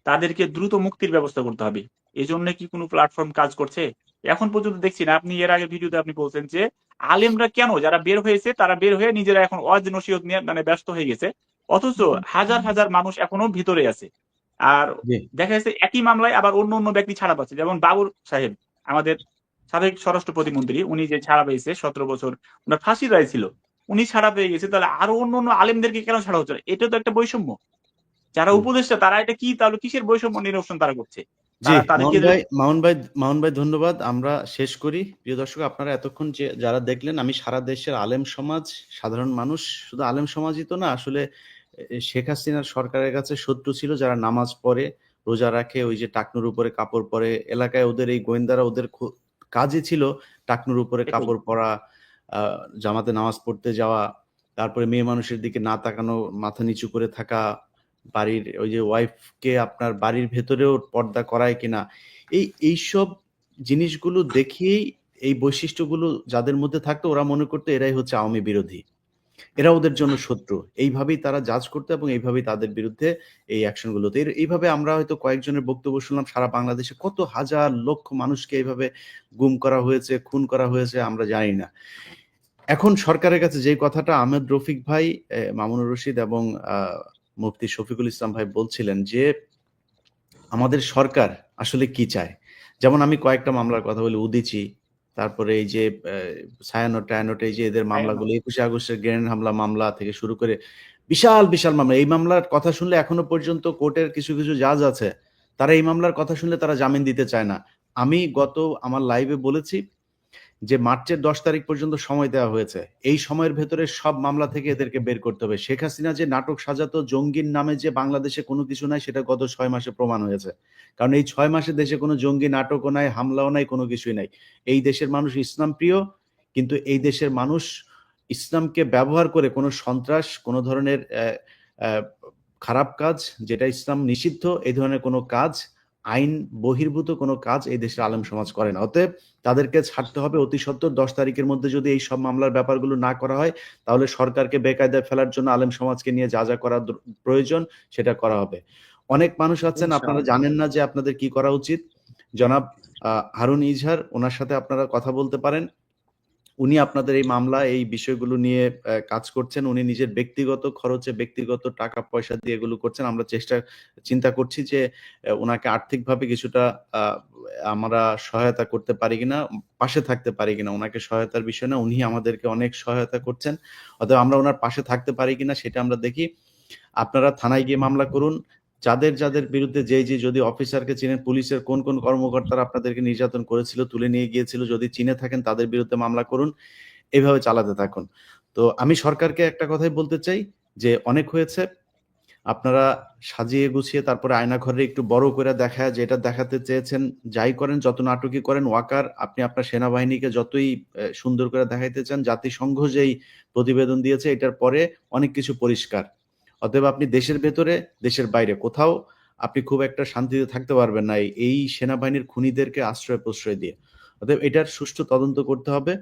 তাদেরকে দ্রুত মুক্তির ব্যবস্থা করতে হবে। এই জন্য কি কোনো প্ল্যাটফর্ম কাজ করছে? এখন পর্যন্ত দেখছি না। আপনি এর আগে ভিডিওতে আপনি বলছেন যে আলেমরা কেন, যারা বের হয়েছে তারা বের হয়ে নিজেরা এখন ওয়াজ নসিহত নিয়ে মানে ব্যস্ত হয়ে গেছে, অথচ হাজার হাজার মানুষ এখনো ভিতরে আছে। আর দেখা যাচ্ছে একই মামলায় আবার অন্য অন্য ব্যক্তি ছাড়া পাচ্ছে। যেমন বাবুর সাহেব, আমাদের সাবেক স্বরাষ্ট্র প্রতিমন্ত্রী, উনি যে ছাড়া পেয়েছে 17 বছর ওনার ফাঁসি রায় ছিল, উনি ছাড়া পেয়ে গেছে, তাহলে আরো অন্য অন্য আলেমদেরকে কেন ছাড়া হচ্ছে? এটা তো একটা বৈষম্য। যারা উপদেষ্টা তারা এটা কি, তাহলে কিসের বৈষম্য নিরসন তারা করছে? মামুন ভাই ধন্যবাদ। আমরা শেষ করি। প্রিয় দর্শক, আপনারা এতক্ষণ যে যারা দেখলেন, আমি সারা দেশের আলেম সমাজ, সাধারণ মানুষ, শুধু আলেম সমাজই তো না, আসলে শেখ হাসিনার সরকারের কাছে শত্রু ছিল যারা নামাজ পড়ে, রোজা রাখে, ওই যে টাকনুর উপরে কাপড় পরে, এলাকায় ওদের এই গোয়েন্দারা, ওদের কাজই ছিল টাকনুর উপরে কাপড় পরা, জামাতে নামাজ পড়তে যাওয়া, তারপরে মেয়ে মানুষের দিকে না তাকানো, মাথা নিচু করে থাকা, বাড়ির ওই যে ওয়াইফকে আপনার বাড়ির ভেতরেও পর্দা করায় কিনা, এইসব জিনিসগুলো দেখিয়েই এই বৈশিষ্ট্যগুলো যাদের মধ্যে থাকতো, ওরা মনে করতো এরাই হচ্ছে আওয়ামী বিরোধী। এরা ওদের জন্য শত্রু। এইভাবেই তারা জাজ করতো এবং এইভাবেই তাদের বিরুদ্ধে এই অ্যাকশনগুলো। তো এইভাবে আমরা হয়তো কয়েকজনের বক্তব্য শুনলাম, সারা বাংলাদেশে কত হাজার লক্ষ মানুষকে এইভাবে গুম করা হয়েছে, খুন করা হয়েছে আমরা জানি না। এখন সরকারের কাছে যেই কথাটা আহমেদ রফিক ভাই, মামুনুর রশিদ এবং মুফতি শফিকুল ইসলাম ভাই বলছিলেন যে আমাদের সরকার আসলে কি চায়। যেমন আমি কয়েকটা মামলার কথা বলি, উদীচী, তারপরে এই যে ছায়ানট টায়ানট, এই যে এদের মামলাগুলো, 21শে আগস্টের গ্রেনেড হামলা মামলা থেকে শুরু করে বিশাল বিশাল মামলা। এই মামলার কথা শুনলে এখনো পর্যন্ত কোর্টের কিছু কিছু জাজ আছে, তারা এই মামলার কথা শুনলে তারা জামিন দিতে চায় না। আমি আমার লাইভে বলেছি যে মার্চের 10 তারিখ পর্যন্ত সময় দেওয়া হয়েছে। এই সময়ের ভেতরে সব মামলা থেকে এদেরকে বের করতে হবে। শেখ হাসিনা যে নাটক সাজাতো জঙ্গির নামে, যে বাংলাদেশে কোনো কিছু নাই, সেটা গত 6 মাসে প্রমাণ হয়েছে। কারণ এই 6 মাসে দেশে কোনো জঙ্গি নাটকও নাই, হামলাও নাই, কোনো কিছুই নাই। এই দেশের মানুষ ইসলাম প্রিয়, কিন্তু এই দেশের মানুষ ইসলামকে ব্যবহার করে কোনো সন্ত্রাস, কোনো ধরনের খারাপ কাজ, যেটা ইসলাম নিষিদ্ধ, এই ধরনের কোনো কাজ, আইন বহির্ভূত কোনো কাজ এই দেশের আলেম সমাজ করে না। অতএব তাদেরকে ছাড়তে হবে অতি সত্বর। 10 তারিখের মধ্যে যদি এই সব মামলার ব্যাপারগুলো না করা হয়, তাহলে সরকারকে বেকায়দায় ফেলার জন্য আলেম সমাজকে নিয়ে যা যা করা প্রয়োজন সেটা করা হবে। অনেক মানুষ আছেন, আপনারা জানেন না যে আপনাদের কি করা উচিত। জনাব হারুন ইজহার, ওনার সাথে আপনারা কথা বলতে পারেন। উনি আপনাদের এই মামলা, এই বিষয়গুলো নিয়ে কাজ করছেন। উনি নিজের ব্যক্তিগত খরচে, ব্যক্তিগত টাকা পয়সা দিয়ে এগুলো করছেন। আমরা চিন্তা করছি যে ওনাকে আর্থিকভাবে কিছুটা আমরা সহায়তা করতে পারি কিনা, পাশে থাকতে পারি কিনা। ওনাকে সহায়তার বিষয় না, উনি আমাদেরকে অনেক সহায়তা করছেন। অতএব আমরা ওনার পাশে থাকতে পারি কিনা সেটা আমরা দেখি। আপনারা থানায় গিয়ে মামলা করুন। যাদের বিরুদ্ধে যদি অফিসারকে চিনেন, পুলিশের কোন কোন কর্মকর্তারা আপনাদেরকে নির্যাতন করেছিল, তুলে নিয়ে গিয়েছিল, যদি চিনে থাকেন তাদের বিরুদ্ধে মামলা করুন। এইভাবে চালাতে থাকুন। তো আমি সরকারকে একটা কথাই বলতে চাই যে অনেক হয়েছে। আপনারা সাজিয়ে গুছিয়ে তারপরে আয়নাঘরে একটু বড় করে দেখায়, যেটা দেখাতে চেয়েছেন যাই করেন, যত নাটকই করেন। ওয়াকার, আপনি আপনার সেনাবাহিনীকে যতই সুন্দর করে দেখাইতে চান, জাতিসংঘ যেই প্রতিবেদন দিয়েছে এটার পরে অনেক কিছু পরিষ্কার। অতএব আপনি দেশের ভেতরে, দেশের বাইরে কোথাও আপনি খুব একটা শান্তিতে থাকতে পারবেন না এই সেনাবাহিনীর খুনিদেরকে আশ্রয় প্রশ্রয় দিয়ে। অতএব এটার সুষ্ঠু তদন্ত করতে হবে,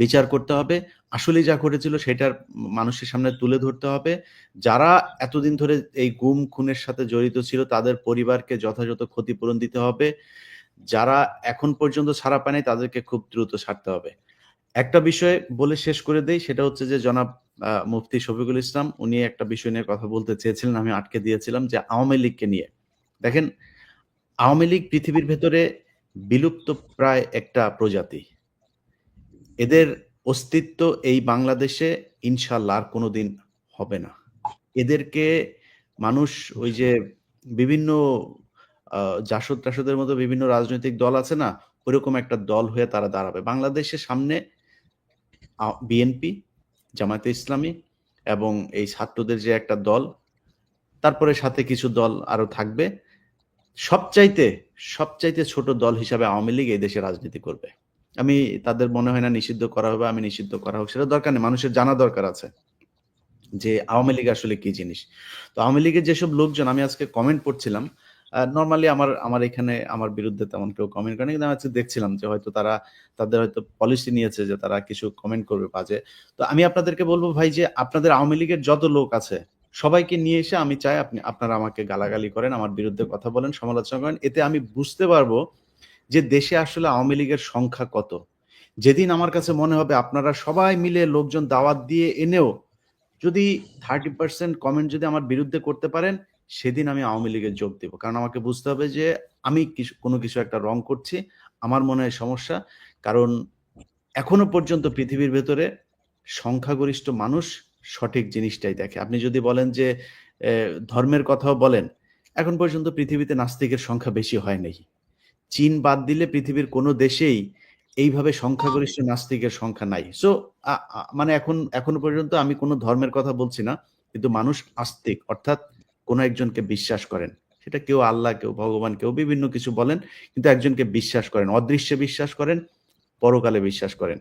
বিচার করতে হবে। আসলে যা ঘটেছিল সেটার মানুষের সামনে তুলে ধরতে হবে। যারা এতদিন ধরে এই গুম খুনের সাথে জড়িত ছিল তাদের পরিবারকে যথাযথ ক্ষতিপূরণ দিতে হবে। যারা এখন পর্যন্ত ছাড়া পায় নাই তাদেরকে খুব দ্রুত ছাড়তে হবে। একটা বিষয় বলে শেষ করে দেই, সেটা হচ্ছে যে জনাব মুফতি শফিকুল ইসলাম, উনি একটা বিষয় নিয়ে কথা বলতে চেয়েছিলেন, আমি আটকে দিয়েছিলাম, যে আওয়ামী লীগকে নিয়ে। দেখেন, আওয়ামী লীগ পৃথিবীর ভেতরে বিলুপ্ত প্রায় একটা প্রজাতি। এদের অস্তিত্ব এই বাংলাদেশে ইনশাল্লাহ আর কোনোদিন হবে না। এদেরকে মানুষ ওই যে বিভিন্ন জাসদ টাসদের মতো বিভিন্ন রাজনৈতিক দল আছে না, ওইরকম একটা দল হয়ে তারা দাঁড়াবে বাংলাদেশের সামনে। বিএনপি, জামায়াতে ইসলামী এবং এই ছাত্রদের যে একটা দল, তারপরে সাথে কিছু দল আরো থাকবে। সবচাইতে ছোট দল হিসাবে আওয়ামী লীগ এই দেশে রাজনীতি করবে। আমি তাদের মনে হয় না নিষিদ্ধ করা হবে, আমি নিষিদ্ধ করা হোক, সেটা দরকার নেই। মানুষের জানা দরকার আছে যে আওয়ামী লীগ আসলে কি জিনিস। তো আওয়ামী লীগের যেসব লোকজন, আমি আজকে কমেন্ট পড়ছিলাম, নর্মালি আমার এখানে আমার বিরুদ্ধে তেমন কেউ কমেন্ট করেনি, কিন্তু আমি আজকে দেখছিলাম যে হয়তো তাদের হয়তো পলিসি নিয়েছে যে তারা কিছু কমেন্ট করবে বাজে। তো আমি আপনাদেরকে বলবো ভাই, যে আপনাদের আওয়ামী লীগের যত লোক আছে সবাইকে নিয়ে এসে আমি চাই আপনারা আমাকে গালাগালি করেন, আমার বিরুদ্ধে কথা বলেন, সমালোচনা করেন। এতে আমি বুঝতে পারবো যে দেশে আসলে আওয়ামী লীগের সংখ্যা কত। যেদিন আমার কাছে মনে হবে আপনারা সবাই মিলে লোকজন দাওয়াত দিয়ে এনেও যদি 30% কমেন্ট যদি আমার বিরুদ্ধে করতে পারেন, সেদিন আমি আওয়ামী লীগে যোগ দেব। কারণ আমাকে বুঝতে হবে যে আমি কোনো কিছু একটা রং করছি, আমার মনে হয় সমস্যা। কারণ এখনো পর্যন্ত পৃথিবীর ভেতরে সংখ্যাগরিষ্ঠ মানুষ সঠিক জিনিসটাই দেখে। আপনি যদি বলেন যে ধর্মের কথাও বলেন, এখন পর্যন্ত পৃথিবীতে নাস্তিকের সংখ্যা বেশি হয় নাই। চীন বাদ দিলে পৃথিবীর কোনো দেশেই এইভাবে সংখ্যাগরিষ্ঠ নাস্তিকের সংখ্যা নাই। সো মানে এখনো পর্যন্ত আমি কোনো ধর্মের কথা বলছি না, কিন্তু মানুষ আস্তিক, অর্থাৎ কোনো একজনকে বিশ্বাস করেন। সেটা কেউ আল্লাহ, কেউ ভগবান, কেউ বিভিন্ন কিছু বলেন, কিন্তু একজনকে বিশ্বাস করেন, অদৃশ্যে বিশ্বাস করেন, পরকালে বিশ্বাস করেন।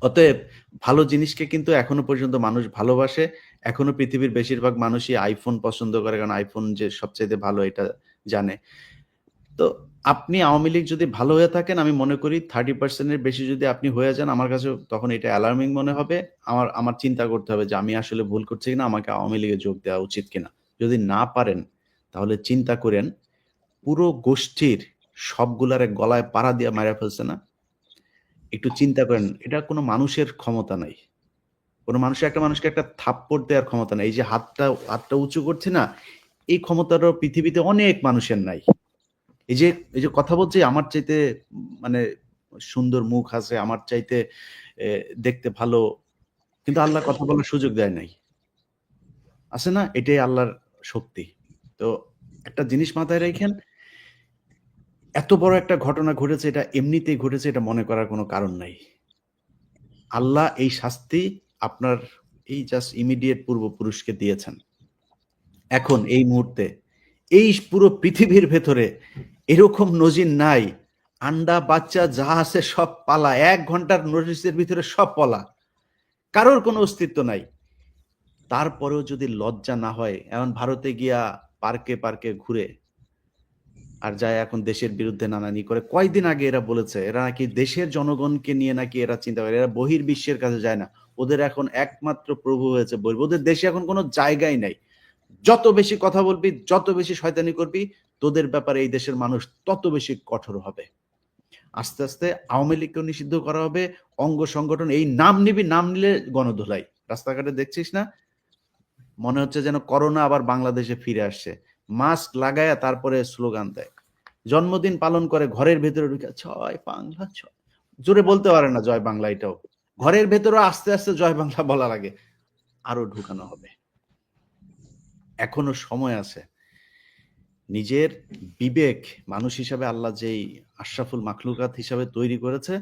অতএব ভালো জিনিসকে কিন্তু এখনো পর্যন্ত মানুষ ভালোবাসে। এখনো পৃথিবীর বেশিরভাগ মানুষই আইফোন পছন্দ করে, কারণ আইফোন যে সবচেয়ে ভালো এটা জানে। তো আপনি আওয়ামী লীগ যদি ভালো হয়ে থাকেন, আমি মনে করি 30% বেশি যদি আপনি হয়ে যান, আমার কাছে তখন এটা অ্যালার্মিং মনে হবে। আমার চিন্তা করতে হবে যে আমি আসলে ভুল করছি কিনা, আমাকে আওয়ামী লীগে যোগ দেওয়া উচিত কিনা। যদি না পারেন তাহলে চিন্তা করেন, পুরো গোষ্ঠীর সবগুলারে গলায় পাড়া দিয়ে মাইরা ফেলছে না? একটু চিন্তা করেন, এটা কোনো মানুষের ক্ষমতা নাই। কোনো মানুষের একটা মানুষকে একটা থাপ্পড় দেওয়ার ক্ষমতা নাই। এই যে হাতটা উঁচু করছে না, এই ক্ষমতাটাও পৃথিবীতে অনেক মানুষের নাই। এই যে কথা বলছি, আমার চাইতে মানে সুন্দর মুখ আছে, আমার চাইতে দেখতে ভালো, কিন্তু আল্লাহ কথা বলার সুযোগ দেয় নাই। আছে না? এটাই আল্লাহর শক্তি। তো একটা জিনিস মাথায় রাখেন, এত বড় একটা ঘটনা ঘটেছে, এটা এমনিতেই ঘটেছে এটা মনে করার কোনো কারণ নাই। আল্লাহ এই শাস্তি আপনার এই জাস্ট ইমিডিয়েট পূর্বপুরুষকে দিয়েছেন। এখন এই মুহূর্তে এই পুরো পৃথিবীর ভেতরে এরকম নজির নাই। আন্ডা বাচ্চা যা আছে সব পালা, 1 ঘন্টার নোটিসের ভিতরে সব পলা, কারোর কোনো অস্তিত্ব নাই। তারপরেও যদি লজ্জা না হয়, এখন ভারতে গিয়া পার্কে পার্কে ঘুরে আর যায় এখন দেশের বিরুদ্ধে নানানি করে। কয়দিন আগে এরা বলেছে এরা নাকি দেশের জনগণকে নিয়ে নাকি এরা চিন্তা করে, এরা বহির্বিশ্বের কাছে যায় না, ওদের এখন একমাত্র প্রভু হয়েছে বলবো, ওদের দেশে এখন কোনো জায়গাই নাই। যত বেশি কথা বলবি, যত বেশি শয়তানি করবি, তোদের ব্যাপারে এই দেশের মানুষ তত বেশি কঠোর হবে। আস্তে আস্তে আওয়ামী লীগকেও নিষিদ্ধ করা হবে, অঙ্গ সংগঠন, এই নাম নিবি, নাম নিলে গণধোলাই। রাস্তাঘাটে দেখছিস না, মনে হচ্ছে যেন করোনা আবার বাংলাদেশে ফিরে আসছে। মাস্ক লাগায়া তারপরে স্লোগান দেয়, জন্মদিন পালন করে ঘরের ভেতরে ঢুকে জয় বাংলা, জয়, জোরে বলতে পারে না জয় বাংলা, এটাও ঘরের ভেতরে আস্তে আস্তে জয় বাংলা বলা লাগে, আরো ঢুকানো হবে। এখনো সময় আছে। নিজের বিবেক, মানুষ হিসাবে আল্লাহ যেই আশরাফুল মাখলুকাত হিসাবে তৈরি করেছে,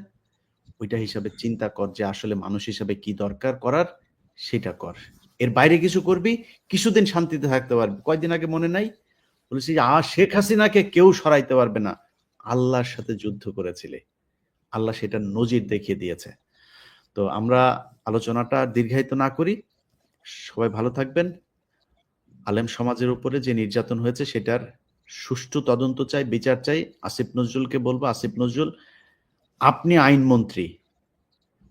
ওইটা হিসাবে চিন্তা কর যে আসলে মানুষ হিসাবে কি দরকার করার, সেটা কর। এর বাইরে কিছু করবি, কিছুদিন শান্তিতে থাকতে পারবি। কয়দিন আগে মনে নাই বলেছি শেখ হাসিনাকে কেউ সরাইতে পারবে না, আল্লাহর সাথে যুদ্ধ করেছিলে, আল্লাহ সেটা নজির দেখিয়ে দিয়েছে। তো আমরা আলোচনাটা দীর্ঘায়িত না করি, সবাই ভালো থাকবেন। আলেম সমাজের উপরে যে নির্যাতন হয়েছে সেটার সুষ্ঠু তদন্ত চাই, বিচার চাই। আসিফ নজরুলকে বলবো, আসিফ নজরুল, আপনি আইনমন্ত্রী,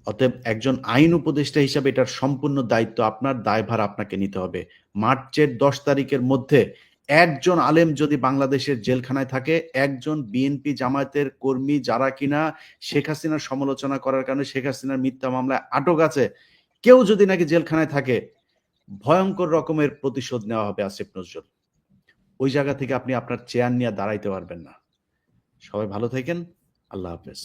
অতএব একজন আইন উপদেষ্টা হিসাবে এটার সম্পূর্ণ দায়িত্ব আপনার, দায়ভার আপনাকে নিতে হবে। মার্চের 10 তারিখের মধ্যে একজন আলেম যদি বাংলাদেশের জেলখানায় থাকে, একজন বিএনপি জামায়াতের কর্মী যারা কিনা শেখ হাসিনার সমালোচনা করার কারণে শেখ হাসিনার মিথ্যা মামলায় আটক আছে, কেউ যদি নাকি জেলখানায় থাকে, ভয়ঙ্কর রকমের প্রতিশোধ নেওয়া হবে আসিফ নজরুল। ওই জায়গা থেকে আপনি আপনার চেয়ার নিয়ে দাঁড়াইতে পারবেন না। সবাই ভালো থাকেন, আল্লাহ হাফেজ।